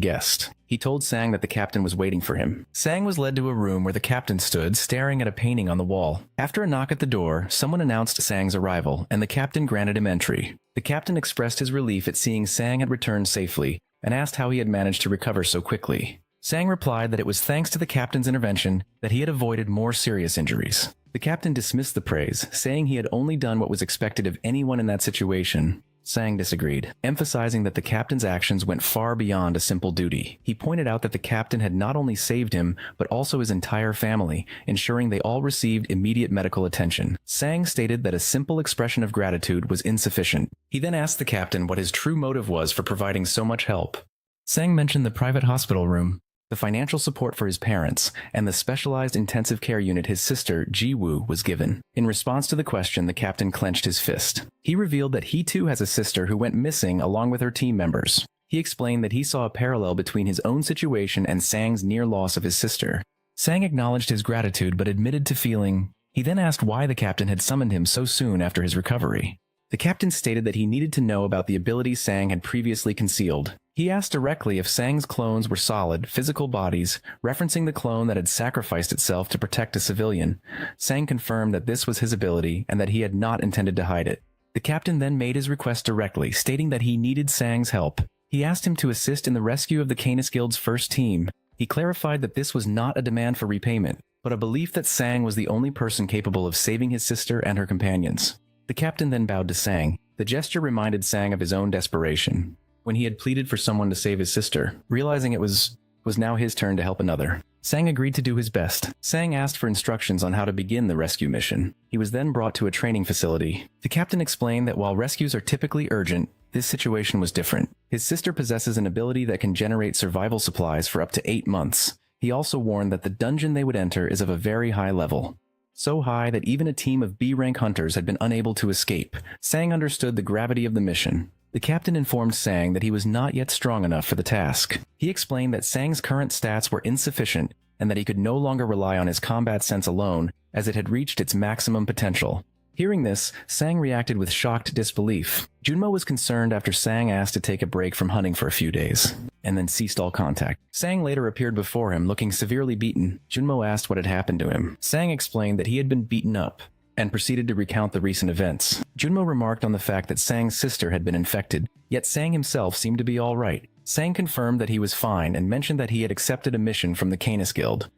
A: guest. He told Sang that the captain was waiting for him. Sang was led to a room where the captain stood, staring at a painting on the wall. After a knock at the door, someone announced Sang's arrival, and the captain granted him entry. The captain expressed his relief at seeing Sang had returned safely, and asked how he had managed to recover so quickly. Sang replied that it was thanks to the captain's intervention that he had avoided more serious injuries. The captain dismissed the praise, saying he had only done what was expected of anyone in that situation. Sang disagreed, emphasizing that the captain's actions went far beyond a simple duty. He pointed out that the captain had not only saved him, but also his entire family, ensuring they all received immediate medical attention. Sang stated that a simple expression of gratitude was insufficient. He then asked the captain what his true motive was for providing so much help. Sang mentioned the private hospital room, the financial support for his parents, and the specialized intensive care unit his sister, Ji-woo, was given. In response to the question, the captain clenched his fist. He revealed that he too has a sister who went missing along with her team members. He explained that he saw a parallel between his own situation and Sang's near loss of his sister. Sang acknowledged his gratitude but admitted to feeling. He then asked why the captain had summoned him so soon after his recovery. The captain stated that he needed to know about the abilities Sang had previously concealed. He asked directly if Sang's clones were solid, physical bodies, referencing the clone that had sacrificed itself to protect a civilian. Sang confirmed that this was his ability and that he had not intended to hide it. The captain then made his request directly, stating that he needed Sang's help. He asked him to assist in the rescue of the Canis Guild's first team. He clarified that this was not a demand for repayment, but a belief that Sang was the only person capable of saving his sister and her companions. The captain then bowed to Sang. The gesture reminded Sang of his own desperation, when he had pleaded for someone to save his sister, realizing it was now his turn to help another. Sang agreed to do his best. Sang asked for instructions on how to begin the rescue mission. He was then brought to a training facility. The captain explained that while rescues are typically urgent, this situation was different. His sister possesses an ability that can generate survival supplies for up to 8 months. He also warned that the dungeon they would enter is of a very high level. So high that even a team of B-rank hunters had been unable to escape. Sang understood the gravity of the mission. The captain informed Sang that he was not yet strong enough for the task. He explained that Sang's current stats were insufficient and that he could no longer rely on his combat sense alone, as it had reached its maximum potential. Hearing this, Sang reacted with shocked disbelief. Junmo was concerned after Sang asked to take a break from hunting for a few days, and then ceased all contact. Sang later appeared before him, looking severely beaten. Junmo asked what had happened to him. Sang explained that he had been beaten up, and proceeded to recount the recent events. Junmo remarked on the fact that Sang's sister had been infected, yet Sang himself seemed to be all right. Sang confirmed that he was fine and mentioned that he had accepted a mission from the Canis Guild.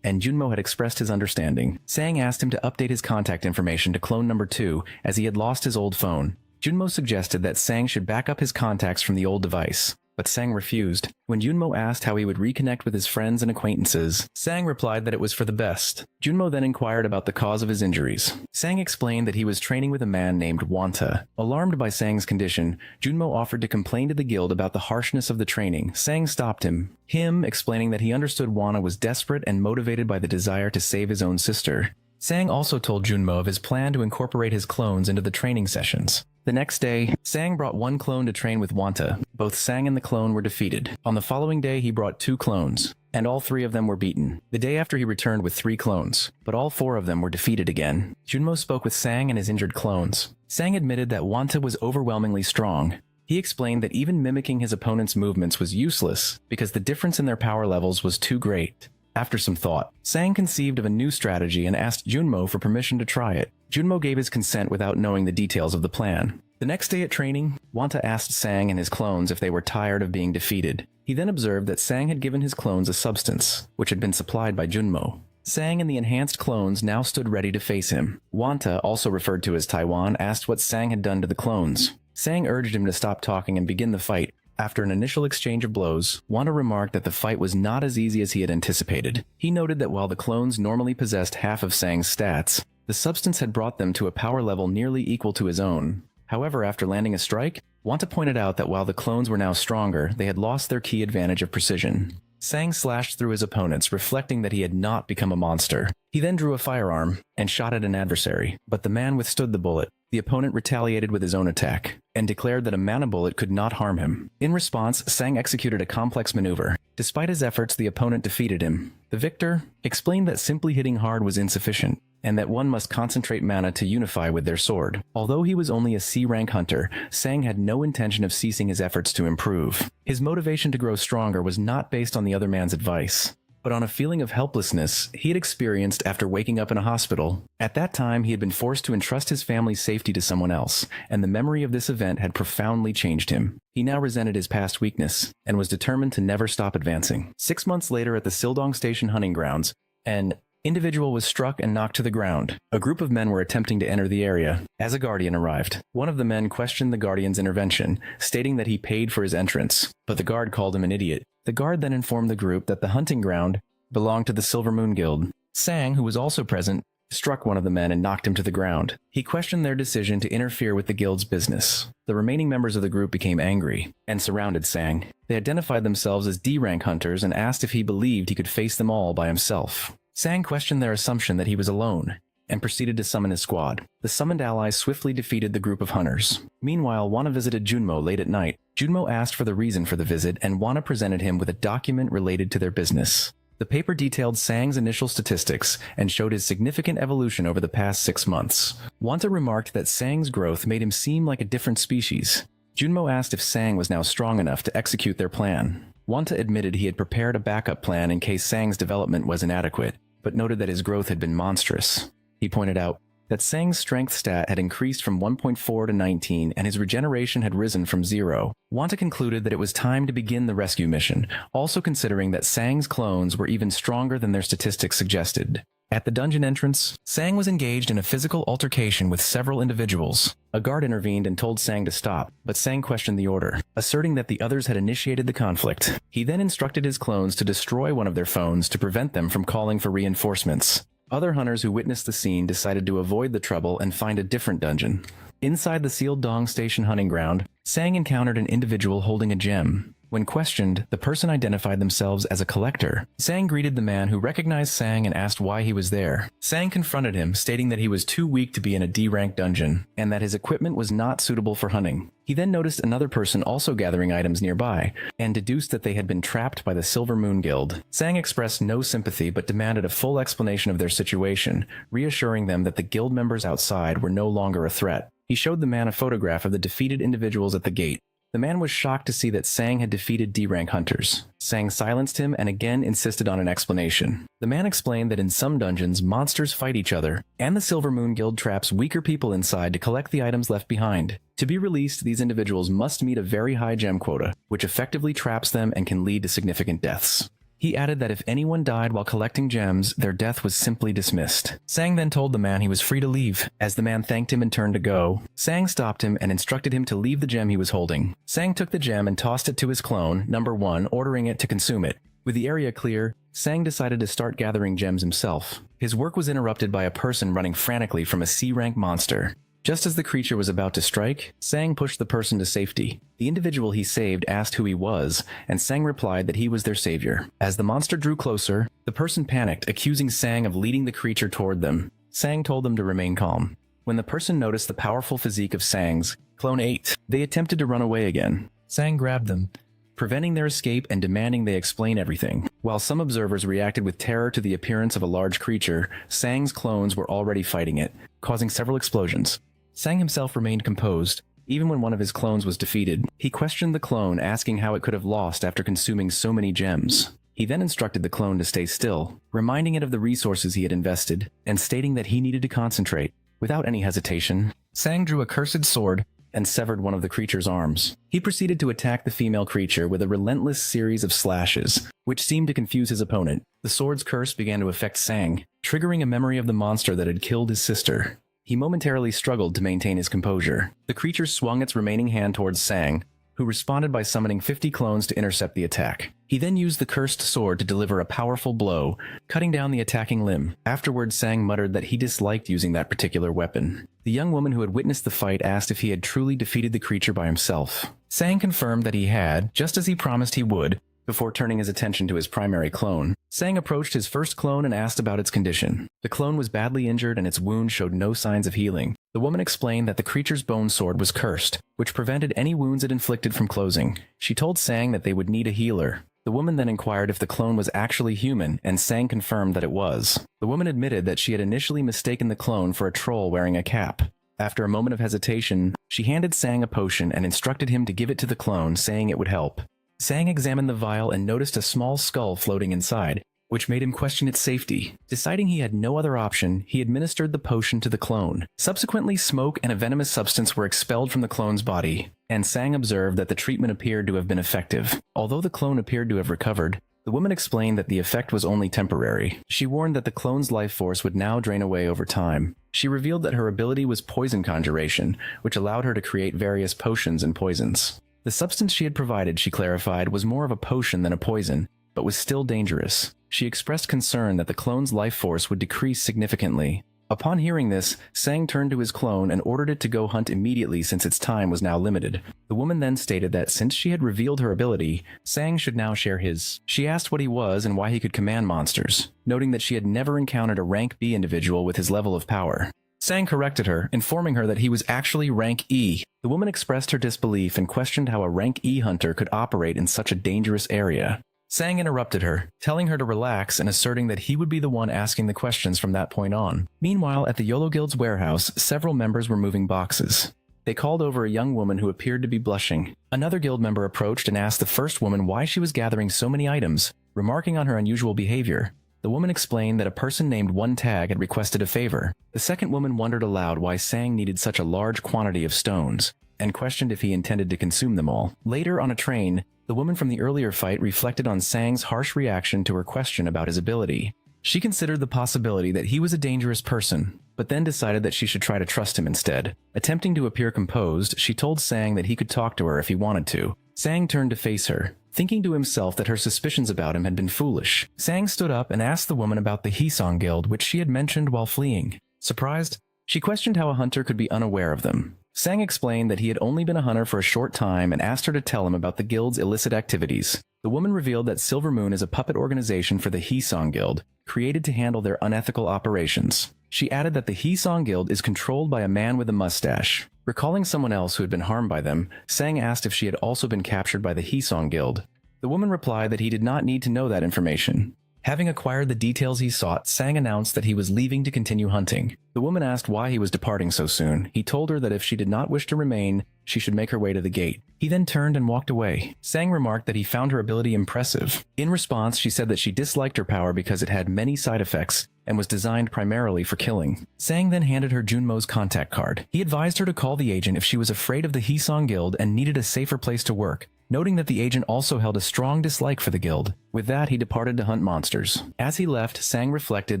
A: And Junmo had expressed his understanding. Sang asked him to update his contact information to clone number 2, as he had lost his old phone. Junmo suggested that Sang should back up his contacts from the old device, but Sang refused. When Junmo asked how he would reconnect with his friends and acquaintances, Sang replied that it was for the best. Junmo then inquired about the cause of his injuries. Sang explained that he was training with a man named Wanta. Alarmed by Sang's condition, Junmo offered to complain to the guild about the harshness of the training. Sang stopped him, explaining that he understood Wanta was desperate and motivated by the desire to save his own sister. Sang also told Junmo of his plan to incorporate his clones into the training sessions. The next day, Sang brought one clone to train with Wanta. Both Sang and the clone were defeated. On the following day, he brought 2 clones, and all 3 of them were beaten. The day after, he returned with 3 clones, but all 4 of them were defeated again. Junmo spoke with Sang and his injured clones. Sang admitted that Wanta was overwhelmingly strong. He explained that even mimicking his opponent's movements was useless because the difference in their power levels was too great. After some thought, Sang conceived of a new strategy and asked Junmo for permission to try it. Junmo gave his consent without knowing the details of the plan. The next day at training, Wanta asked Sang and his clones if they were tired of being defeated. He then observed that Sang had given his clones a substance, which had been supplied by Junmo. Sang and the enhanced clones now stood ready to face him. Wanta, also referred to as Taiwan, asked what Sang had done to the clones. Sang urged him to stop talking and begin the fight. After an initial exchange of blows, Wanta remarked that the fight was not as easy as he had anticipated. He noted that while the clones normally possessed half of Sang's stats, the substance had brought them to a power level nearly equal to his own. However, after landing a strike, Wanta pointed out that while the clones were now stronger, they had lost their key advantage of precision. Sang slashed through his opponents, reflecting that he had not become a monster. He then drew a firearm and shot at an adversary, but the man withstood the bullet. The opponent retaliated with his own attack, and declared that a mana bullet could not harm him. In response, Sang executed a complex maneuver. Despite his efforts, the opponent defeated him. The victor explained that simply hitting hard was insufficient, and that one must concentrate mana to unify with their sword. Although he was only a C-rank hunter, Sang had no intention of ceasing his efforts to improve. His motivation to grow stronger was not based on the other man's advice, but on a feeling of helplessness he had experienced after waking up in a hospital. At that time, he had been forced to entrust his family's safety to someone else, and the memory of this event had profoundly changed him. He now resented his past weakness, and was determined to never stop advancing. 6 months later at the Sildong Station hunting grounds, an individual was struck and knocked to the ground. A group of men were attempting to enter the area as a guardian arrived. One of the men questioned the guardian's intervention, stating that he paid for his entrance, but the guard called him an idiot. The guard then informed the group that the hunting ground belonged to the Silver Moon Guild. Sang, who was also present, struck one of the men and knocked him to the ground. He questioned their decision to interfere with the guild's business. The remaining members of the group became angry and surrounded Sang. They identified themselves as D-rank hunters and asked if he believed he could face them all by himself. Sang questioned their assumption that he was alone, and proceeded to summon his squad. The summoned allies swiftly defeated the group of hunters. Meanwhile, Wanta visited Junmo late at night. Junmo asked for the reason for the visit, and Wanta presented him with a document related to their business. The paper detailed Sang's initial statistics and showed his significant evolution over the past 6 months. Wanta remarked that Sang's growth made him seem like a different species. Junmo asked if Sang was now strong enough to execute their plan. Wanta admitted he had prepared a backup plan in case Sang's development was inadequate, but noted that his growth had been monstrous. He pointed out that Sang's strength stat had increased from 1.4 to 19, and his regeneration had risen from 0. Wanta concluded that it was time to begin the rescue mission, also considering that Sang's clones were even stronger than their statistics suggested. At the dungeon entrance, Sang was engaged in a physical altercation with several individuals. A guard intervened and told Sang to stop, but Sang questioned the order, asserting that the others had initiated the conflict. He then instructed his clones to destroy one of their phones to prevent them from calling for reinforcements. Other hunters who witnessed the scene decided to avoid the trouble and find a different dungeon. Inside the Sildong Station hunting ground, Sang encountered an individual holding a gem. When questioned, the person identified themselves as a collector. Sang greeted the man, who recognized Sang and asked why he was there. Sang confronted him, stating that he was too weak to be in a D-rank dungeon, and that his equipment was not suitable for hunting. He then noticed another person also gathering items nearby, and deduced that they had been trapped by the Silver Moon Guild. Sang expressed no sympathy but demanded a full explanation of their situation, reassuring them that the guild members outside were no longer a threat. He showed the man a photograph of the defeated individuals at the gate. The man was shocked to see that Sang had defeated D-rank hunters. Sang silenced him and again insisted on an explanation. The man explained that in some dungeons, monsters fight each other, and the Silver Moon Guild traps weaker people inside to collect the items left behind. To be released, these individuals must meet a very high gem quota, which effectively traps them and can lead to significant deaths. He added that if anyone died while collecting gems, their death was simply dismissed. Sang then told the man he was free to leave. As the man thanked him and turned to go, Sang stopped him and instructed him to leave the gem he was holding. Sang took the gem and tossed it to his clone, number 1, ordering it to consume it. With the area clear, Sang decided to start gathering gems himself. His work was interrupted by a person running frantically from a C-rank monster. Just as the creature was about to strike, Sang pushed the person to safety. The individual he saved asked who he was, and Sang replied that he was their savior. As the monster drew closer, the person panicked, accusing Sang of leading the creature toward them. Sang told them to remain calm. When the person noticed the powerful physique of Sang's, Clone 8, they attempted to run away again. Sang grabbed them, preventing their escape and demanding they explain everything. While some observers reacted with terror to the appearance of a large creature, Sang's clones were already fighting it, causing several explosions. Sang himself remained composed. Even when one of his clones was defeated, he questioned the clone, asking how it could have lost after consuming so many gems. He then instructed the clone to stay still, reminding it of the resources he had invested, and stating that he needed to concentrate. Without any hesitation, Sang drew a cursed sword and severed one of the creature's arms. He proceeded to attack the female creature with a relentless series of slashes, which seemed to confuse his opponent. The sword's curse began to affect Sang, triggering a memory of the monster that had killed his sister. He momentarily struggled to maintain his composure. The creature swung its remaining hand towards Sang, who responded by summoning 50 clones to intercept the attack. He then used the cursed sword to deliver a powerful blow, cutting down the attacking limb. Afterwards, Sang muttered that he disliked using that particular weapon. The young woman who had witnessed the fight asked if he had truly defeated the creature by himself. Sang confirmed that he had, just as he promised he would, before turning his attention to his primary clone. Sang approached his first clone and asked about its condition. The clone was badly injured and its wound showed no signs of healing. The woman explained that the creature's bone sword was cursed, which prevented any wounds it inflicted from closing. She told Sang that they would need a healer. The woman then inquired if the clone was actually human, and Sang confirmed that it was. The woman admitted that she had initially mistaken the clone for a troll wearing a cap. After a moment of hesitation, she handed Sang a potion and instructed him to give it to the clone, saying it would help. Sang examined the vial and noticed a small skull floating inside, which made him question its safety. Deciding he had no other option, he administered the potion to the clone. Subsequently, smoke and a venomous substance were expelled from the clone's body, and Sang observed that the treatment appeared to have been effective. Although the clone appeared to have recovered, the woman explained that the effect was only temporary. She warned that the clone's life force would now drain away over time. She revealed that her ability was poison conjuration, which allowed her to create various potions and poisons. The substance she had provided, she clarified, was more of a potion than a poison, but was still dangerous. She expressed concern that the clone's life force would decrease significantly. Upon hearing this, Sang turned to his clone and ordered it to go hunt immediately since its time was now limited. The woman then stated that since she had revealed her ability, Sang should now share his. She asked what he was and why he could command monsters, noting that she had never encountered a rank B individual with his level of power. Sang corrected her, informing her that he was actually rank E. The woman expressed her disbelief and questioned how a rank E hunter could operate in such a dangerous area. Sang interrupted her, telling her to relax and asserting that he would be the one asking the questions from that point on. Meanwhile, at the Yahello Guild's warehouse, several members were moving boxes. They called over a young woman who appeared to be blushing. Another guild member approached and asked the first woman why she was gathering so many items, remarking on her unusual behavior. The woman explained that a person named One Tag had requested a favor. The second woman wondered aloud why Sang needed such a large quantity of stones, and questioned if he intended to consume them all. Later on a train, the woman from the earlier fight reflected on Sang's harsh reaction to her question about his ability. She considered the possibility that he was a dangerous person, but then decided that she should try to trust him instead. Attempting to appear composed, she told Sang that he could talk to her if he wanted to. Sang turned to face her, thinking to himself that her suspicions about him had been foolish. Sang stood up and asked the woman about the Hisong Guild, which she had mentioned while fleeing. Surprised, she questioned how a hunter could be unaware of them. Sang explained that he had only been a hunter for a short time and asked her to tell him about the guild's illicit activities. The woman revealed that Silver Moon is a puppet organization for the Hisong Guild, created to handle their unethical operations. She added that the Hisong Guild is controlled by a man with a mustache. Recalling someone else who had been harmed by them, Sang asked if she had also been captured by the Hisong Guild. The woman replied that he did not need to know that information. Having acquired the details he sought, Sang announced that he was leaving to continue hunting. The woman asked why he was departing so soon. He told her that if she did not wish to remain, she should make her way to the gate. He then turned and walked away. Sang remarked that he found her ability impressive. In response, she said that she disliked her power because it had many side effects and was designed primarily for killing. Sang then handed her Junmo's contact card. He advised her to call the agent if she was afraid of the Hisong Guild and needed a safer place to work, noting that the agent also held a strong dislike for the guild. With that, he departed to hunt monsters. As he left, Sang reflected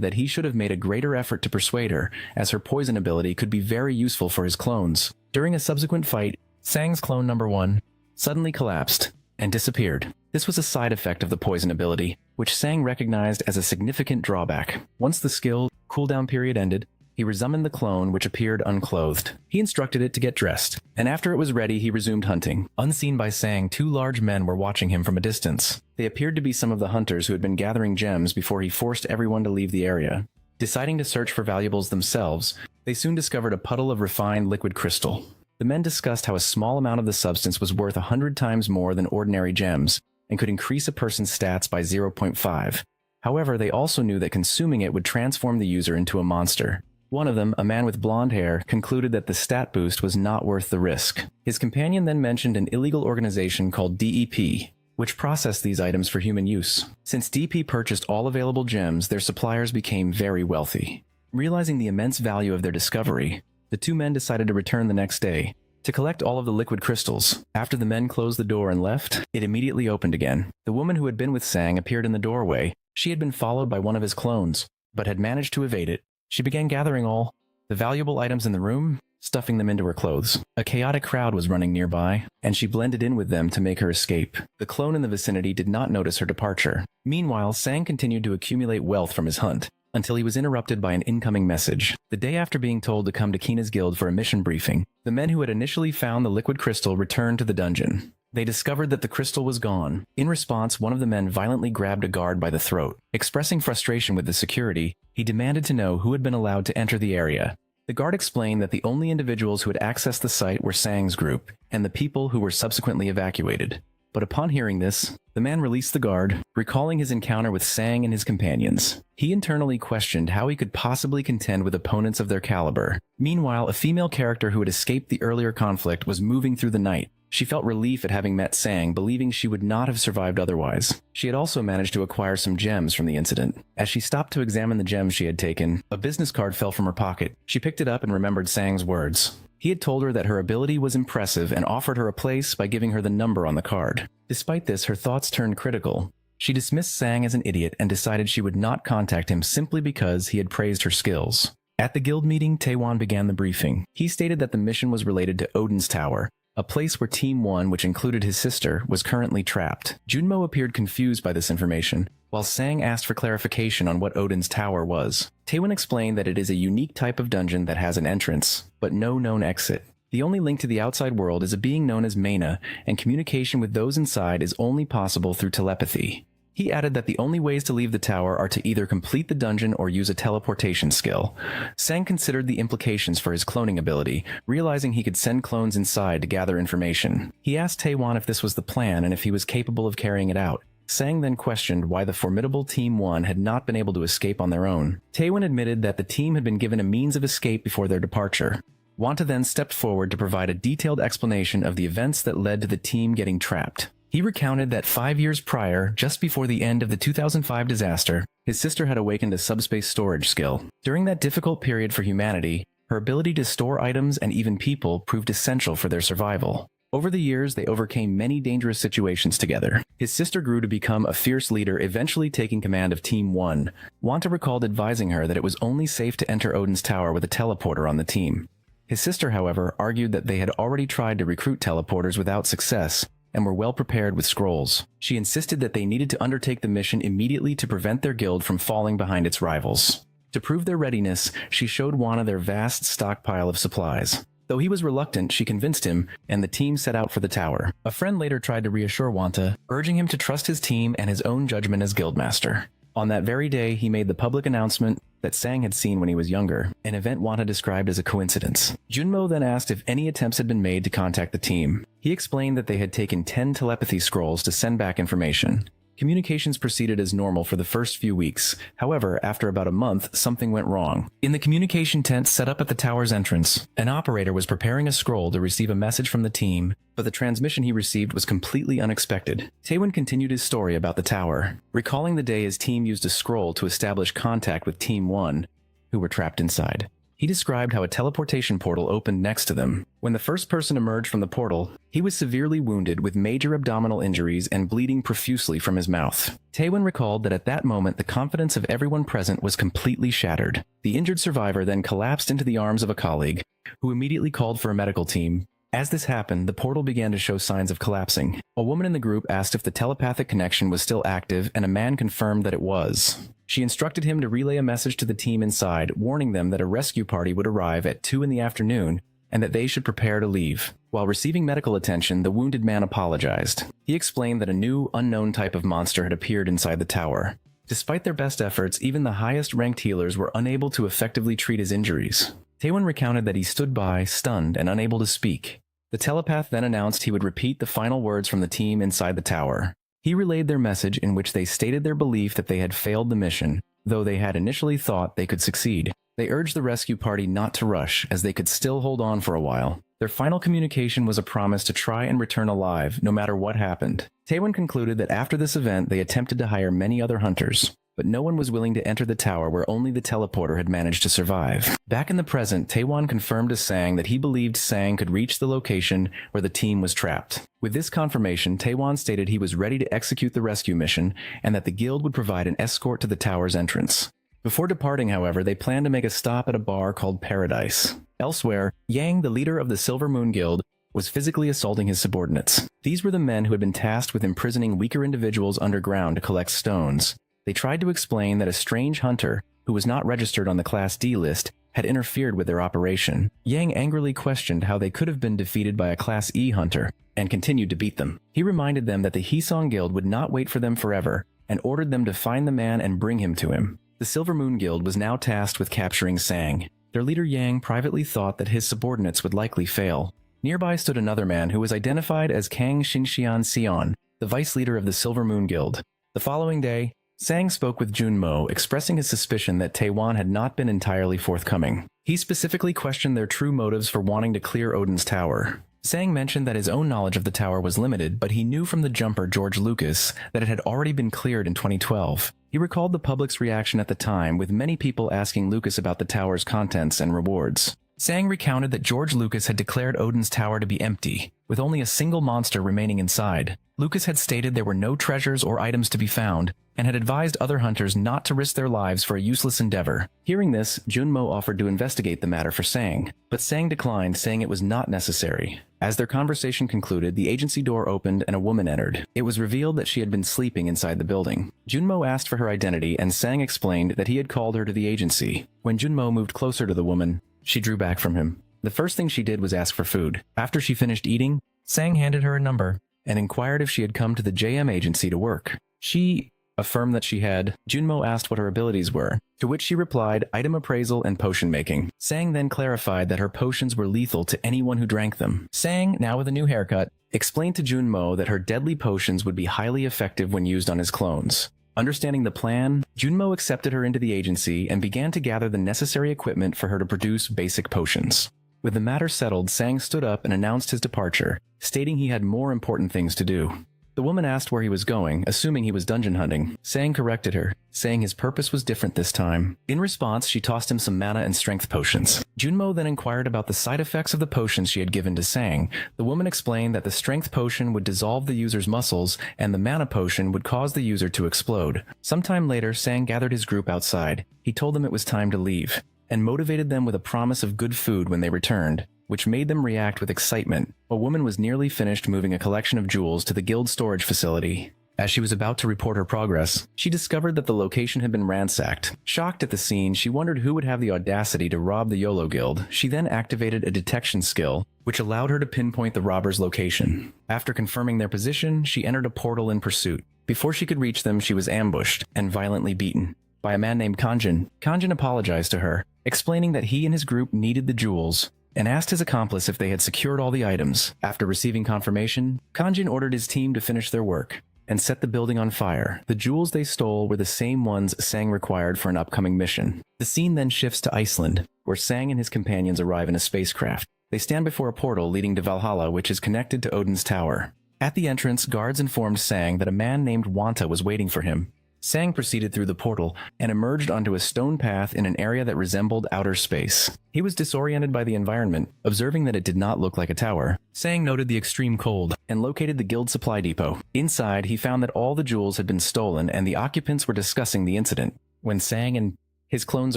A: that he should have made a greater effort to persuade her, as her poison ability could be very useful for his clones. During a subsequent fight, Sang's clone number 1 suddenly collapsed and disappeared. This was a side effect of the poison ability, which Sang recognized as a significant drawback. Once the skill cooldown period ended, he resummoned the clone, which appeared unclothed. He instructed it to get dressed, and after it was ready, he resumed hunting. Unseen by Sang, 2 large men were watching him from a distance. They appeared to be some of the hunters who had been gathering gems before he forced everyone to leave the area. Deciding to search for valuables themselves, they soon discovered a puddle of refined liquid crystal. The men discussed how a small amount of the substance was worth 100 times more than ordinary gems, and could increase a person's stats by 0.5. However, they also knew that consuming it would transform the user into a monster. One of them, a man with blonde hair, concluded that the stat boost was not worth the risk. His companion then mentioned an illegal organization called DEP, which processed these items for human use. Since DP purchased all available gems, their suppliers became very wealthy. Realizing the immense value of their discovery, the 2 men decided to return the next day to collect all of the liquid crystals. After the men closed the door and left, it immediately opened again. The woman who had been with Sang appeared in the doorway. She had been followed by one of his clones, but had managed to evade it. She began gathering all the valuable items in the room, stuffing them into her clothes. A chaotic crowd was running nearby, and she blended in with them to make her escape. The clone in the vicinity did not notice her departure. Meanwhile, Sang continued to accumulate wealth from his hunt, until he was interrupted by an incoming message. The day after being told to come to Kina's guild for a mission briefing, the men who had initially found the liquid crystal returned to the dungeon. They discovered that the crystal was gone. In response, one of the men violently grabbed a guard by the throat. Expressing frustration with the security, he demanded to know who had been allowed to enter the area. The guard explained that the only individuals who had accessed the site were Sang's group, and the people who were subsequently evacuated. But upon hearing this, the man released the guard, recalling his encounter with Sang and his companions. He internally questioned how he could possibly contend with opponents of their caliber. Meanwhile, a female character who had escaped the earlier conflict was moving through the night. She felt relief at having met Sang, believing she would not have survived otherwise. She had also managed to acquire some gems from the incident. As she stopped to examine the gems she had taken, a business card fell from her pocket. She picked it up and remembered Sang's words. He had told her that her ability was impressive and offered her a place by giving her the number on the card. Despite this, her thoughts turned critical. She dismissed Sang as an idiot and decided she would not contact him simply because he had praised her skills. At the guild meeting, Taewon began the briefing. He stated that the mission was related to Odin's Tower, a place where Team 1, which included his sister, was currently trapped. Junmo appeared confused by this information, while Sang asked for clarification on what Odin's Tower was. Taewon explained that it is a unique type of dungeon that has an entrance, but no known exit. The only link to the outside world is a being known as Mana, and communication with those inside is only possible through telepathy. He added that the only ways to leave the tower are to either complete the dungeon or use a teleportation skill. Sang considered the implications for his cloning ability, realizing he could send clones inside to gather information. He asked Taewon if this was the plan and if he was capable of carrying it out. Sang then questioned why the formidable Team 1 had not been able to escape on their own. Taewon admitted that the team had been given a means of escape before their departure. Wanta then stepped forward to provide a detailed explanation of the events that led to the team getting trapped. He recounted that 5 years prior, just before the end of the 2005 disaster, his sister had awakened a subspace storage skill. During that difficult period for humanity, her ability to store items and even people proved essential for their survival. Over the years, they overcame many dangerous situations together. His sister grew to become a fierce leader, eventually taking command of Team 1. Wanta recalled advising her that it was only safe to enter Odin's Tower with a teleporter on the team. His sister, however, argued that they had already tried to recruit teleporters without success, and were well prepared with scrolls. She insisted that they needed to undertake the mission immediately to prevent their guild from falling behind its rivals. To prove their readiness, she showed Wanta their vast stockpile of supplies. Though he was reluctant, she convinced him, and the team set out for the tower. A friend later tried to reassure Wanta, urging him to trust his team and his own judgment as guildmaster. On that very day, he made the public announcement that Sang had seen when he was younger, an event Wanta described as a coincidence. Junmo then asked if any attempts had been made to contact the team. He explained that they had taken 10 telepathy scrolls to send back information. Communications proceeded as normal for the first few weeks. However, after about a month, something went wrong. In the communication tent set up at the tower's entrance, an operator was preparing a scroll to receive a message from the team, but the transmission he received was completely unexpected. Taewon continued his story about the tower, recalling the day his team used a scroll to establish contact with Team 1, who were trapped inside. He described how a teleportation portal opened next to them. When the first person emerged from the portal, he was severely wounded with major abdominal injuries and bleeding profusely from his mouth. Taewon recalled that at that moment the confidence of everyone present was completely shattered. The injured survivor then collapsed into the arms of a colleague, who immediately called for a medical team. As this happened, the portal began to show signs of collapsing. A woman in the group asked if the telepathic connection was still active, and a man confirmed that it was. She instructed him to relay a message to the team inside, warning them that a rescue party would arrive at 2 in the afternoon and that they should prepare to leave. While receiving medical attention, the wounded man apologized. He explained that a new, unknown type of monster had appeared inside the tower. Despite their best efforts, even the highest-ranked healers were unable to effectively treat his injuries. Taewon recounted that he stood by, stunned and unable to speak. The telepath then announced he would repeat the final words from the team inside the tower. He relayed their message in which they stated their belief that they had failed the mission, though they had initially thought they could succeed. They urged the rescue party not to rush, as they could still hold on for a while. Their final communication was a promise to try and return alive, no matter what happened. Taewon concluded that after this event they attempted to hire many other hunters, but no one was willing to enter the tower where only the teleporter had managed to survive. Back in the present, Taewon confirmed to Sang that he believed Sang could reach the location where the team was trapped. With this confirmation, Taewon stated he was ready to execute the rescue mission and that the guild would provide an escort to the tower's entrance. Before departing, however, they planned to make a stop at a bar called Paradise. Elsewhere, Yang, the leader of the Silver Moon Guild, was physically assaulting his subordinates. These were the men who had been tasked with imprisoning weaker individuals underground to collect stones. They tried to explain that a strange hunter, who was not registered on the Class D list, had interfered with their operation. Yang angrily questioned how they could have been defeated by a Class E hunter, and continued to beat them. He reminded them that the Hisong Guild would not wait for them forever, and ordered them to find the man and bring him to him. The Silver Moon Guild was now tasked with capturing Sang. Their leader Yang privately thought that his subordinates would likely fail. Nearby stood another man who was identified as Kang Xinxian Sion, the vice leader of the Silver Moon Guild. The following day, Sang spoke with Junmo, expressing his suspicion that Taewon had not been entirely forthcoming. He specifically questioned their true motives for wanting to clear Odin's tower. Sang mentioned that his own knowledge of the tower was limited, but he knew from the jumper George Lucas that it had already been cleared in 2012. He recalled the public's reaction at the time, with many people asking Lucas about the tower's contents and rewards. Sang recounted that George Lucas had declared Odin's tower to be empty, with only a single monster remaining inside. Lucas had stated there were no treasures or items to be found, and had advised other hunters not to risk their lives for a useless endeavor. Hearing this, Junmo offered to investigate the matter for Sang, but Sang declined, saying it was not necessary. As their conversation concluded, the agency door opened and a woman entered. It was revealed that she had been sleeping inside the building. Junmo asked for her identity, and Sang explained that he had called her to the agency. When Junmo moved closer to the woman, she drew back from him. The first thing she did was ask for food. After she finished eating, Sang handed her a number and inquired if she had come to the JM agency to work. She affirmed that she had. Junmo asked what her abilities were, to which she replied item appraisal and potion making. Sang then clarified that her potions were lethal to anyone who drank them. Sang, now with a new haircut, explained to Junmo that her deadly potions would be highly effective when used on his clones. Understanding the plan, Junmo accepted her into the agency and began to gather the necessary equipment for her to produce basic potions. With the matter settled, Sang stood up and announced his departure, stating he had more important things to do. The woman asked where he was going, assuming he was dungeon hunting. Sang corrected her, saying his purpose was different this time. In response, she tossed him some mana and strength potions. Junmo then inquired about the side effects of the potions she had given to Sang. The woman explained that the strength potion would dissolve the user's muscles, and the mana potion would cause the user to explode. Sometime later, Sang gathered his group outside. He told them it was time to leave, and motivated them with a promise of good food when they returned, which made them react with excitement. A woman was nearly finished moving a collection of jewels to the guild storage facility. As she was about to report her progress, she discovered that the location had been ransacked. Shocked at the scene, she wondered who would have the audacity to rob the Yahello Guild. She then activated a detection skill, which allowed her to pinpoint the robber's location. After confirming their position, she entered a portal in pursuit. Before she could reach them, she was ambushed and violently beaten by a man named Kanjin. Kanjin apologized to her, explaining that he and his group needed the jewels, and asked his accomplice if they had secured all the items. After receiving confirmation, Kanjin ordered his team to finish their work and set the building on fire. The jewels they stole were the same ones Sang required for an upcoming mission. The scene then shifts to Iceland, where Sang and his companions arrive in a spacecraft. They stand before a portal leading to Valhalla, which is connected to Odin's tower. At the entrance, guards informed Sang that a man named Wanta was waiting for him. Sang proceeded through the portal and emerged onto a stone path in an area that resembled outer space. He was disoriented by the environment, observing that it did not look like a tower. Sang noted the extreme cold and located the guild supply depot. Inside, he found that all the jewels had been stolen and the occupants were discussing the incident. When Sang and his clones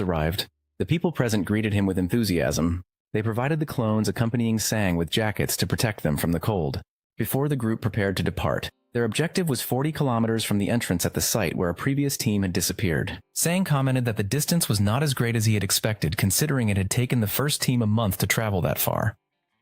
A: arrived, the people present greeted him with enthusiasm. They provided the clones accompanying Sang with jackets to protect them from the cold. Before the group prepared to depart, their objective was 40 kilometers from the entrance at the site where a previous team had disappeared. Sang commented that the distance was not as great as he had expected, considering it had taken the first team a month to travel that far.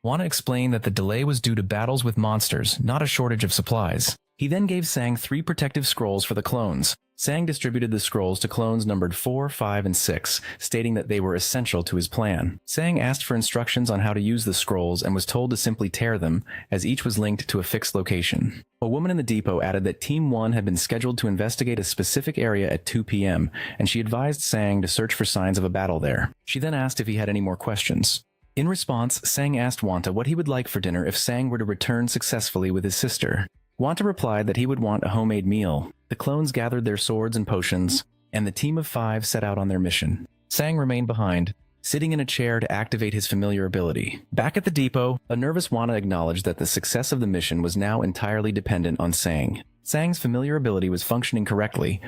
A: Wana explained that the delay was due to battles with monsters, not a shortage of supplies. He then gave Sang 3 protective scrolls for the clones. Sang distributed the scrolls to clones numbered 4, 5, and 6, stating that they were essential to his plan. Sang asked for instructions on how to use the scrolls and was told to simply tear them, as each was linked to a fixed location. A woman in the depot added that Team 1 had been scheduled to investigate a specific area at 2 p.m., and she advised Sang to search for signs of a battle there. She then asked if he had any more questions. In response, Sang asked Wanta what he would like for dinner if Sang were to return successfully with his sister. Wanta replied that he would want a homemade meal. The clones gathered their swords and potions, and the team of 5 set out on their mission. Sang remained behind, sitting in a chair to activate his familiar ability. Back at the depot, a nervous Wanta acknowledged that the success of the mission was now entirely dependent on Sang. Sang's familiar ability was functioning correctly,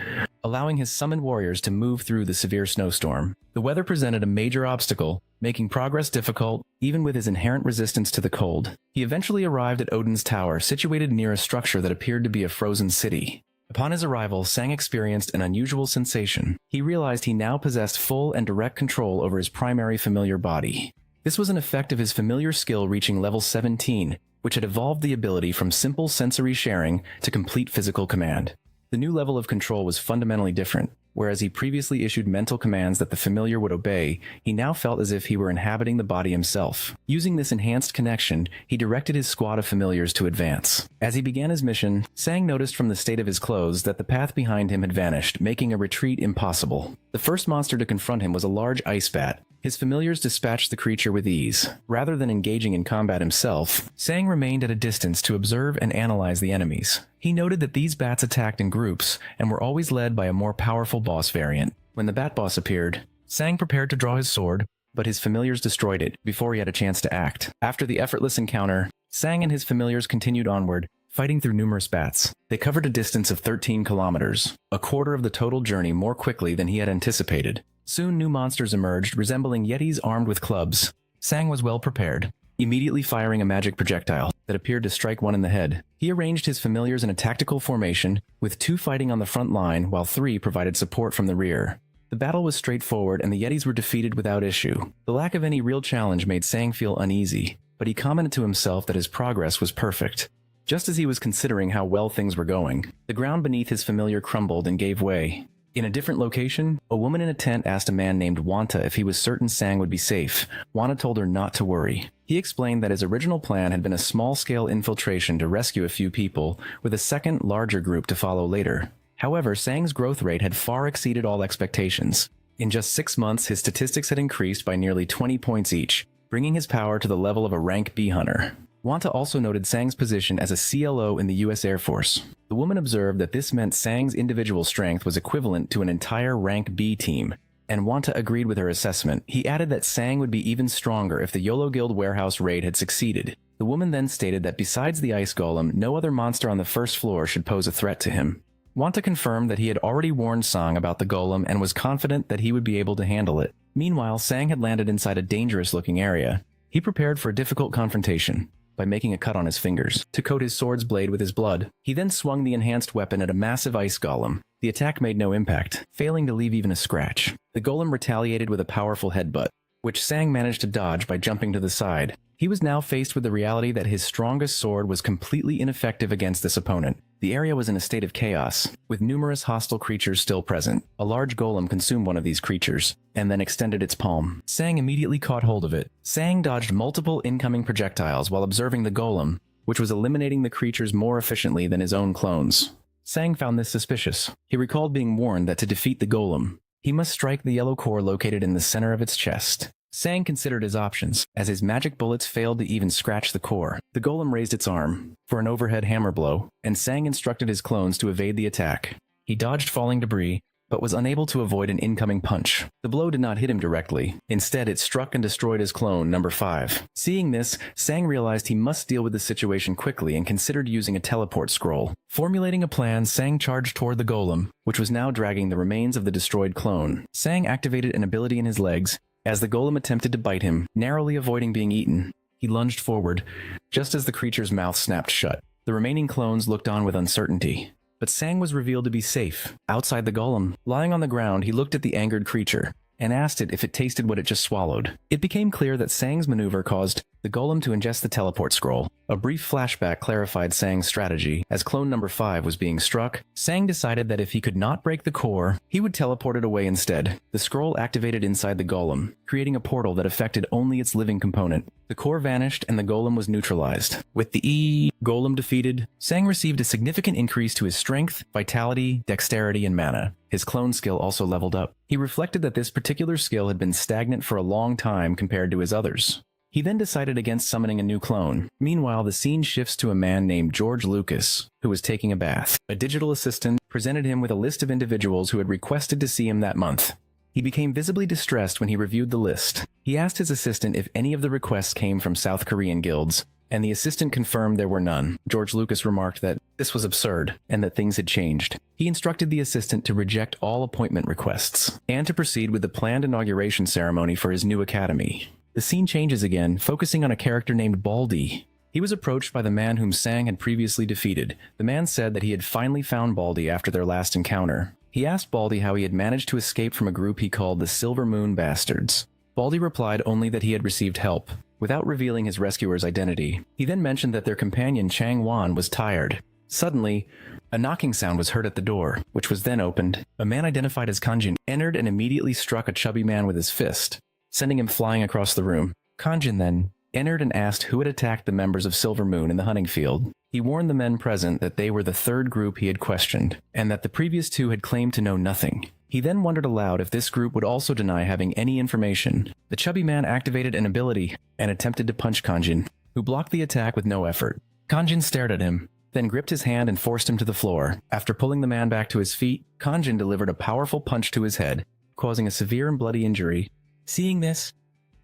A: allowing his summoned warriors to move through the severe snowstorm. The weather presented a major obstacle, making progress difficult, even with his inherent resistance to the cold. He eventually arrived at Odin's Tower, situated near a structure that appeared to be a frozen city. Upon his arrival, Sang experienced an unusual sensation. He realized he now possessed full and direct control over his primary familiar body. This was an effect of his familiar skill reaching level 17, which had evolved the ability from simple sensory sharing to complete physical command. The new level of control was fundamentally different. Whereas he previously issued mental commands that the familiar would obey, he now felt as if he were inhabiting the body himself. Using this enhanced connection, he directed his squad of familiars to advance. As he began his mission, Sang noticed from the state of his clothes that the path behind him had vanished, making a retreat impossible. The first monster to confront him was a large ice bat. His familiars dispatched the creature with ease. Rather than engaging in combat himself, Sang remained at a distance to observe and analyze the enemies. He noted that these bats attacked in groups and were always led by a more powerful boss variant. When the bat boss appeared, Sang prepared to draw his sword, but his familiars destroyed it before he had a chance to act. After the effortless encounter, Sang and his familiars continued onward, fighting through numerous bats. They covered a distance of 13 kilometers, a quarter of the total journey more quickly than he had anticipated. Soon new monsters emerged, resembling yetis armed with clubs. Sang was well prepared, immediately firing a magic projectile that appeared to strike one in the head. He arranged his familiars in a tactical formation, with 2 fighting on the front line while 3 provided support from the rear. The battle was straightforward and the yetis were defeated without issue. The lack of any real challenge made Sang feel uneasy, but he commented to himself that his progress was perfect. Just as he was considering how well things were going, the ground beneath his familiar crumbled and gave way. In a different location, a woman in a tent asked a man named Wanta if he was certain Sang would be safe. Wanta told her not to worry. He explained that his original plan had been a small-scale infiltration to rescue a few people, with a second, larger group to follow later. However, Sang's growth rate had far exceeded all expectations. In just 6 months, his statistics had increased by nearly 20 points each, bringing his power to the level of a rank B hunter. Wanta also noted Sang's position as a CLO in the US Air Force. The woman observed that this meant Sang's individual strength was equivalent to an entire rank B team, and Wanta agreed with her assessment. He added that Sang would be even stronger if the YOLO Guild warehouse raid had succeeded. The woman then stated that besides the ice golem, no other monster on the first floor should pose a threat to him. Wanta confirmed that he had already warned Sang about the golem and was confident that he would be able to handle it. Meanwhile, Sang had landed inside a dangerous-looking area. He prepared for a difficult confrontation by making a cut on his fingers to coat his sword's blade with his blood. He then swung the enhanced weapon at a massive ice golem. The attack made no impact, failing to leave even a scratch. The golem retaliated with a powerful headbutt, which Sang managed to dodge by jumping to the side. He was now faced with the reality that his strongest sword was completely ineffective against this opponent. The area was in a state of chaos, with numerous hostile creatures still present. A large golem consumed one of these creatures, and then extended its palm. Sang immediately caught hold of it. Sang dodged multiple incoming projectiles while observing the golem, which was eliminating the creatures more efficiently than his own clones. Sang found this suspicious. He recalled being warned that to defeat the golem, he must strike the yellow core located in the center of its chest. Sang considered his options, as his magic bullets failed to even scratch the core. The golem raised its arm for an overhead hammer blow, and Sang instructed his clones to evade the attack. He dodged falling debris, but was unable to avoid an incoming punch. The blow did not hit him directly. Instead, it struck and destroyed his clone, number 5. Seeing this, Sang realized he must deal with the situation quickly and considered using a teleport scroll. Formulating a plan, Sang charged toward the golem, which was now dragging the remains of the destroyed clone. Sang activated an ability in his legs as the golem attempted to bite him, narrowly avoiding being eaten. He lunged forward, just as the creature's mouth snapped shut. The remaining clones looked on with uncertainty. But Sang was revealed to be safe, outside the golem. Lying on the ground, he looked at the angered creature and asked it if it tasted what it just swallowed. It became clear that Sang's maneuver caused the golem to ingest the teleport scroll. A brief flashback clarified Sang's strategy. As clone number 5 was being struck, Sang decided that if he could not break the core, he would teleport it away instead. The scroll activated inside the golem, creating a portal that affected only its living component. The core vanished and the golem was neutralized. With the golem defeated, Sang received a significant increase to his strength, vitality, dexterity, and mana. His clone skill also leveled up. He reflected that this particular skill had been stagnant for a long time compared to his others. He then decided against summoning a new clone. Meanwhile, the scene shifts to a man named George Lucas, who was taking a bath. A digital assistant presented him with a list of individuals who had requested to see him that month. He became visibly distressed when he reviewed the list. He asked his assistant if any of the requests came from South Korean guilds, and the assistant confirmed there were none. George Lucas remarked that this was absurd and that things had changed. He instructed the assistant to reject all appointment requests and to proceed with the planned inauguration ceremony for his new academy. The scene changes again, focusing on a character named Baldy. He was approached by the man whom Sang had previously defeated. The man said that he had finally found Baldy after their last encounter. He asked Baldy how he had managed to escape from a group he called the Silver Moon Bastards. Baldy replied only that he had received help, without revealing his rescuer's identity. He then mentioned that their companion Chang Wan was tired. Suddenly, a knocking sound was heard at the door, which was then opened. A man identified as Kanjin entered and immediately struck a chubby man with his fist, sending him flying across the room. Kanjin then entered and asked who had attacked the members of Silver Moon in the hunting field. He warned the men present that they were the third group he had questioned, and that the previous two had claimed to know nothing. He then wondered aloud if this group would also deny having any information. The chubby man activated an ability and attempted to punch Kanjin, who blocked the attack with no effort. Kanjin stared at him, then gripped his hand and forced him to the floor. After pulling the man back to his feet, Kanjin delivered a powerful punch to his head, causing a severe and bloody injury. Seeing this,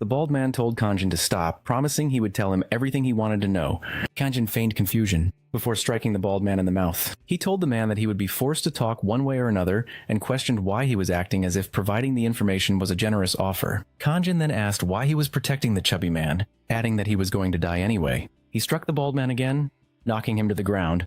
A: the bald man told Kanjin to stop, promising he would tell him everything he wanted to know. Kanjin feigned confusion before striking the bald man in the mouth. He told the man that he would be forced to talk one way or another and questioned why he was acting as if providing the information was a generous offer. Kanjin then asked why he was protecting the chubby man, adding that he was going to die anyway. He struck the bald man again, knocking him to the ground,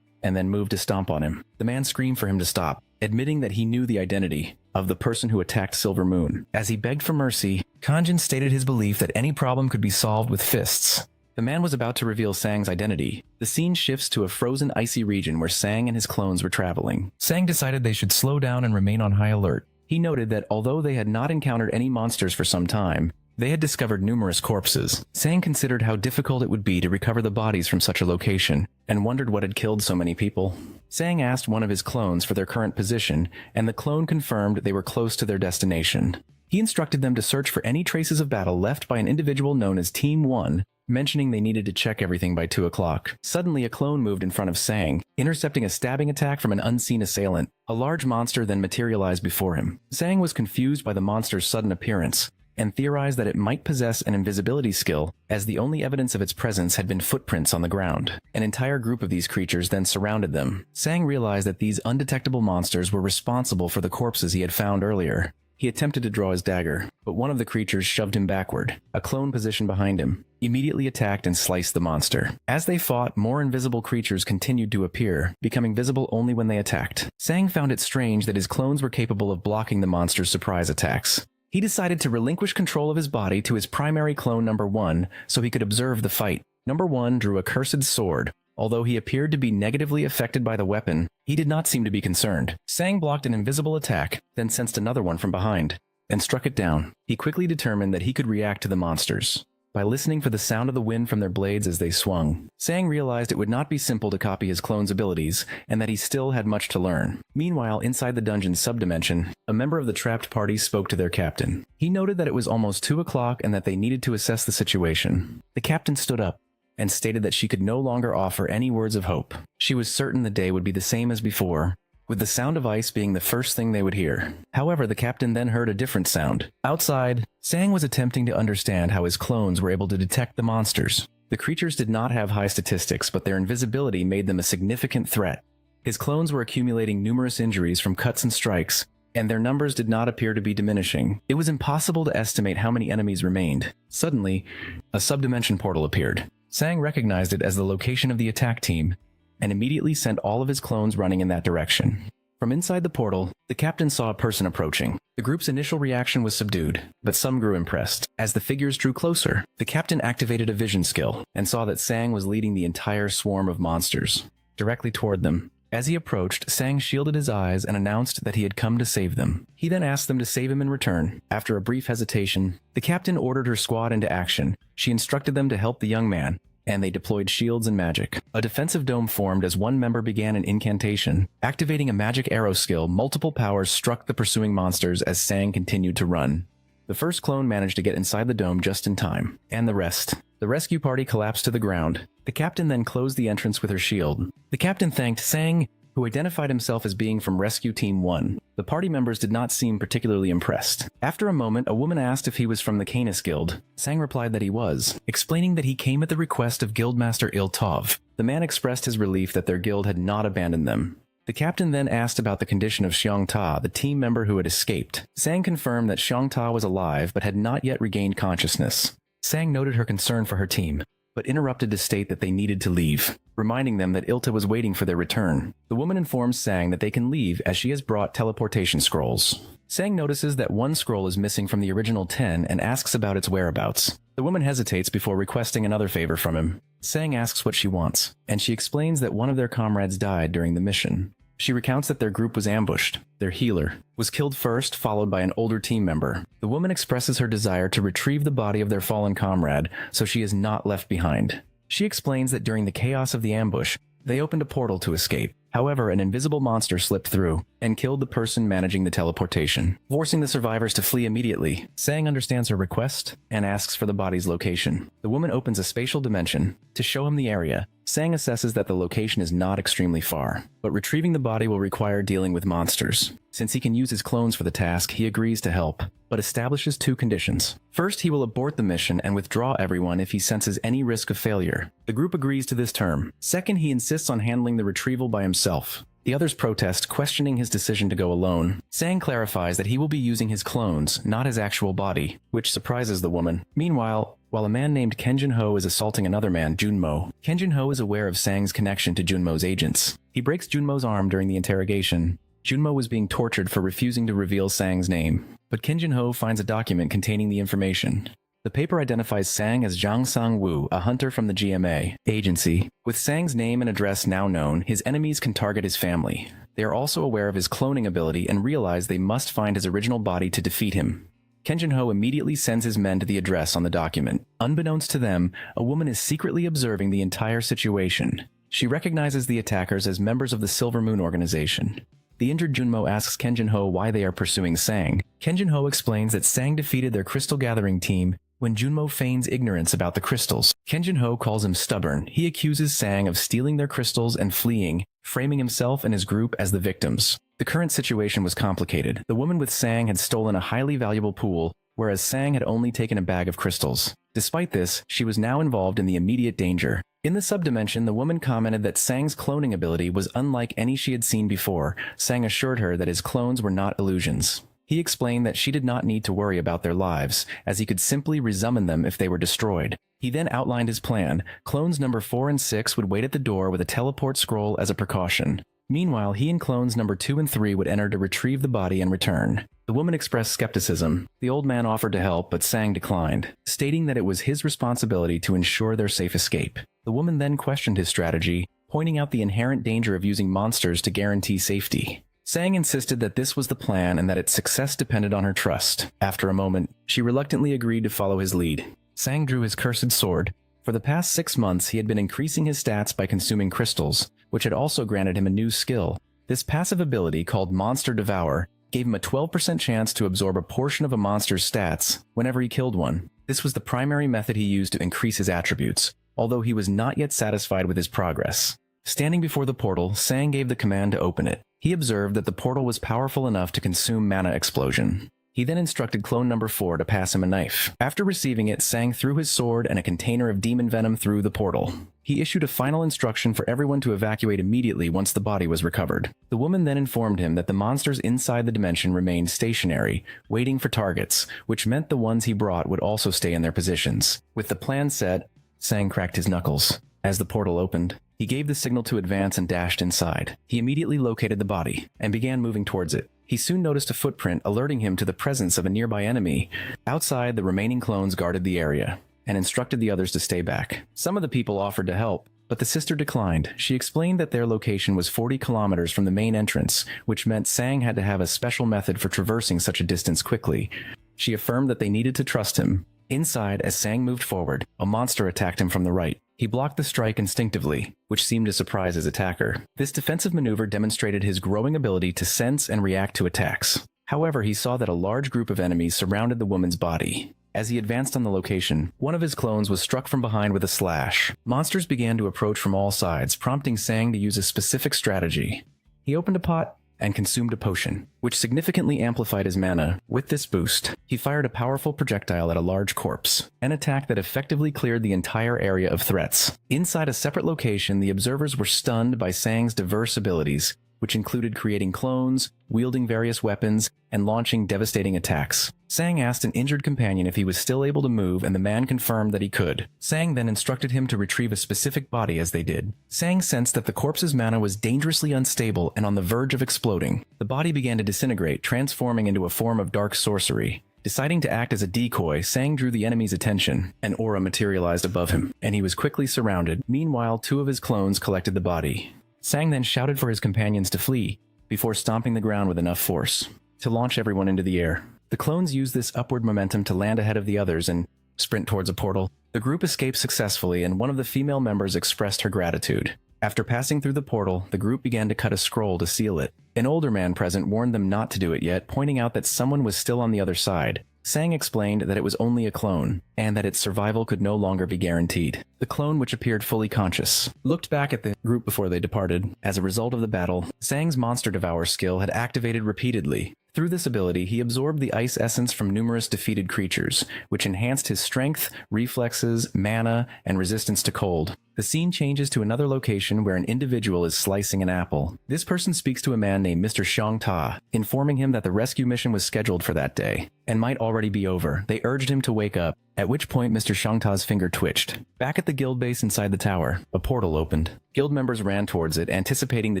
A: and then moved to stomp on him. The man screamed for him to stop, admitting that he knew the identity of the person who attacked Silver Moon. As he begged for mercy, Kanjin stated his belief that any problem could be solved with fists. The man was about to reveal Sang's identity. The scene shifts to a frozen, icy region where Sang and his clones were traveling. Sang decided they should slow down and remain on high alert. He noted that although they had not encountered any monsters for some time, they had discovered numerous corpses. Sang considered how difficult it would be to recover the bodies from such a location, and wondered what had killed so many people. Sang asked one of his clones for their current position, and the clone confirmed they were close to their destination. He instructed them to search for any traces of battle left by an individual known as Team 1, mentioning they needed to check everything by 2 o'clock. Suddenly, a clone moved in front of Sang, intercepting a stabbing attack from an unseen assailant. A large monster then materialized before him. Sang was confused by the monster's sudden appearance, and theorized that it might possess an invisibility skill, as the only evidence of its presence had been footprints on the ground. An entire group of these creatures then surrounded them. Sang realized that these undetectable monsters were responsible for the corpses he had found earlier. He attempted to draw his dagger, but one of the creatures shoved him backward. A clone positioned behind him immediately attacked and sliced the monster. As they fought, more invisible creatures continued to appear, becoming visible only when they attacked. Sang found it strange that his clones were capable of blocking the monster's surprise attacks. He decided to relinquish control of his body to his primary clone number 1 so he could observe the fight. Number 1 drew a cursed sword. Although he appeared to be negatively affected by the weapon, he did not seem to be concerned. Sang blocked an invisible attack, then sensed another one from behind, and struck it down. He quickly determined that he could react to the monsters by listening for the sound of the wind from their blades as they swung. Sang realized it would not be simple to copy his clone's abilities, and that he still had much to learn. Meanwhile, inside the dungeon's subdimension, a member of the trapped party spoke to their captain. He noted that it was almost 2 o'clock and that they needed to assess the situation. The captain stood up and stated that she could no longer offer any words of hope. She was certain the day would be the same as before, with the sound of ice being the first thing they would hear. However, the captain then heard a different sound. Outside, Sang was attempting to understand how his clones were able to detect the monsters. The creatures did not have high statistics, but their invisibility made them a significant threat. His clones were accumulating numerous injuries from cuts and strikes, and their numbers did not appear to be diminishing. It was impossible to estimate how many enemies remained. Suddenly, a subdimension portal appeared. Sang recognized it as the location of the attack team, and immediately sent all of his clones running in that direction. From inside the portal, the captain saw a person approaching. The group's initial reaction was subdued, but some grew impressed. As the figures drew closer, the captain activated a vision skill, and saw that Sang was leading the entire swarm of monsters directly toward them. As he approached, Sang shielded his eyes and announced that he had come to save them. He then asked them to save him in return. After a brief hesitation, the captain ordered her squad into action. She instructed them to help the young man, and they deployed shields and magic. A defensive dome formed as one member began an incantation. Activating a magic arrow skill, multiple powers struck the pursuing monsters as Sang continued to run. The first clone managed to get inside the dome just in time, and the rest. The rescue party collapsed to the ground. The captain then closed the entrance with her shield. The captain thanked Sang, who identified himself as being from Rescue Team 1. The party members did not seem particularly impressed. After a moment, a woman asked if he was from the Canis Guild. Sang replied that he was, explaining that he came at the request of Guildmaster Iltov. The man expressed his relief that their guild had not abandoned them. The captain then asked about the condition of Xiong Ta, the team member who had escaped. Sang confirmed that Xiong Ta was alive but had not yet regained consciousness. Sang noted her concern for her team, but interrupted to state that they needed to leave, reminding them that Ilta was waiting for their return. The woman informs Sang that they can leave as she has brought teleportation scrolls. Sang notices that one scroll is missing from the original 10 and asks about its whereabouts. The woman hesitates before requesting another favor from him. Sang asks what she wants, and she explains that one of their comrades died during the mission. She recounts that their group was ambushed. Their healer was killed first, followed by an older team member. The woman expresses her desire to retrieve the body of their fallen comrade, so she is not left behind. She explains that during the chaos of the ambush, they opened a portal to escape. However, an invisible monster slipped through and killed the person managing the teleportation, forcing the survivors to flee immediately. Sang understands her request and asks for the body's location. The woman opens a spatial dimension to show him the area. Sang assesses that the location is not extremely far, but retrieving the body will require dealing with monsters. Since he can use his clones for the task, he agrees to help, but establishes two conditions. First, he will abort the mission and withdraw everyone if he senses any risk of failure. The group agrees to this term. Second, he insists on handling the retrieval by himself. The others protest, questioning his decision to go alone. Sang clarifies that he will be using his clones, not his actual body, which surprises the woman. Meanwhile, while a man named Kenjin Ho is assaulting another man, Junmo, Kenjin Ho is aware of Sang's connection to Junmo's agents. He breaks Junmo's arm during the interrogation. Junmo was being tortured for refusing to reveal Sang's name, but Kenjin Ho finds a document containing the information. The paper identifies Sang as Zhang Sang-woo, a hunter from the GMA agency. With Sang's name and address now known, his enemies can target his family. They are also aware of his cloning ability and realize they must find his original body to defeat him. Kenjin Ho immediately sends his men to the address on the document. Unbeknownst to them, a woman is secretly observing the entire situation. She recognizes the attackers as members of the Silver Moon organization. The injured Junmo asks Kenjin Ho why they are pursuing Sang. Kenjin Ho explains that Sang defeated their crystal gathering team when Junmo feigns ignorance about the crystals. Kenjin Ho calls him stubborn. He accuses Sang of stealing their crystals and fleeing, framing himself and his group as the victims. The current situation was complicated. The woman with Sang had stolen a highly valuable pool, whereas Sang had only taken a bag of crystals. Despite this, she was now involved in the immediate danger. In the subdimension, the woman commented that Sang's cloning ability was unlike any she had seen before. Sang assured her that his clones were not illusions. He explained that she did not need to worry about their lives, as he could simply resummon them if they were destroyed. He then outlined his plan. Clones number 4 and 6 would wait at the door with a teleport scroll as a precaution. Meanwhile, he and clones number 2 and 3 would enter to retrieve the body and return. The woman expressed skepticism. The old man offered to help, but Sang declined, stating that it was his responsibility to ensure their safe escape. The woman then questioned his strategy, pointing out the inherent danger of using monsters to guarantee safety. Sang insisted that this was the plan and that its success depended on her trust. After a moment, she reluctantly agreed to follow his lead. Sang drew his cursed sword. For the past 6 months, he had been increasing his stats by consuming crystals, which had also granted him a new skill. This passive ability, called Monster Devour, gave him a 12% chance to absorb a portion of a monster's stats whenever he killed one. This was the primary method he used to increase his attributes, although he was not yet satisfied with his progress. Standing before the portal, Sang gave the command to open it. He observed that the portal was powerful enough to consume mana explosion. He then instructed clone number 4 to pass him a knife. After receiving it, Sang threw his sword and a container of demon venom through the portal. He issued a final instruction for everyone to evacuate immediately once the body was recovered. The woman then informed him that the monsters inside the dimension remained stationary, waiting for targets, which meant the ones he brought would also stay in their positions. With the plan set, Sang cracked his knuckles. As the portal opened, he gave the signal to advance and dashed inside. He immediately located the body and began moving towards it. He soon noticed a footprint alerting him to the presence of a nearby enemy. Outside, the remaining clones guarded the area and instructed the others to stay back. Some of the people offered to help, but the sister declined. She explained that their location was 40 kilometers from the main entrance, which meant Sang had to have a special method for traversing such a distance quickly. She affirmed that they needed to trust him. Inside, as Sang moved forward, a monster attacked him from the right. He blocked the strike instinctively, which seemed to surprise his attacker. This defensive maneuver demonstrated his growing ability to sense and react to attacks. However, he saw that a large group of enemies surrounded the woman's body. As he advanced on the location, one of his clones was struck from behind with a slash. Monsters began to approach from all sides, prompting Sang to use a specific strategy. He opened a pot and consumed a potion, which significantly amplified his mana. With this boost, he fired a powerful projectile at a large corpse, an attack that effectively cleared the entire area of threats. Inside a separate location, the observers were stunned by Sang's diverse abilities, which included creating clones, wielding various weapons, and launching devastating attacks. Sang asked an injured companion if he was still able to move, and the man confirmed that he could. Sang then instructed him to retrieve a specific body as they did. Sang sensed that the corpse's mana was dangerously unstable and on the verge of exploding. The body began to disintegrate, transforming into a form of dark sorcery. Deciding to act as a decoy, Sang drew the enemy's attention. An aura materialized above him, and he was quickly surrounded. Meanwhile, 2 of his clones collected the body. Sang then shouted for his companions to flee, before stomping the ground with enough force to launch everyone into the air. The clones used this upward momentum to land ahead of the others and sprint towards a portal. The group escaped successfully, and one of the female members expressed her gratitude. After passing through the portal, the group began to cut a scroll to seal it. An older man present warned them not to do it yet, pointing out that someone was still on the other side. Sang explained that it was only a clone, and that its survival could no longer be guaranteed. The clone, which appeared fully conscious, looked back at the group before they departed. As a result of the battle, Sang's Monster Devour skill had activated repeatedly. Through this ability, he absorbed the ice essence from numerous defeated creatures, which enhanced his strength, reflexes, mana, and resistance to cold. The scene changes to another location where an individual is slicing an apple. This person speaks to a man named Mr. Xiong Ta, informing him that the rescue mission was scheduled for that day, and might already be over. They urged him to wake up, at which point Mr. Xiong Ta's finger twitched. Back at the guild base inside the tower, a portal opened. Guild members ran towards it, anticipating the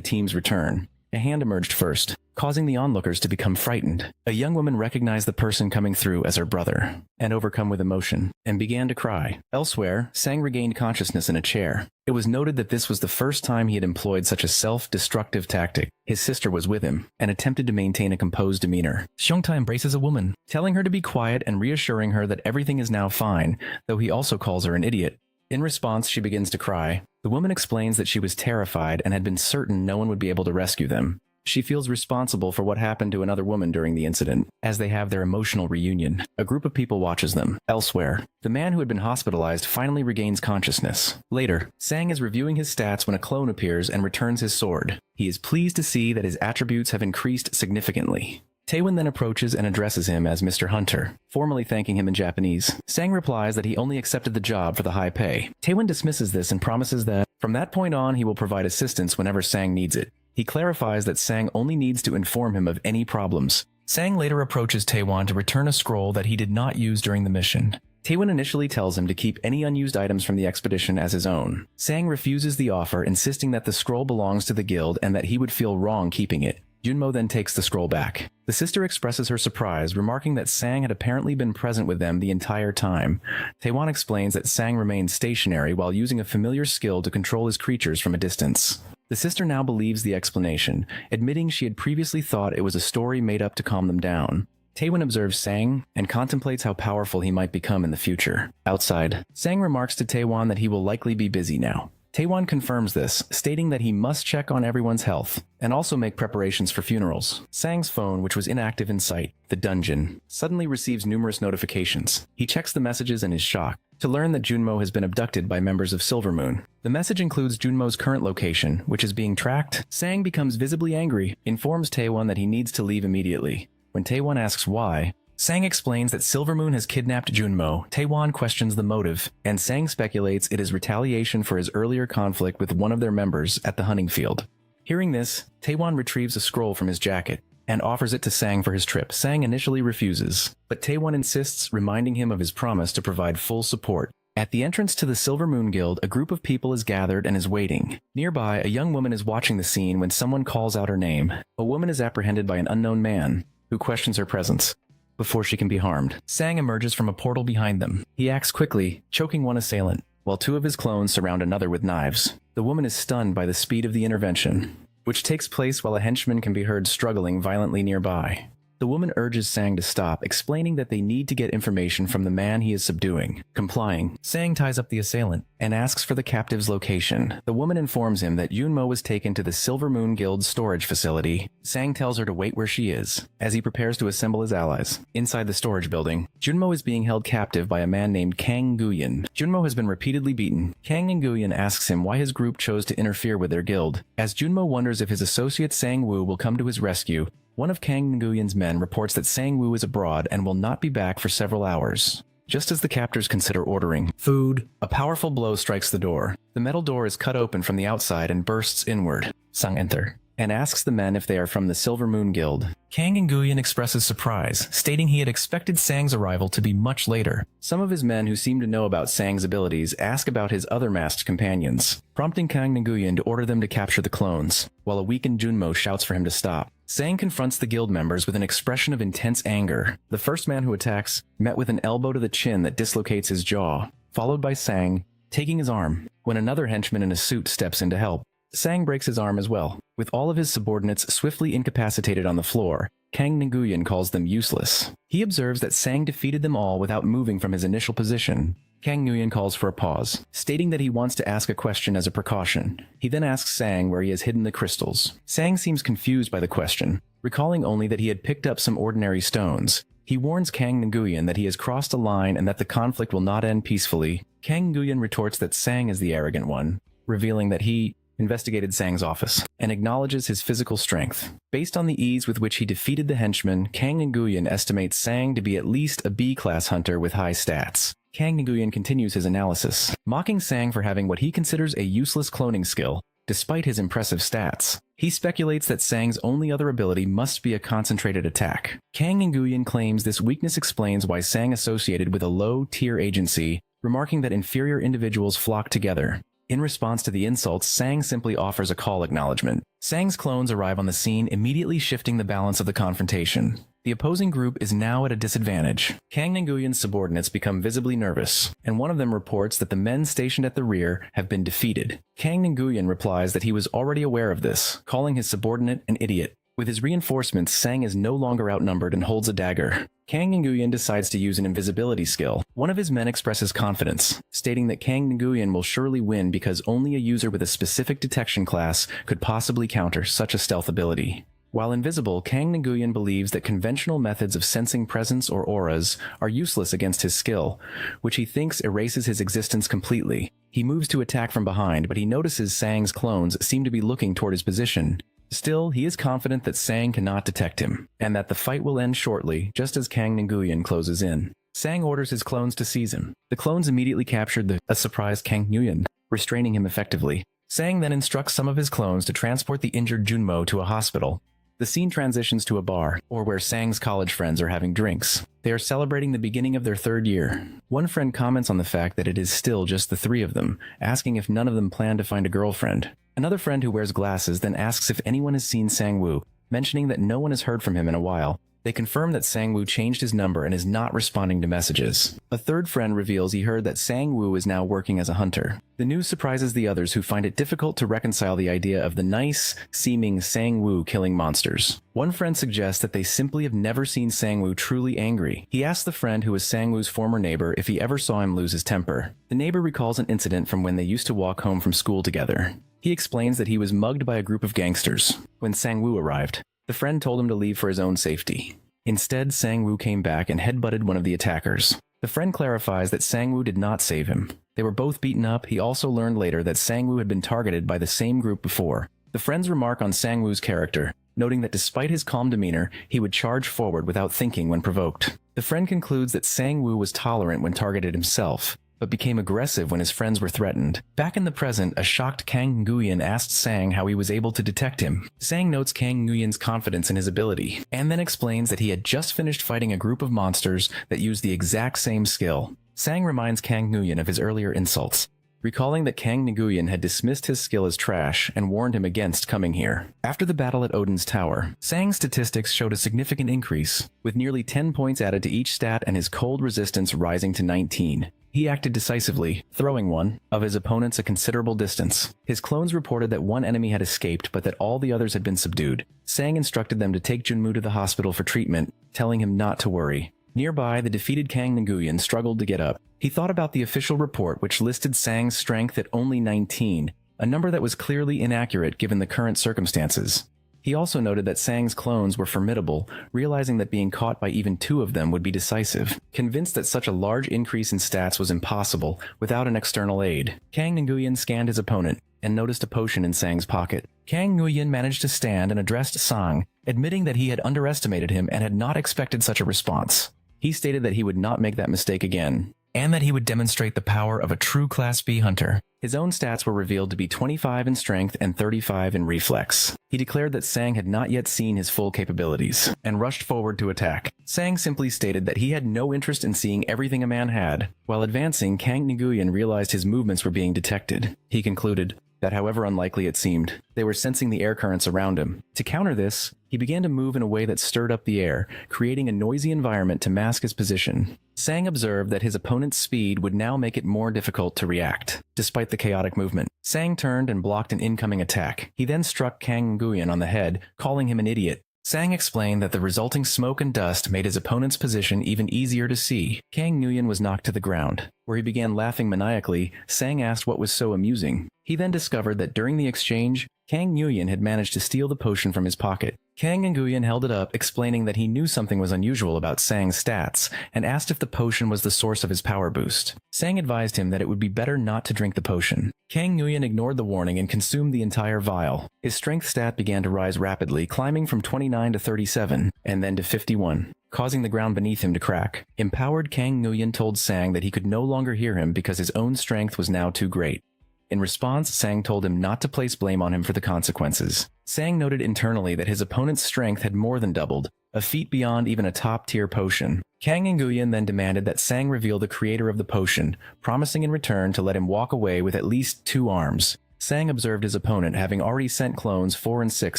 A: team's return. A hand emerged first, causing the onlookers to become frightened. A young woman recognized the person coming through as her brother, and overcome with emotion, and began to cry. Elsewhere, Sang regained consciousness in a chair. It was noted that this was the first time he had employed such a self-destructive tactic. His sister was with him, and attempted to maintain a composed demeanor. Xiongta embraces a woman, telling her to be quiet and reassuring her that everything is now fine, though he also calls her an idiot. In response, she begins to cry. The woman explains that she was terrified and had been certain no one would be able to rescue them. She feels responsible for what happened to another woman during the incident, as they have their emotional reunion. A group of people watches them. Elsewhere, the man who had been hospitalized finally regains consciousness. Later, Sang is reviewing his stats when a clone appears and returns his sword. He is pleased to see that his attributes have increased significantly. Taewon then approaches and addresses him as Mr. Hunter, formally thanking him in Japanese. Sang replies that he only accepted the job for the high pay. Taewon dismisses this and promises that, from that point on, he will provide assistance whenever Sang needs it. He clarifies that Sang only needs to inform him of any problems. Sang later approaches Taewon to return a scroll that he did not use during the mission. Taewon initially tells him to keep any unused items from the expedition as his own. Sang refuses the offer, insisting that the scroll belongs to the guild and that he would feel wrong keeping it. Junmo then takes the scroll back. The sister expresses her surprise, remarking that Sang had apparently been present with them the entire time. Taewon explains that Sang remained stationary while using a familiar skill to control his creatures from a distance. The sister now believes the explanation, admitting she had previously thought it was a story made up to calm them down. Taewon observes Sang and contemplates how powerful he might become in the future. Outside, Sang remarks to Taewon that he will likely be busy now. Taewon confirms this, stating that he must check on everyone's health, and also make preparations for funerals. Sang's phone, which was inactive in sight, the dungeon, suddenly receives numerous notifications. He checks the messages and is shocked. to learn that Junmo has been abducted by members of Silver Moon. The message includes Junmo's current location, which is being tracked. Sang becomes visibly angry, informs Taewon that he needs to leave immediately. When Taewon asks why, Sang explains that Silver Moon has kidnapped Junmo. Taewon questions the motive, and Sang speculates it is retaliation for his earlier conflict with one of their members at the hunting field. Hearing this, Taewon retrieves a scroll from his jacket and offers it to Sang for his trip. Sang initially refuses, but Taewon insists, reminding him of his promise to provide full support. At the entrance to the Silver Moon Guild, a group of people is gathered and is waiting. Nearby, a young woman is watching the scene when someone calls out her name. A woman is apprehended by an unknown man, who questions her presence. Before she can be harmed, Sang emerges from a portal behind them. He acts quickly, choking one assailant, while two of his clones surround another with knives. The woman is stunned by the speed of the intervention, which takes place while a henchman can be heard struggling violently nearby. The woman urges Sang to stop, explaining that they need to get information from the man he is subduing. Complying, Sang ties up the assailant and asks for the captive's location. The woman informs him that Junmo was taken to the Silver Moon Guild's storage facility. Sang tells her to wait where she is, as he prepares to assemble his allies. Inside the storage building, Junmo is being held captive by a man named Kang Nguyen. Junmo has been repeatedly beaten. Kang Nguyen asks him why his group chose to interfere with their guild. As Junmo wonders if his associate Sang Woo will come to his rescue, one of Kang Nguyen's men reports that Sang Woo is abroad and will not be back for several hours. Just as the captors consider ordering food, a powerful blow strikes the door. The metal door is cut open from the outside and bursts inward. Sang enter and asks the men if they are from the Silver Moon Guild. Kang Nguyen expresses surprise, stating he had expected Sang's arrival to be much later. Some of his men who seem to know about Sang's abilities ask about his other masked companions, prompting Kang Nguyen to order them to capture the clones, while a weakened Junmo shouts for him to stop. Sang confronts the guild members with an expression of intense anger. The first man who attacks met with an elbow to the chin that dislocates his jaw, followed by Sang taking his arm, when another henchman in a suit steps in to help. Sang breaks his arm as well. With all of his subordinates swiftly incapacitated on the floor, Kang Nguyen calls them useless. He observes that Sang defeated them all without moving from his initial position. Kang Nguyen calls for a pause, stating that he wants to ask a question as a precaution. He then asks Sang where he has hidden the crystals. Sang seems confused by the question, recalling only that he had picked up some ordinary stones. He warns Kang Nguyen that he has crossed a line and that the conflict will not end peacefully. Kang Nguyen retorts that Sang is the arrogant one, revealing that he investigated Sang's office and acknowledges his physical strength. Based on the ease with which he defeated the henchman, Kang Nguyen estimates Sang to be at least a B-class hunter with high stats. Kang Nguyen continues his analysis, mocking Sang for having what he considers a useless cloning skill, despite his impressive stats. He speculates that Sang's only other ability must be a concentrated attack. Kang Nguyen claims this weakness explains why Sang associated with a low-tier agency, remarking that inferior individuals flock together. In response to the insults, Sang simply offers a call acknowledgement. Sang's clones arrive on the scene, immediately shifting the balance of the confrontation. The opposing group is now at a disadvantage. Kang Nguyen's subordinates become visibly nervous, and one of them reports that the men stationed at the rear have been defeated. Kang Nguyen replies that he was already aware of this, calling his subordinate an idiot. With his reinforcements, Sang is no longer outnumbered and holds a dagger. Kang Nguyen decides to use an invisibility skill. One of his men expresses confidence, stating that Kang Nguyen will surely win because only a user with a specific detection class could possibly counter such a stealth ability. While invisible, Kang Nguyen believes that conventional methods of sensing presence or auras are useless against his skill, which he thinks erases his existence completely. He moves to attack from behind, but he notices Sang's clones seem to be looking toward his position. Still, he is confident that Sang cannot detect him, and that the fight will end shortly, just as Kang Nguyen closes in. Sang orders his clones to seize him. The clones immediately captured a surprised Kang Nguyen, restraining him effectively. Sang then instructs some of his clones to transport the injured Junmo to a hospital. The scene transitions to a bar, or where Sang's college friends are having drinks. They are celebrating the beginning of their third year. One friend comments on the fact that it is still just the three of them, asking if none of them plan to find a girlfriend. Another friend who wears glasses then asks if anyone has seen Sang Woo, mentioning that no one has heard from him in a while. They confirm that Sang Woo changed his number and is not responding to messages. A third friend reveals he heard that Sang Woo is now working as a hunter. The news surprises the others, who find it difficult to reconcile the idea of the nice-seeming Sang Woo killing monsters. One friend suggests that they simply have never seen Sang Woo truly angry. He asks the friend who is Sang Woo's former neighbor if he ever saw him lose his temper. The neighbor recalls an incident from when they used to walk home from school together. He explains that he was mugged by a group of gangsters. When Sang Woo arrived, the friend told him to leave for his own safety. Instead, Sang Woo came back and headbutted one of the attackers. The friend clarifies that Sang-woo did not save him. They were both beaten up. He also learned later that Sang-woo had been targeted by the same group before. The friends remark on Sang-woo's character, noting that despite his calm demeanor, he would charge forward without thinking when provoked. The friend concludes that Sang-woo was tolerant when targeted himself, but became aggressive when his friends were threatened. Back in the present, a shocked Kang Nguyen asked Sang how he was able to detect him. Sang notes Kang Nguyen's confidence in his ability, and then explains that he had just finished fighting a group of monsters that used the exact same skill. Sang reminds Kang Nguyen of his earlier insults, recalling that Kang Nguyen had dismissed his skill as trash and warned him against coming here. After the battle at Odin's Tower, Sang's statistics showed a significant increase, with nearly 10 points added to each stat and his cold resistance rising to 19. He acted decisively, throwing one of his opponents a considerable distance. His clones reported that one enemy had escaped, but that all the others had been subdued. Sang instructed them to take Junmu to the hospital for treatment, telling him not to worry. Nearby, the defeated Kang Nguyen struggled to get up. He thought about the official report, which listed Sang's strength at only 19, a number that was clearly inaccurate given the current circumstances. He also noted that Sang's clones were formidable, realizing that being caught by even 2 of them would be decisive. Convinced that such a large increase in stats was impossible without an external aid, Kang Nguyen scanned his opponent and noticed a potion in Sang's pocket. Kang Nguyen managed to stand and addressed Sang, admitting that he had underestimated him and had not expected such a response. He stated that he would not make that mistake again, and that he would demonstrate the power of a true Class B hunter. His own stats were revealed to be 25 in strength and 35 in reflex. He declared that Sang had not yet seen his full capabilities, and rushed forward to attack. Sang simply stated that he had no interest in seeing everything a man had. While advancing, Kang Nguyen realized his movements were being detected. He concluded that however unlikely it seemed, they were sensing the air currents around him. To counter this, he began to move in a way that stirred up the air, creating a noisy environment to mask his position. Sang observed that his opponent's speed would now make it more difficult to react. Despite the chaotic movement, Sang turned and blocked an incoming attack. He then struck Kang Nguyen on the head, calling him an idiot. Sang explained that the resulting smoke and dust made his opponent's position even easier to see. Kang Nguyen was knocked to the ground, where he began laughing maniacally. Sang asked what was so amusing. He then discovered that during the exchange, Kang Nguyen had managed to steal the potion from his pocket. Kang Nguyen held it up, explaining that he knew something was unusual about Sang's stats, and asked if the potion was the source of his power boost. Sang advised him that it would be better not to drink the potion. Kang Nguyen ignored the warning and consumed the entire vial. His strength stat began to rise rapidly, climbing from 29 to 37, and then to 51, causing the ground beneath him to crack. Empowered, Kang Nguyen told Sang that he could no longer hear him because his own strength was now too great. In response, Sang told him not to place blame on him for the consequences. Sang noted internally that his opponent's strength had more than doubled, a feat beyond even a top-tier potion. Kang Nguyen then demanded that Sang reveal the creator of the potion, promising in return to let him walk away with at least 2 arms. Sang observed his opponent having already sent clones 4 and 6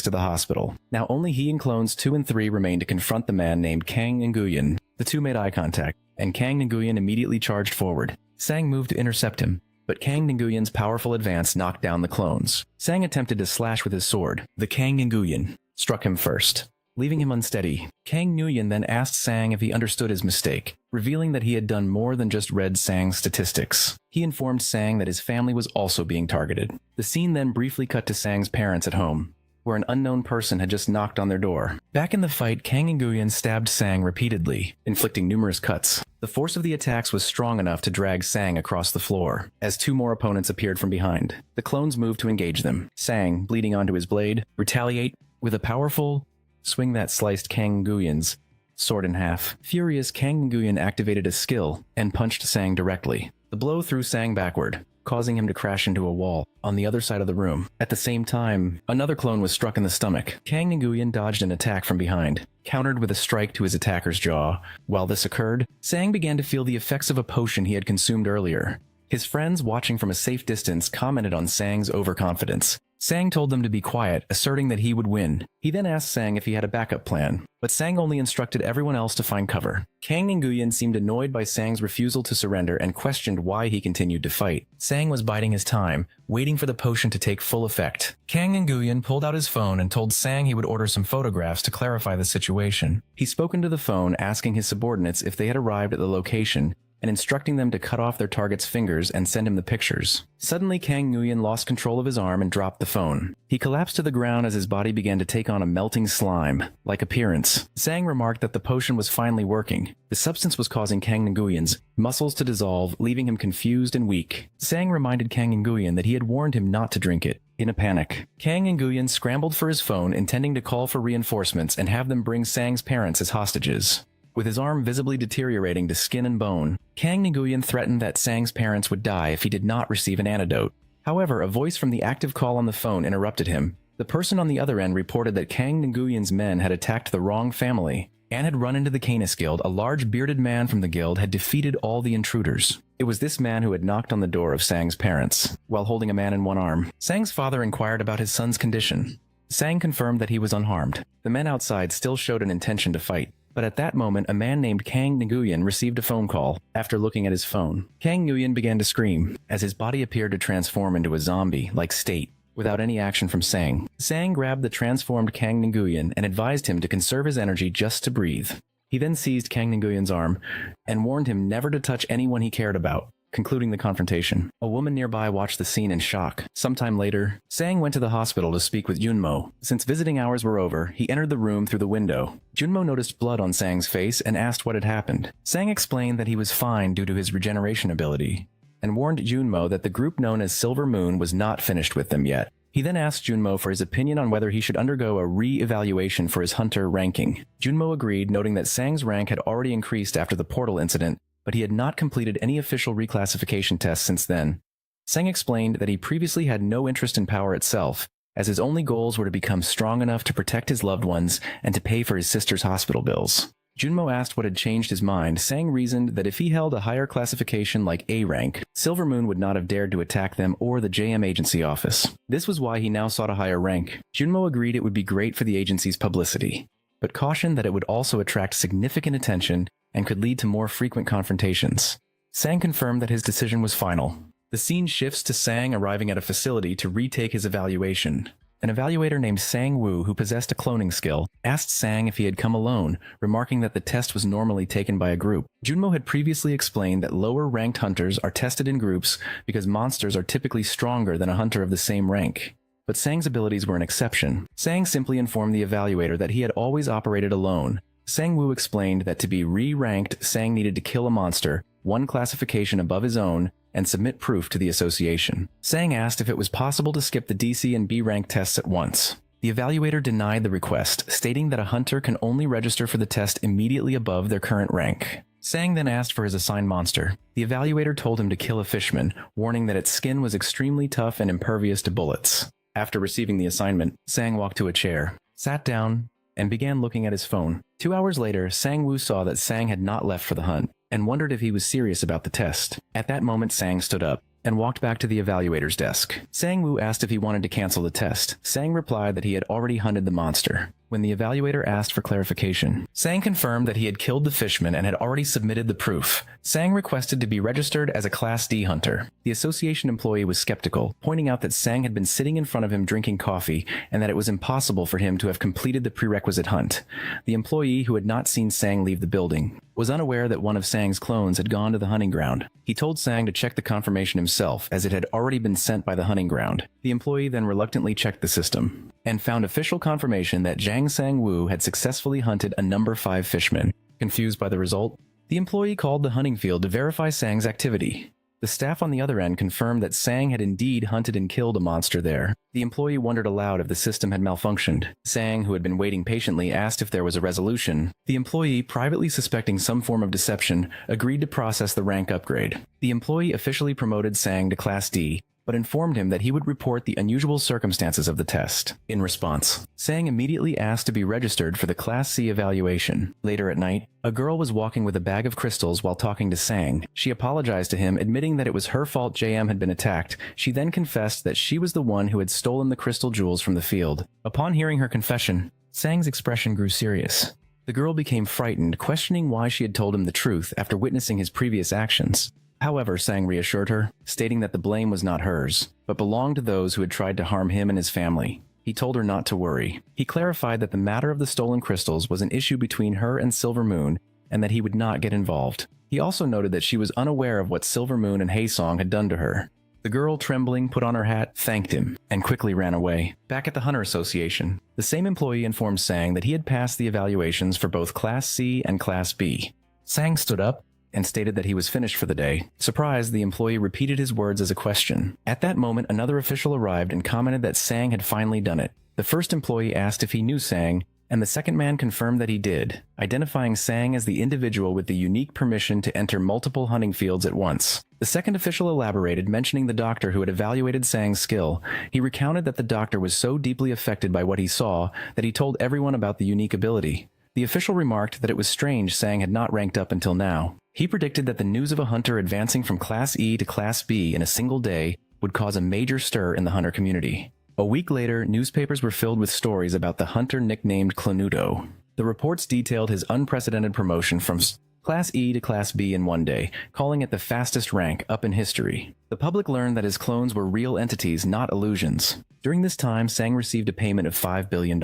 A: to the hospital. Now only he and clones 2 and 3 remained to confront the man named Kang Nguyen. The 2 made eye contact, and Kang Nguyen immediately charged forward. Sang moved to intercept him, but Kang Nguyen's powerful advance knocked down the clones. Sang attempted to slash with his sword. The Kang Nguyen struck him first, leaving him unsteady. Kang Nguyen then asked Sang if he understood his mistake, revealing that he had done more than just read Sang's statistics. He informed Sang that his family was also being targeted. The scene then briefly cut to Sang's parents at home, where an unknown person had just knocked on their door. Back in the fight, Kang Nguyen stabbed Sang repeatedly, inflicting numerous cuts. The force of the attacks was strong enough to drag Sang across the floor, as 2 more opponents appeared from behind. The clones moved to engage them. Sang, bleeding onto his blade, retaliate with a powerful swing that sliced Kang Nguyen's sword in half. Furious, Kang Nguyen activated a skill and punched Sang directly. The blow threw Sang backward, causing him to crash into a wall on the other side of the room. At the same time, another clone was struck in the stomach. Kang Nguyen dodged an attack from behind, countered with a strike to his attacker's jaw. While this occurred, Sang began to feel the effects of a potion he had consumed earlier. His friends, watching from a safe distance, commented on Sang's overconfidence. Sang told them to be quiet, asserting that he would win. He then asked Sang if he had a backup plan, but Sang only instructed everyone else to find cover. Kang Nguyen seemed annoyed by Sang's refusal to surrender and questioned why he continued to fight. Sang was biding his time, waiting for the potion to take full effect. Kang Nguyen pulled out his phone and told Sang he would order some photographs to clarify the situation. He spoke into the phone, asking his subordinates if they had arrived at the location, and instructing them to cut off their target's fingers and send him the pictures. Suddenly, Kang Nguyen lost control of his arm and dropped the phone. He collapsed to the ground as his body began to take on a melting slime-like appearance. Sang remarked that the potion was finally working. The substance was causing Kang Nguyen's muscles to dissolve, leaving him confused and weak. Sang reminded Kang Nguyen that he had warned him not to drink it. In a panic, Kang Nguyen scrambled for his phone, intending to call for reinforcements and have them bring Sang's parents as hostages. With his arm visibly deteriorating to skin and bone, Kang Nguyen threatened that Sang's parents would die if he did not receive an antidote. However, a voice from the active call on the phone interrupted him. The person on the other end reported that Kang Nguyen's men had attacked the wrong family and had run into the Canis Guild. A large bearded man from the guild had defeated all the intruders. It was this man who had knocked on the door of Sang's parents, while holding a man in one arm. Sang's father inquired about his son's condition. Sang confirmed that he was unharmed. The men outside still showed an intention to fight. But at that moment, a man named Kang Nguyen received a phone call. After looking at his phone, Kang Nguyen began to scream, as his body appeared to transform into a zombie-like state, without any action from Sang. Sang grabbed the transformed Kang Nguyen and advised him to conserve his energy just to breathe. He then seized Kang Nguyen's arm and warned him never to touch anyone he cared about, concluding the confrontation. A woman nearby watched the scene in shock. Sometime later, Sang went to the hospital to speak with Junmo. Since visiting hours were over, he entered the room through the window. Junmo noticed blood on Sang's face and asked what had happened. Sang explained that he was fine due to his regeneration ability, and warned Junmo that the group known as Silver Moon was not finished with them yet. He then asked Junmo for his opinion on whether he should undergo a re-evaluation for his hunter ranking. Junmo agreed, noting that Sang's rank had already increased after the portal incident, but he had not completed any official reclassification tests since then. Sang explained that he previously had no interest in power itself, as his only goals were to become strong enough to protect his loved ones and to pay for his sister's hospital bills. Junmo asked what had changed his mind. Sang reasoned that if he held a higher classification like A rank, Silver Moon would not have dared to attack them or the JM agency office. This was why he now sought a higher rank. Junmo agreed it would be great for the agency's publicity, but cautioned that it would also attract significant attention and could lead to more frequent confrontations. Sang confirmed that his decision was final. The scene shifts to Sang arriving at a facility to retake his evaluation. An evaluator named Sang Woo, who possessed a cloning skill, asked Sang if he had come alone, remarking that the test was normally taken by a group. Junmo had previously explained that lower-ranked hunters are tested in groups because monsters are typically stronger than a hunter of the same rank. But Sang's abilities were an exception. Sang simply informed the evaluator that he had always operated alone. Sang Woo explained that to be re-ranked, Sang needed to kill a monster, one classification above his own, and submit proof to the association. Sang asked if it was possible to skip the DC and B rank tests at once. The evaluator denied the request, stating that a hunter can only register for the test immediately above their current rank. Sang then asked for his assigned monster. The evaluator told him to kill a fishman, warning that its skin was extremely tough and impervious to bullets. After receiving the assignment, Sang walked to a chair, sat down, and began looking at his phone. 2 hours later, Sang Woo saw that Sang had not left for the hunt, and wondered if he was serious about the test. At that moment, Sang stood up and walked back to the evaluator's desk. Sang Woo asked if he wanted to cancel the test. Sang replied that he had already hunted the monster. When the evaluator asked for clarification, Sang confirmed that he had killed the fishman and had already submitted the proof. Sang requested to be registered as a Class D hunter. The association employee was skeptical, pointing out that Sang had been sitting in front of him drinking coffee and that it was impossible for him to have completed the prerequisite hunt. The employee, who had not seen Sang leave the building, was unaware that one of Sang's clones had gone to the hunting ground. He told Sang to check the confirmation himself, as it had already been sent by the hunting ground. The employee then reluctantly checked the system and found official confirmation that Sang Woo had successfully hunted a number 5 fishman. Confused by the result, the employee called the hunting field to verify Sang's activity. The staff on the other end confirmed that Sang had indeed hunted and killed a monster there. The employee wondered aloud if the system had malfunctioned. Sang, who had been waiting patiently, asked if there was a resolution. The employee, privately suspecting some form of deception, agreed to process the rank upgrade. The employee officially promoted Sang to Class D, but informed him that he would report the unusual circumstances of the test. In response, Sang immediately asked to be registered for the Class C evaluation. Later at night, a girl was walking with a bag of crystals while talking to Sang. She apologized to him, admitting that it was her fault JM had been attacked. She then confessed that she was the one who had stolen the crystal jewels from the field. Upon hearing her confession, Sang's expression grew serious. The girl became frightened, questioning why she had told him the truth after witnessing his previous actions. However, Sang reassured her, stating that the blame was not hers, but belonged to those who had tried to harm him and his family. He told her not to worry. He clarified that the matter of the stolen crystals was an issue between her and Silver Moon, and that he would not get involved. He also noted that she was unaware of what Silver Moon and Haesong had done to her. The girl, trembling, put on her hat, thanked him, and quickly ran away. Back at the Hunter Association, the same employee informed Sang that he had passed the evaluations for both Class C and Class B. Sang stood up and stated that he was finished for the day. Surprised, the employee repeated his words as a question. At that moment, another official arrived and commented that Sang had finally done it. The first employee asked if he knew Sang, and the second man confirmed that he did, identifying Sang as the individual with the unique permission to enter multiple hunting fields at once. The second official elaborated, mentioning the doctor who had evaluated Sang's skill. He recounted that the doctor was so deeply affected by what he saw that he told everyone about the unique ability. The official remarked that it was strange Sang had not ranked up until now. He predicted that the news of a hunter advancing from Class E to Class B in a single day would cause a major stir in the hunter community. A week later, newspapers were filled with stories about the hunter nicknamed Clonudo. The reports detailed his unprecedented promotion from Class E to Class B in one day, calling it the fastest rank up in history. The public learned that his clones were real entities, not illusions. During this time, Sang received a payment of $5 billion.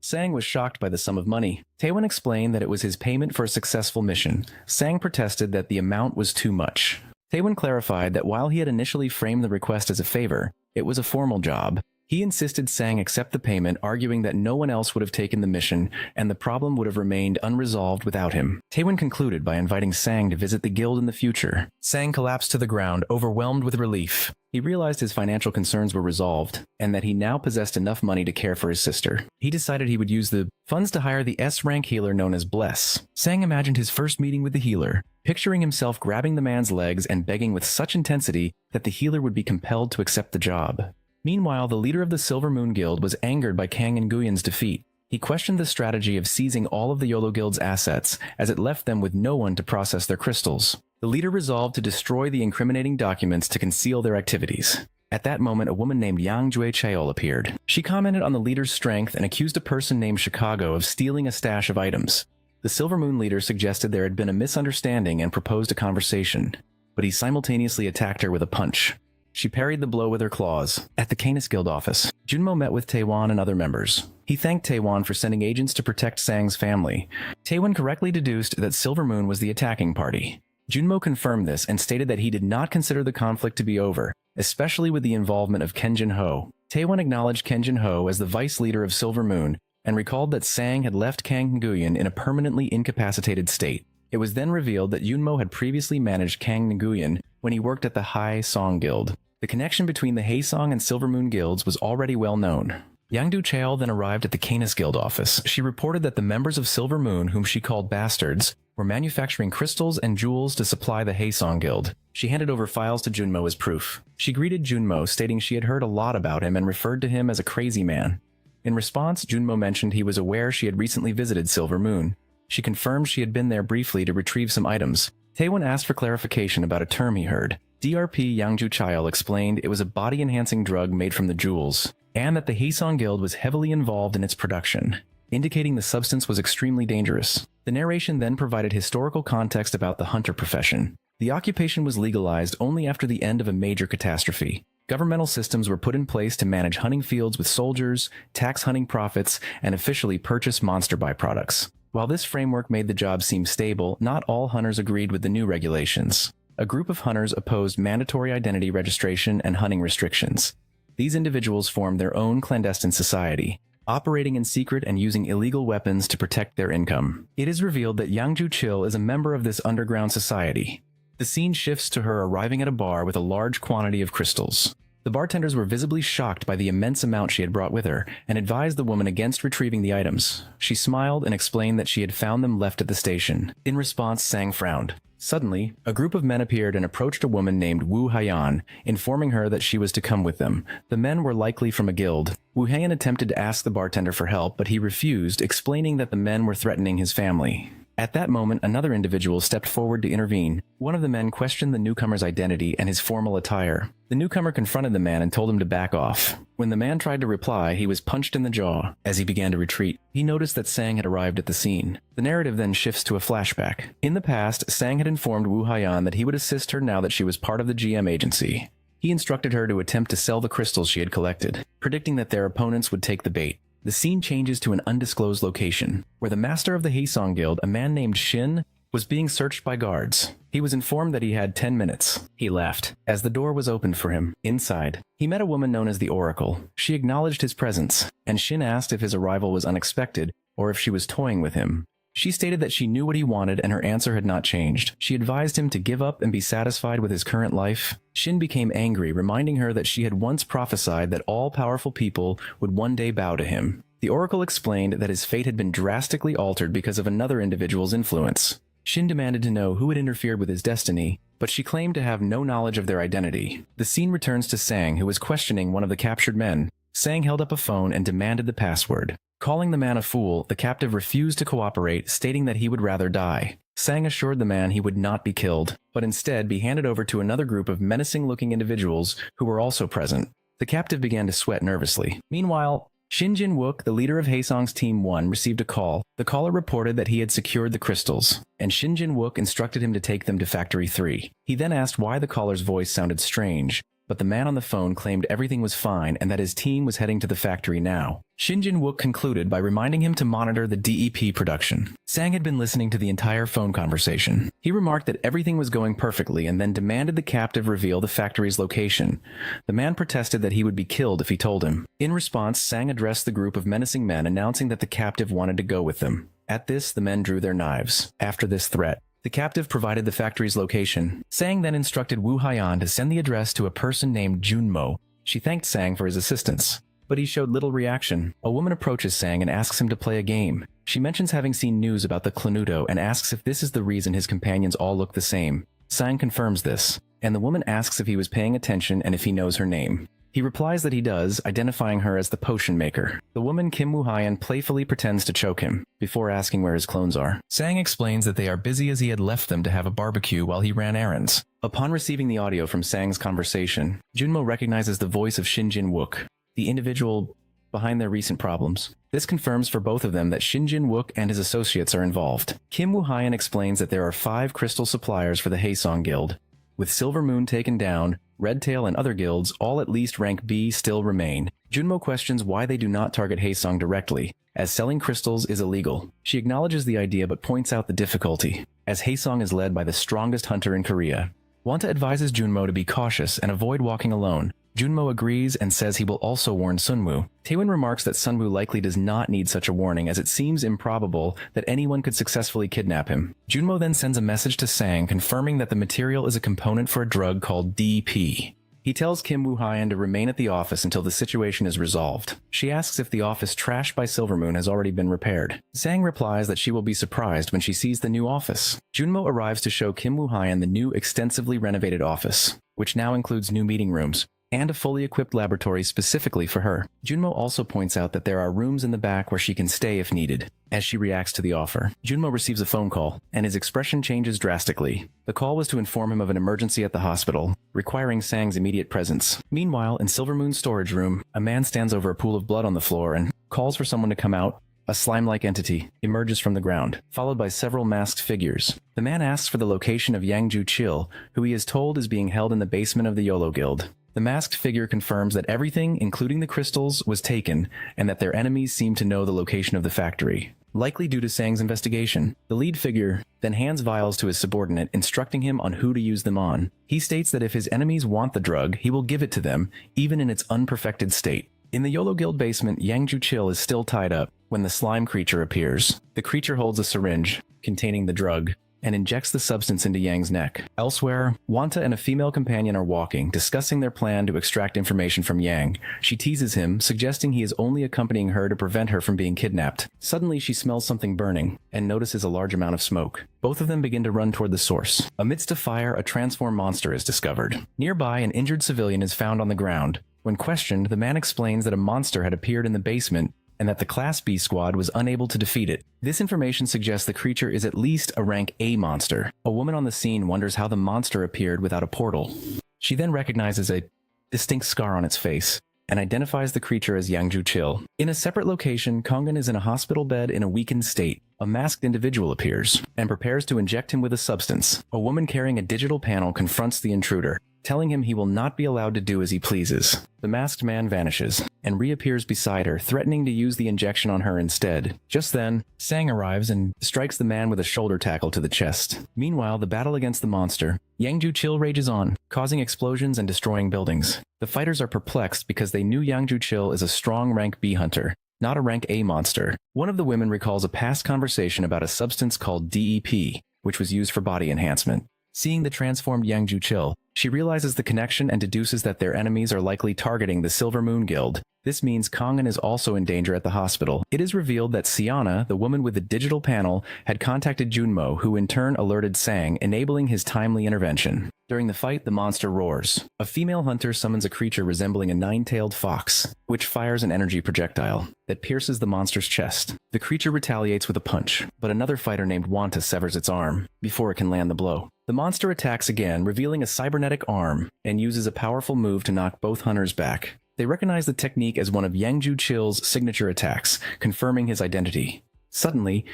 A: Sang was shocked by the sum of money. Taewon explained that it was his payment for a successful mission. Sang protested that the amount was too much. Taewon clarified that while he had initially framed the request as a favor, it was a formal job. He insisted Sang accept the payment, arguing that no one else would have taken the mission, and the problem would have remained unresolved without him. Taewon concluded by inviting Sang to visit the guild in the future. Sang collapsed to the ground, overwhelmed with relief. He realized his financial concerns were resolved, and that he now possessed enough money to care for his sister. He decided he would use the funds to hire the S-rank healer known as Bless. Sang imagined his first meeting with the healer, picturing himself grabbing the man's legs and begging with such intensity that the healer would be compelled to accept the job. Meanwhile, the leader of the Silver Moon Guild was angered by Kang and Nguyen's defeat. He questioned the strategy of seizing all of the Yolo Guild's assets, as it left them with no one to process their crystals. The leader resolved to destroy the incriminating documents to conceal their activities. At that moment, a woman named Yang Jue Cheol appeared. She commented on the leader's strength and accused a person named Chicago of stealing a stash of items. The Silver Moon leader suggested there had been a misunderstanding and proposed a conversation, but he simultaneously attacked her with a punch. She parried the blow with her claws. At the Canis Guild office, Junmo met with Taewon and other members. He thanked Taewon for sending agents to protect Sang's family. Taewon correctly deduced that Silver Moon was the attacking party. Junmo confirmed this and stated that he did not consider the conflict to be over, especially with the involvement of Kenjin Ho. Taewon acknowledged Kenjin Ho as the vice leader of Silver Moon and recalled that Sang had left Kang Nguyen in a permanently incapacitated state. It was then revealed that Yunmo had previously managed Kang Nguyen when he worked at the Hai Song Guild. The connection between the Haesong and Silver Moon guilds was already well known. Yangdu Cheol then arrived at the Canis Guild office. She reported that the members of Silver Moon, whom she called bastards, were manufacturing crystals and jewels to supply the Haesong Guild. She handed over files to Junmo as proof. She greeted Junmo, stating she had heard a lot about him and referred to him as a crazy man. In response, Junmo mentioned he was aware she had recently visited Silver Moon. She confirmed she had been there briefly to retrieve some items. Taewon asked for clarification about a term he heard. DRP Yangju Cheol explained it was a body-enhancing drug made from the jewels, and that the Haesong Guild was heavily involved in its production, indicating the substance was extremely dangerous. The narration then provided historical context about the hunter profession. The occupation was legalized only after the end of a major catastrophe. Governmental systems were put in place to manage hunting fields with soldiers, tax hunting profits, and officially purchase monster byproducts. While this framework made the job seem stable, not all hunters agreed with the new regulations. A group of hunters opposed mandatory identity registration and hunting restrictions. These individuals formed their own clandestine society, operating in secret and using illegal weapons to protect their income. It is revealed that Yangju Chil is a member of this underground society. The scene shifts to her arriving at a bar with a large quantity of crystals. The bartenders were visibly shocked by the immense amount she had brought with her and advised the woman against retrieving the items. She smiled and explained that she had found them left at the station. In response, Sang frowned. Suddenly, a group of men appeared and approached a woman named Wu Haiyan, informing her that she was to come with them. The men were likely from a guild. Wu Haiyan attempted to ask the bartender for help, but he refused, explaining that the men were threatening his family. At that moment, another individual stepped forward to intervene. One of the men questioned the newcomer's identity and his formal attire. The newcomer confronted the man and told him to back off. When the man tried to reply, he was punched in the jaw. As he began to retreat, he noticed that Sang had arrived at the scene. The narrative then shifts to a flashback. In the past, Sang had informed Wu Haiyan that he would assist her now that she was part of the GM agency. He instructed her to attempt to sell the crystals she had collected, predicting that their opponents would take the bait. The scene changes to an undisclosed location, where the master of the Haesong Guild, a man named Shin, was being searched by guards. He was informed that he had 10 minutes. He left. As the door was opened for him, inside, he met a woman known as the Oracle. She acknowledged his presence, and Shin asked if his arrival was unexpected or if she was toying with him. She stated that she knew what he wanted and her answer had not changed. She advised him to give up and be satisfied with his current life. Shin became angry, reminding her that she had once prophesied that all powerful people would one day bow to him. The Oracle explained that his fate had been drastically altered because of another individual's influence. Shin demanded to know who had interfered with his destiny, but she claimed to have no knowledge of their identity. The scene returns to Sang, who was questioning one of the captured men. Sang held up a phone and demanded the password. Calling the man a fool, the captive refused to cooperate, stating that he would rather die. Sang assured the man he would not be killed, but instead be handed over to another group of menacing-looking individuals who were also present. The captive began to sweat nervously. Meanwhile, Shin Jin-wook, the leader of Haesong's Team 1, received a call. The caller reported that he had secured the crystals, and Shin Jin-wook instructed him to take them to Factory 3. He then asked why the caller's voice sounded strange, but the man on the phone claimed everything was fine and that his team was heading to the factory now. Shin Jin-wook concluded by reminding him to monitor the DEP production. Sang had been listening to the entire phone conversation. He remarked that everything was going perfectly and then demanded the captive reveal the factory's location. The man protested that he would be killed if he told him. In response, Sang addressed the group of menacing men, announcing that the captive wanted to go with them. At this, the men drew their knives. After this threat, the captive provided the factory's location. Sang then instructed Woo Hyan to send the address to a person named Junmo. She thanked Sang for his assistance, but he showed little reaction. A woman approaches Sang and asks him to play a game. She mentions having seen news about the Clanudo and asks if this is the reason his companions all look the same. Sang confirms this, and the woman asks if he was paying attention and if he knows her name. He replies that he does, identifying her as the potion maker. The woman Kim Woo-hyan playfully pretends to choke him, before asking where his clones are. Sang explains that they are busy as he had left them to have a barbecue while he ran errands. Upon receiving the audio from Sang's conversation, Junmo recognizes the voice of Shin Jin-wook, the individual behind their recent problems. This confirms for both of them that Shin Jin-wook and his associates are involved. Kim Woo-hyan explains that there are 5 crystal suppliers for the Haesong Guild. With Silver Moon taken down, Red Tail and other guilds, all at least rank B, still remain. Junmo questions why they do not target Haesong directly, as selling crystals is illegal. She acknowledges the idea but points out the difficulty, as Haesong is led by the strongest hunter in Korea. Wanta advises Junmo to be cautious and avoid walking alone. Junmo agrees and says he will also warn Sunwoo. Taewon remarks that Sunwoo likely does not need such a warning, as it seems improbable that anyone could successfully kidnap him. Junmo then sends a message to Sang confirming that the material is a component for a drug called DP. He tells Kim Woo-hyan to remain at the office until the situation is resolved. She asks if the office trashed by Silvermoon has already been repaired. Sang replies that she will be surprised when she sees the new office. Junmo arrives to show Kim Woo-hyan the new extensively renovated office, which now includes new meeting rooms and a fully equipped laboratory specifically for her. Junmo also points out that there are rooms in the back where she can stay if needed. As she reacts to the offer, Junmo receives a phone call, and his expression changes drastically. The call was to inform him of an emergency at the hospital, requiring Sang's immediate presence. Meanwhile, in Silvermoon's storage room, a man stands over a pool of blood on the floor and calls for someone to come out. A slime-like entity emerges from the ground, followed by several masked figures. The man asks for the location of Yangju Chil, who he is told is being held in the basement of the Yahello Guild. The masked figure confirms that everything, including the crystals, was taken, and that their enemies seem to know the location of the factory, likely due to Sang's investigation. The lead figure then hands vials to his subordinate, instructing him on who to use them on. He states that if his enemies want the drug, he will give it to them, even in its unperfected state. In the Yahello Guild basement, Yangju Chil is still tied up when the slime creature appears. The creature holds a syringe containing the drug and injects the substance into Yang's neck. Elsewhere, Wanta and a female companion are walking, discussing their plan to extract information from Yang. She teases him, suggesting he is only accompanying her to prevent her from being kidnapped. Suddenly, she smells something burning and notices a large amount of smoke. Both of them begin to run toward the source. Amidst a fire, a transformed monster is discovered. Nearby, an injured civilian is found on the ground. When questioned, the man explains that a monster had appeared in the basement and that the Class B squad was unable to defeat it. This information suggests the creature is at least a rank A monster. A woman on the scene wonders how the monster appeared without a portal. She then recognizes a distinct scar on its face and identifies the creature as Yangju Chil. In a separate location, Kongan is in a hospital bed in a weakened state. A masked individual appears and prepares to inject him with a substance. A woman carrying a digital panel confronts the intruder, telling him he will not be allowed to do as he pleases. The masked man vanishes, and reappears beside her, threatening to use the injection on her instead. Just then, Sang arrives and strikes the man with a shoulder tackle to the chest. Meanwhile, the battle against the monster, Yangju Chill, rages on, causing explosions and destroying buildings. The fighters are perplexed because they knew Yangju Chill is a strong rank B hunter, not a rank A monster. One of the women recalls a past conversation about a substance called DEP, which was used for body enhancement. Seeing the transformed Yangju Chill, she realizes the connection and deduces that their enemies are likely targeting the Silver Moon Guild. This means Kongan is also in danger at the hospital. It is revealed that Siana, the woman with the digital panel, had contacted Junmo, who in turn alerted Sang, enabling his timely intervention. During the fight, the monster roars. A female hunter summons a creature resembling a nine-tailed fox, which fires an energy projectile that pierces the monster's chest. The creature retaliates with a punch, but another fighter named Wanta severs its arm before it can land the blow. The monster attacks again, revealing a cybernetic arm, and uses a powerful move to knock both hunters back. They recognize the technique as one of Yangju Chill's signature attacks, confirming his identity. Suddenly,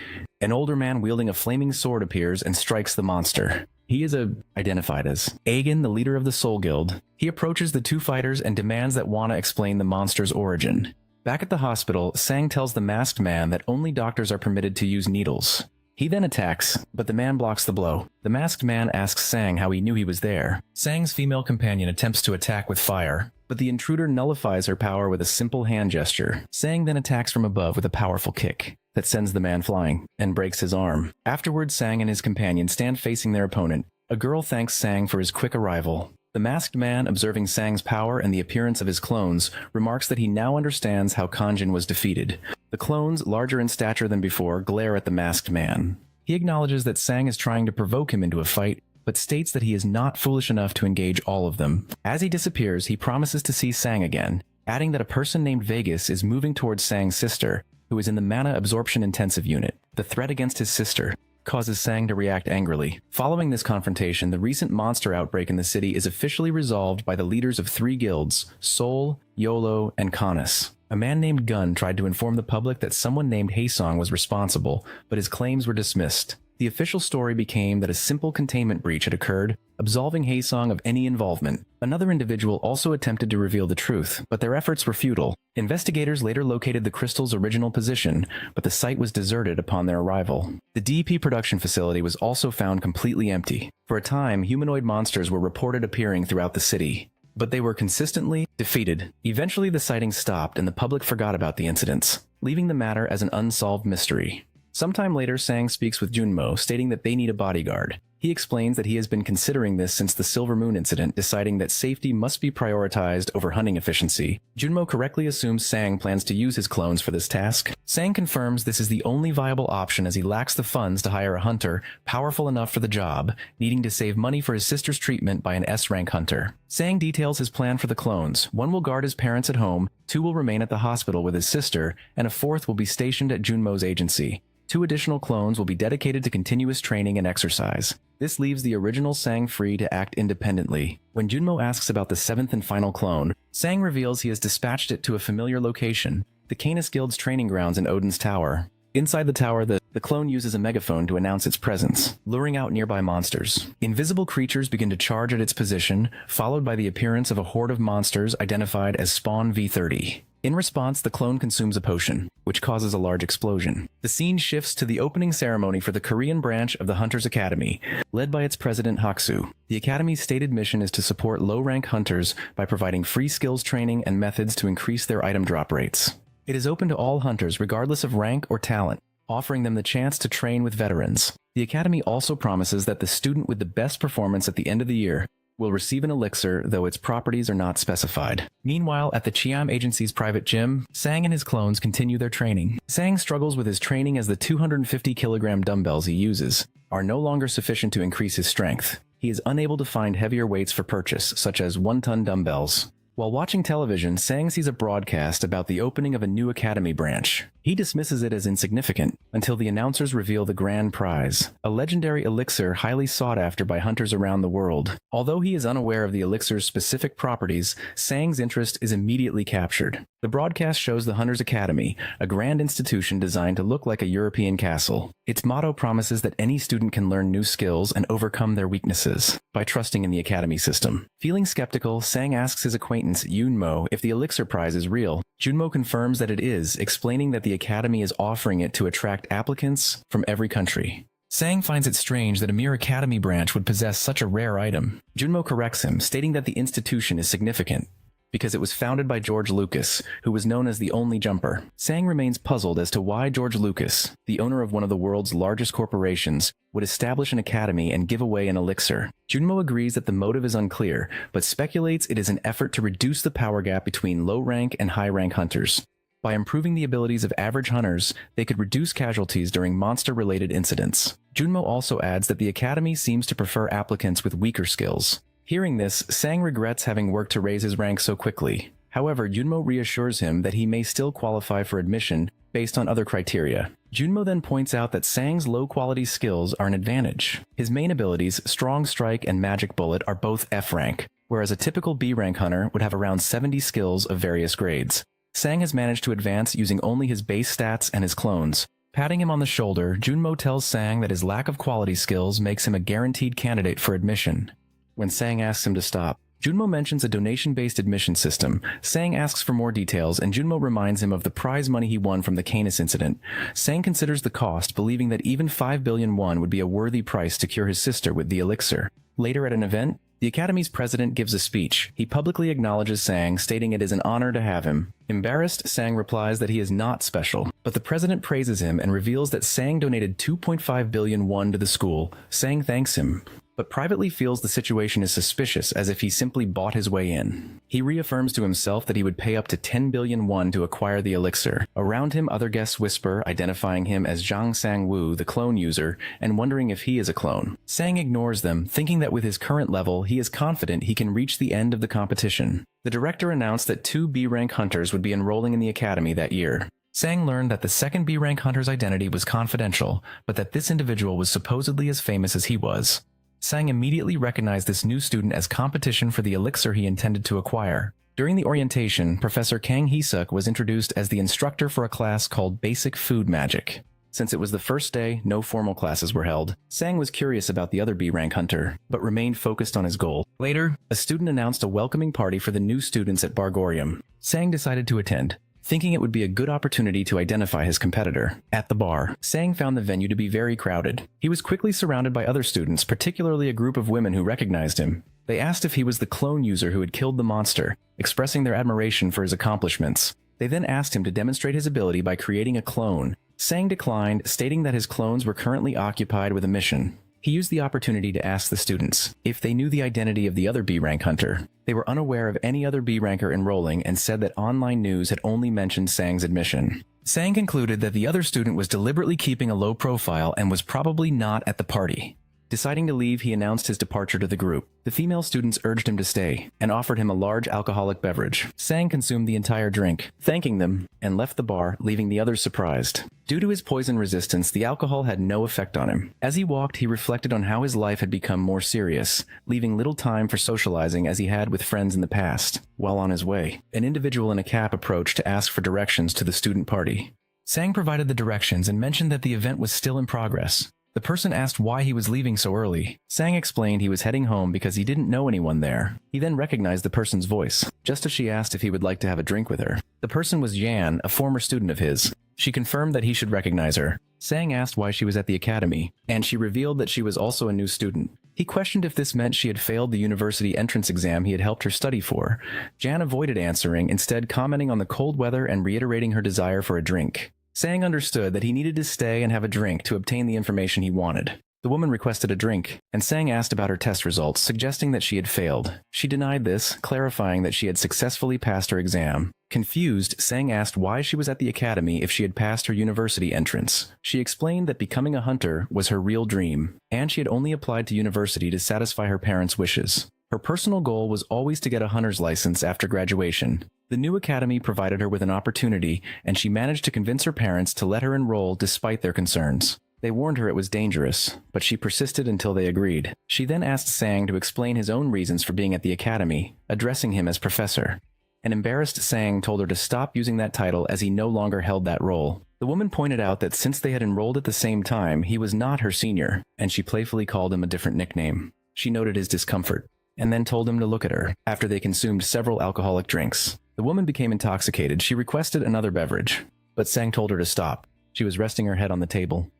A: an older man wielding a flaming sword appears and strikes the monster. He is identified as Agen, the leader of the Soul Guild. He approaches the two fighters and demands that Wana explain the monster's origin. Back at the hospital, Sang tells the masked man that only doctors are permitted to use needles. He then attacks, but the man blocks the blow. The masked man asks Sang how he knew he was there. Sang's female companion attempts to attack with fire, but the intruder nullifies her power with a simple hand gesture. Sang then attacks from above with a powerful kick that sends the man flying and breaks his arm. Afterwards, Sang and his companion stand facing their opponent. A girl thanks Sang for his quick arrival. The masked man, observing Sang's power and the appearance of his clones, remarks that he now understands how Kanjin was defeated. The clones, larger in stature than before, glare at the masked man. He acknowledges that Sang is trying to provoke him into a fight, but states that he is not foolish enough to engage all of them. As he disappears, he promises to see Sang again, adding that a person named Vegas is moving towards Sang's sister, who is in the mana absorption intensive unit. The threat against his sister causes Sang to react angrily. Following this confrontation, the recent monster outbreak in the city is officially resolved by the leaders of three guilds, Seoul, Yolo, and Kanis. A man named Gun tried to inform the public that someone named Haesong was responsible, but his claims were dismissed. The official story became that a simple containment breach had occurred, absolving Haesong of any involvement. Another individual also attempted to reveal the truth, but their efforts were futile. Investigators later located the crystal's original position, but the site was deserted upon their arrival. The DP production facility was also found completely empty. For a time, humanoid monsters were reported appearing throughout the city, but they were consistently defeated. Eventually, the sightings stopped and the public forgot about the incidents, leaving the matter as an unsolved mystery. Sometime later, Sang speaks with Junmo, stating that they need a bodyguard. He explains that he has been considering this since the Silver Moon incident, deciding that safety must be prioritized over hunting efficiency. Junmo correctly assumes Sang plans to use his clones for this task. Sang confirms this is the only viable option as he lacks the funds to hire a hunter powerful enough for the job, needing to save money for his sister's treatment by an S-rank hunter. Sang details his plan for the clones. One will guard his parents at home, two will remain at the hospital with his sister, and a fourth will be stationed at Junmo's agency. 2 additional clones will be dedicated to continuous training and exercise. This leaves the original Sang free to act independently. When Junmo asks about the 7th and final clone, Sang reveals he has dispatched it to a familiar location, the Canis Guild's training grounds in Odin's Tower. Inside the tower, the clone uses a megaphone to announce its presence, luring out nearby monsters. Invisible creatures begin to charge at its position, followed by the appearance of a horde of monsters identified as Spawn V30. In response, the clone consumes a potion, which causes a large explosion. The scene shifts to the opening ceremony for the Korean branch of the Hunters Academy, led by its president Haksu. The Academy's stated mission is to support low-rank hunters by providing free skills training and methods to increase their item drop rates. It is open to all hunters regardless of rank or talent, offering them the chance to train with veterans. The Academy also promises that the student with the best performance at the end of the year will receive an elixir, though its properties are not specified. Meanwhile, at the Chiam Agency's private gym, Sang and his clones continue their training. Sang struggles with his training as the 250-kilogram dumbbells he uses are no longer sufficient to increase his strength. He is unable to find heavier weights for purchase, such as 1-ton dumbbells. While watching television, Sang sees a broadcast about the opening of a new academy branch. He dismisses it as insignificant until the announcers reveal the grand prize, a legendary elixir highly sought after by hunters around the world. Although he is unaware of the elixir's specific properties, Sang's interest is immediately captured. The broadcast shows the Hunters Academy, a grand institution designed to look like a European castle. Its motto promises that any student can learn new skills and overcome their weaknesses by trusting in the academy system. Feeling skeptical, Sang asks his acquaintance Yunmo if the elixir prize is real. Junmo confirms that it is, explaining that the academy is offering it to attract applicants from every country. Sang finds it strange that a mere academy branch would possess such a rare item. Junmo corrects him, stating that the institution is significant because it was founded by George Lucas, who was known as the only jumper. Sang remains puzzled as to why George Lucas, the owner of one of the world's largest corporations, would establish an academy and give away an elixir. Junmo agrees that the motive is unclear, but speculates it is an effort to reduce the power gap between low-rank and high-rank hunters. By improving the abilities of average hunters, they could reduce casualties during monster-related incidents. Junmo also adds that the academy seems to prefer applicants with weaker skills. Hearing this, Sang regrets having worked to raise his rank so quickly. However, Junmo reassures him that he may still qualify for admission based on other criteria. Junmo then points out that Sang's low-quality skills are an advantage. His main abilities, Strong Strike and Magic Bullet, are both F rank, whereas a typical B rank hunter would have around 70 skills of various grades. Sang has managed to advance using only his base stats and his clones. Patting him on the shoulder, Junmo tells Sang that his lack of quality skills makes him a guaranteed candidate for admission. When Sang asks him to stop, Junmo mentions a donation-based admission system. Sang asks for more details, and Junmo reminds him of the prize money he won from the Canis incident. Sang considers the cost, believing that even 5 billion won would be a worthy price to cure his sister with the elixir. Later at an event, the Academy's president gives a speech. He publicly acknowledges Sang, stating it is an honor to have him. Embarrassed, Sang replies that he is not special, but the president praises him and reveals that Sang donated 2.5 billion won to the school. Sang thanks him, but privately feels the situation is suspicious, as if he simply bought his way in. He reaffirms to himself that he would pay up to 10 billion won to acquire the elixir. Around him, other guests whisper, identifying him as Zhang Sang-woo, the clone user, and wondering if he is a clone. Sang ignores them, thinking that with his current level, he is confident he can reach the end of the competition. The director announced that 2 B-rank hunters would be enrolling in the academy that year. Sang learned that the second B-rank hunter's identity was confidential, but that this individual was supposedly as famous as he was. Sang immediately recognized this new student as competition for the elixir he intended to acquire. During the orientation, Professor Kang Hee-suk was introduced as the instructor for a class called Basic Food Magic. Since it was the first day, no formal classes were held. Sang was curious about the other B-rank hunter, but remained focused on his goal. Later, a student announced a welcoming party for the new students at Bargorium. Sang decided to attend, thinking it would be a good opportunity to identify his competitor. At the bar, Sang found the venue to be very crowded. He was quickly surrounded by other students, particularly a group of women who recognized him. They asked if he was the clone user who had killed the monster, expressing their admiration for his accomplishments. They then asked him to demonstrate his ability by creating a clone. Sang declined, stating that his clones were currently occupied with a mission. He used the opportunity to ask the students if they knew the identity of the other B-rank hunter. They were unaware of any other B-ranker enrolling and said that online news had only mentioned Sang's admission. Sang concluded that the other student was deliberately keeping a low profile and was probably not at the party. Deciding to leave, he announced his departure to the group. The female students urged him to stay and offered him a large alcoholic beverage. Sang consumed the entire drink, thanking them, and left the bar, leaving the others surprised. Due to his poison resistance, the alcohol had no effect on him. As he walked, he reflected on how his life had become more serious, leaving little time for socializing as he had with friends in the past. While on his way, an individual in a cap approached to ask for directions to the student party. Sang provided the directions and mentioned that the event was still in progress. The person asked why he was leaving so early. Sang explained he was heading home because he didn't know anyone there. He then recognized the person's voice, just as she asked if he would like to have a drink with her. The person was Yan, a former student of his. She confirmed that he should recognize her. Sang asked why she was at the academy, and she revealed that she was also a new student. He questioned if this meant she had failed the university entrance exam he had helped her study for. Jan avoided answering, instead commenting on the cold weather and reiterating her desire for a drink. Sang understood that he needed to stay and have a drink to obtain the information he wanted. The woman requested a drink, and Sang asked about her test results, suggesting that she had failed. She denied this, clarifying that she had successfully passed her exam. Confused, Sang asked why she was at the academy if she had passed her university entrance. She explained that becoming a hunter was her real dream, and she had only applied to university to satisfy her parents' wishes. Her personal goal was always to get a hunter's license after graduation. The new academy provided her with an opportunity, and she managed to convince her parents to let her enroll despite their concerns. They warned her it was dangerous, but she persisted until they agreed. She then asked Sang to explain his own reasons for being at the academy, addressing him as professor. An embarrassed Sang told her to stop using that title as he no longer held that role. The woman pointed out that since they had enrolled at the same time, he was not her senior, and she playfully called him a different nickname. She noted his discomfort, and then told him to look at her. After they consumed several alcoholic drinks, the woman became intoxicated. She requested another beverage, but Sang told her to stop. She was resting her head on the table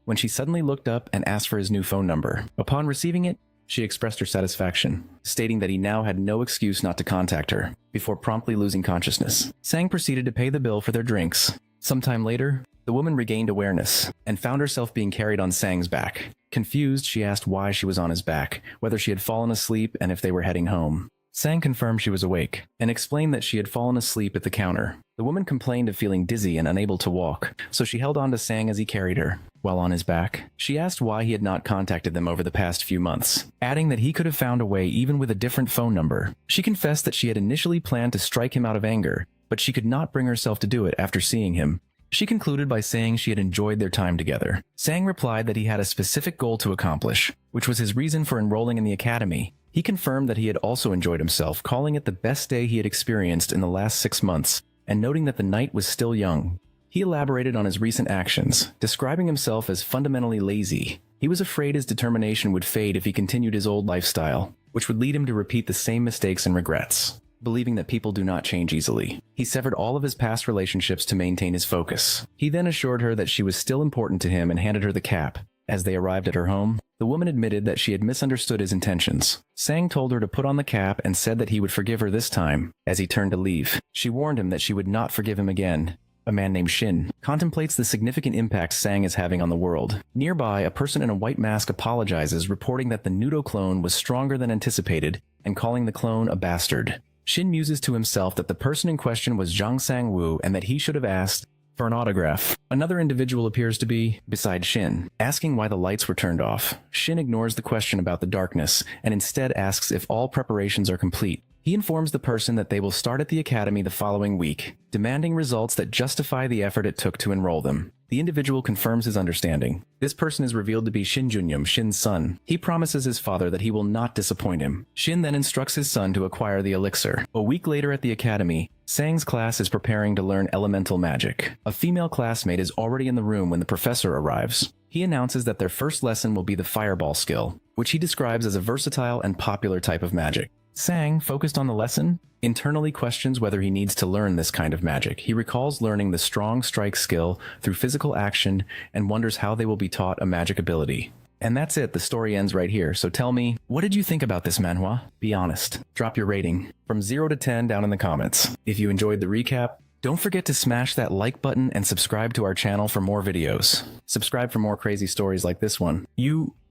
A: when she suddenly looked up and asked for his new phone number. Upon receiving it, she expressed her satisfaction, stating that he now had no excuse not to contact her, before promptly losing consciousness. Sang proceeded to pay the bill for their drinks. Sometime later, the woman regained awareness and found herself being carried on Sang's back. Confused, she asked why she was on his back, whether she had fallen asleep, and if they were heading home. Sang confirmed she was awake, and explained that she had fallen asleep at the counter. The woman complained of feeling dizzy and unable to walk, so she held on to Sang as he carried her. While on his back, she asked why he had not contacted them over the past few months, adding that he could have found a way even with a different phone number. She confessed that she had initially planned to strike him out of anger, but she could not bring herself to do it after seeing him. She concluded by saying she had enjoyed their time together. Sang replied that he had a specific goal to accomplish, which was his reason for enrolling in the academy. He confirmed that he had also enjoyed himself, calling it the best day he had experienced in the last 6 months, and noting that the night was still young. He elaborated on his recent actions, describing himself as fundamentally lazy. He was afraid his determination would fade if he continued his old lifestyle, which would lead him to repeat the same mistakes and regrets. Believing that people do not change easily, he severed all of his past relationships to maintain his focus. He then assured her that she was still important to him and handed her the cap. As they arrived at her home, the woman admitted that she had misunderstood his intentions. Sang told her to put on the cap and said that he would forgive her this time. As he turned to leave, she warned him that she would not forgive him again. A man named Shin contemplates the significant impact Sang is having on the world. Nearby, a person in a white mask apologizes, reporting that the Nudo clone was stronger than anticipated and calling the clone a bastard. Shin muses to himself that the person in question was Zhang Sang-woo and that he should have asked for an autograph. Another individual appears to be beside Shin, asking why the lights were turned off. Shin ignores the question about the darkness and instead asks if all preparations are complete. He informs the person that they will start at the academy the following week, demanding results that justify the effort it took to enroll them. The individual confirms his understanding. This person is revealed to be Shin Junyum, Shin's son. He promises his father that he will not disappoint him. Shin then instructs his son to acquire the elixir. A week later at the academy, Sang's class is preparing to learn elemental magic. A female classmate is already in the room when the professor arrives. He announces that their first lesson will be the fireball skill, which he describes as a versatile and popular type of magic. Sang, focused on the lesson, internally questions whether he needs to learn this kind of magic. He recalls learning the strong strike skill through physical action and wonders how they will be taught a magic ability. And that's it, the story ends right here. So tell me, what did you think about this manhwa? Be honest. Drop your rating from 0 to 10 down in the comments. If you enjoyed the recap, don't forget to smash that like button and subscribe to our channel for more videos. Subscribe for more crazy stories like this one.